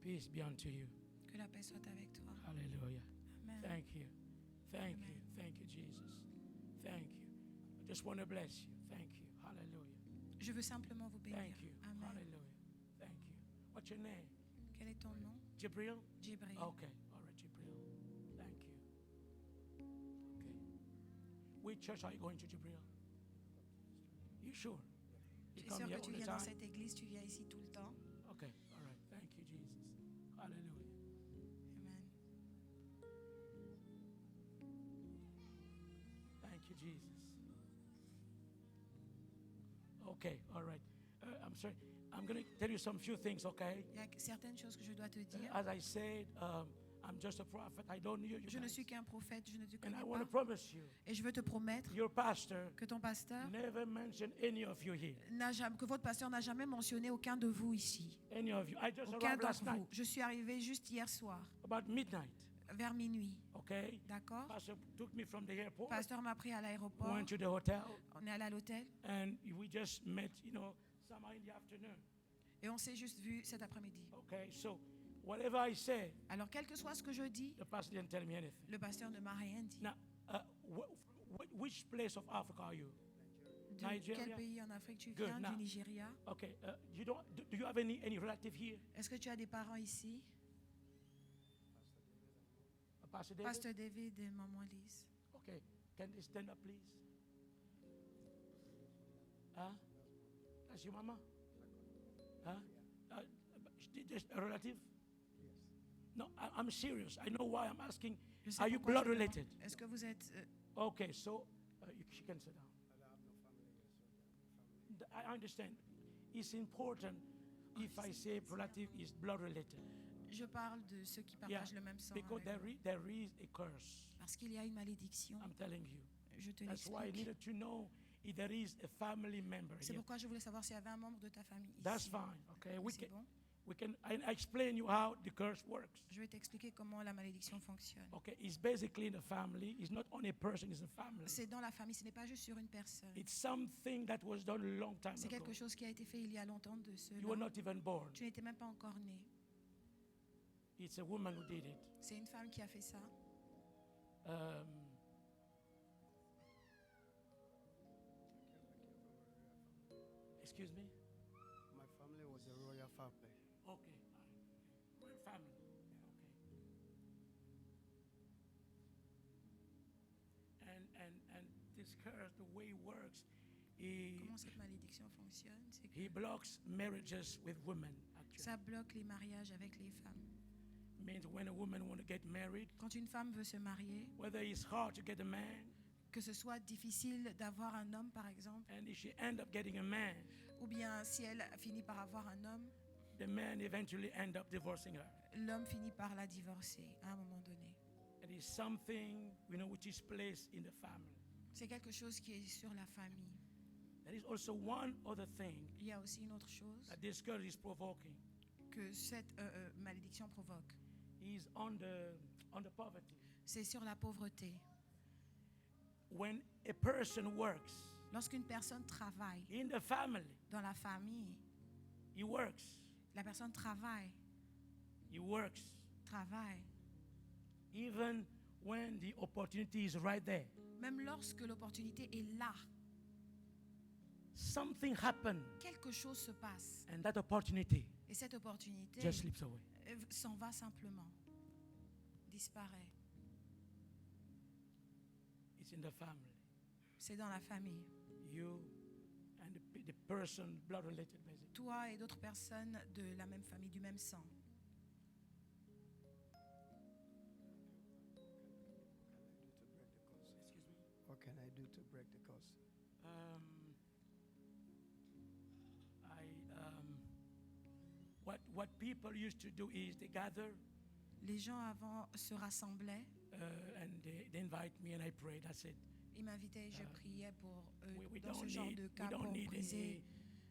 Speaker 5: Peace be unto you.
Speaker 2: Que la paix soit avec toi.
Speaker 5: Hallelujah.
Speaker 2: Amen.
Speaker 5: Thank you. Thank you.
Speaker 2: Amen.
Speaker 5: Thank you, Jesus. Thank you. I just want to bless you. Thank you. Hallelujah.
Speaker 2: Je veux simplement vous bénir.
Speaker 5: Thank you.
Speaker 2: Amen.
Speaker 5: Hallelujah. Thank you. What's your name?
Speaker 2: Quel est ton nom?
Speaker 5: Jibril?
Speaker 2: Jibril.
Speaker 5: Okay. All right, Jibril. Thank you. Okay. Which church are you going to, Jibril? You sure?
Speaker 2: Je
Speaker 5: You
Speaker 2: suis
Speaker 5: come
Speaker 2: sûre
Speaker 5: here
Speaker 2: que tu
Speaker 5: all the
Speaker 2: viens dans
Speaker 5: time?
Speaker 2: cette église, tu viens ici tout le temps.
Speaker 5: Okay. All right. Thank you, Jesus. Hallelujah.
Speaker 2: Amen.
Speaker 5: Thank
Speaker 3: Thank you, Jesus. Okay, all right. I'm sorry. I'm going to tell you some few things, okay?
Speaker 2: Il y a certaines choses que je dois te dire.
Speaker 3: As I said, I'm just a prophet. I don't know you
Speaker 2: Je ne
Speaker 3: guys.
Speaker 2: suis qu'un prophète, je ne te
Speaker 3: And
Speaker 2: connais
Speaker 3: I want to
Speaker 2: pas.
Speaker 3: promise you,
Speaker 2: Et je veux te promettre
Speaker 3: your pastor
Speaker 2: que ton pasteur
Speaker 3: never mentioned any of you here.
Speaker 2: que votre pasteur n'a jamais mentionné aucun de vous ici.
Speaker 3: Any of you. I just
Speaker 2: Aucun
Speaker 3: arrived last
Speaker 2: d'entre
Speaker 3: night,
Speaker 2: vous. Je suis arrivée juste hier soir,
Speaker 3: about midnight,
Speaker 2: vers minuit.
Speaker 3: okay?
Speaker 2: D'accord?
Speaker 3: Pastor took me from the airport,
Speaker 2: Pasteur m'a pris à l'aéroport.
Speaker 3: went to the hotel,
Speaker 2: On est allé à l'hôtel
Speaker 3: and we just met, somehow in the afternoon.
Speaker 2: et on s'est juste vu cet après-midi.
Speaker 3: Okay, so whatever I say,
Speaker 2: Alors, quel que soit ce que je dis,
Speaker 3: the pastor didn't tell me anything.
Speaker 2: le pasteur ne m'a rien dit.
Speaker 3: Now, which place of Africa are you?
Speaker 2: De
Speaker 3: Nigeria?
Speaker 2: quel pays en Afrique tu
Speaker 3: Good.
Speaker 2: viens?
Speaker 3: Now-
Speaker 2: Du Nigeria.
Speaker 3: Okay, do you have any relative here?
Speaker 2: Est-ce que tu as des parents ici?
Speaker 3: Pastor David?
Speaker 2: Pasteur David et maman Lise.
Speaker 3: Okay, can they stand up, please? Huh? That's your mama? Huh? Just a relative? No, I'm serious. I know why I'm asking.
Speaker 2: Je sais
Speaker 3: Are you
Speaker 2: pourquoi
Speaker 3: blood
Speaker 2: je demande.
Speaker 3: related?
Speaker 2: Est-ce que vous êtes...
Speaker 3: Okay, so she can sit down. I understand. It's important if I say relative is blood related.
Speaker 2: je parle de ceux qui
Speaker 3: Yeah,
Speaker 2: partagent le même sang.
Speaker 3: because
Speaker 2: avec vous.
Speaker 3: there is a curse.
Speaker 2: Parce qu'il y a une malédiction.
Speaker 3: I'm telling you.
Speaker 2: Je te
Speaker 3: That's why I
Speaker 2: l'explique.
Speaker 3: needed to know if there is a family member
Speaker 2: C'est
Speaker 3: here.
Speaker 2: pourquoi je voulais savoir s'il y avait un membre de ta famille ici.
Speaker 3: That's fine. Okay,
Speaker 2: Oui, c'est bon.
Speaker 3: I explain you how the curse works.
Speaker 2: Je vais t'expliquer comment la malédiction fonctionne.
Speaker 3: Okay, it's basically in the family. It's not on a person, it's a family.
Speaker 2: C'est dans la famille, ce n'est pas juste sur une personne.
Speaker 3: It's something that was done a long time
Speaker 2: C'est
Speaker 3: ago.
Speaker 2: quelque chose qui a été fait il y a longtemps de cela.
Speaker 3: You were not even born.
Speaker 2: Tu n'étais même pas encore né.
Speaker 3: It's a woman who did it.
Speaker 2: C'est une femme qui a fait ça.
Speaker 3: Excuse me?
Speaker 6: My family was a royal family.
Speaker 3: Okay. Royal family. Yeah, okay. And this curse, the way it works,
Speaker 2: Comment cette malédiction fonctionne? C'est que
Speaker 3: he blocks marriages with women, actually.
Speaker 2: ça bloque les mariages avec les femmes.
Speaker 3: Means when a woman want to get married,
Speaker 2: Quand une femme veut se marier,
Speaker 3: whether it's hard to get a man,
Speaker 2: que ce soit difficile d'avoir un homme, par exemple,
Speaker 3: and if she end up getting a man,
Speaker 2: ou bien si elle finit par avoir un homme,
Speaker 3: the man eventually end up divorcing her.
Speaker 2: l'homme finit par la divorcer à un moment donné.
Speaker 3: It is something, which is placed in the family.
Speaker 2: C'est quelque chose qui est sur la famille.
Speaker 3: There is also one other thing
Speaker 2: Il y a aussi une autre chose
Speaker 3: that this curse is provoking.
Speaker 2: que cette malédiction provoque.
Speaker 3: Is on the poverty.
Speaker 2: C'est sur la pauvreté.
Speaker 3: When a person works
Speaker 2: Lorsqu'une personne travaille
Speaker 3: in the family,
Speaker 2: dans la famille,
Speaker 3: he works.
Speaker 2: la personne travaille, travaille,
Speaker 3: Even when the opportunity is right there.
Speaker 2: même lorsque l'opportunité est là,
Speaker 3: Something happened,
Speaker 2: quelque chose se passe.
Speaker 3: and that opportunity
Speaker 2: Et cette opportunité
Speaker 3: just slips away.
Speaker 2: s'en va simplement, disparaît.
Speaker 3: It's in the family.
Speaker 2: C'est dans la famille.
Speaker 3: You and the person blood related, basically.
Speaker 2: Toi et d'autres personnes de la même famille, du même sang.
Speaker 6: What can I do to break the curse?
Speaker 3: What people used to do is they gather
Speaker 2: Les gens avant se rassemblaient.
Speaker 3: and they invite me and I pray. That's it.
Speaker 2: Ils m'invitaient et je priais pour eux
Speaker 3: We
Speaker 2: dans ce
Speaker 3: don't
Speaker 2: genre
Speaker 3: need,
Speaker 2: de
Speaker 3: we
Speaker 2: cas
Speaker 3: don't
Speaker 2: pour
Speaker 3: need
Speaker 2: briser,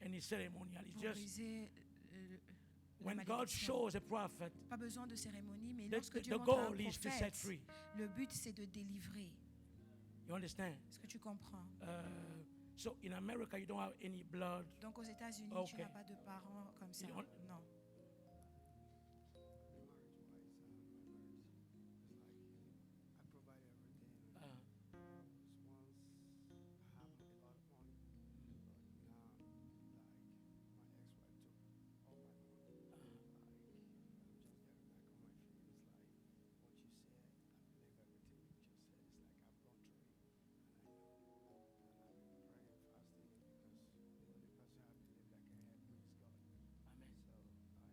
Speaker 3: any ceremonial. It's
Speaker 2: pour
Speaker 3: just
Speaker 2: briser la
Speaker 3: when God
Speaker 2: malédiction.
Speaker 3: shows a prophet,
Speaker 2: Pas besoin de cérémonie, mais
Speaker 3: the,
Speaker 2: lorsque
Speaker 3: the,
Speaker 2: Dieu
Speaker 3: the
Speaker 2: montre à un
Speaker 3: goal is to set
Speaker 2: prophète,
Speaker 3: free.
Speaker 2: le but c'est de délivrer.
Speaker 3: You understand?
Speaker 2: Est-ce que tu comprends?
Speaker 3: So in America, you don't have any blood.
Speaker 2: Donc aux États-Unis, tu
Speaker 3: Okay.
Speaker 2: n'as pas de parents comme ça.
Speaker 3: You don't-
Speaker 2: Non.
Speaker 6: I provide everything.
Speaker 3: Uh,
Speaker 6: Once I have a lot of money, but now, like, my ex-wife took all my money. Like, I'm just getting back on my feet. It's like, what you said, I believe everything you just said. It's like I've gone through it, and I know. And I've been praying, fasting, because the only person I believe that can help me is God.
Speaker 3: Amen.
Speaker 6: So,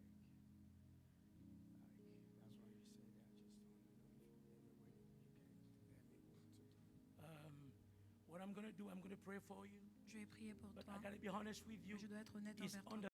Speaker 3: I'm going to do, I'm going to pray for you.
Speaker 2: Je vais prier pour
Speaker 3: But
Speaker 2: toi.
Speaker 3: I got to be honest with you.
Speaker 2: Je dois être honnête
Speaker 3: It's
Speaker 2: envers
Speaker 3: on
Speaker 2: toi.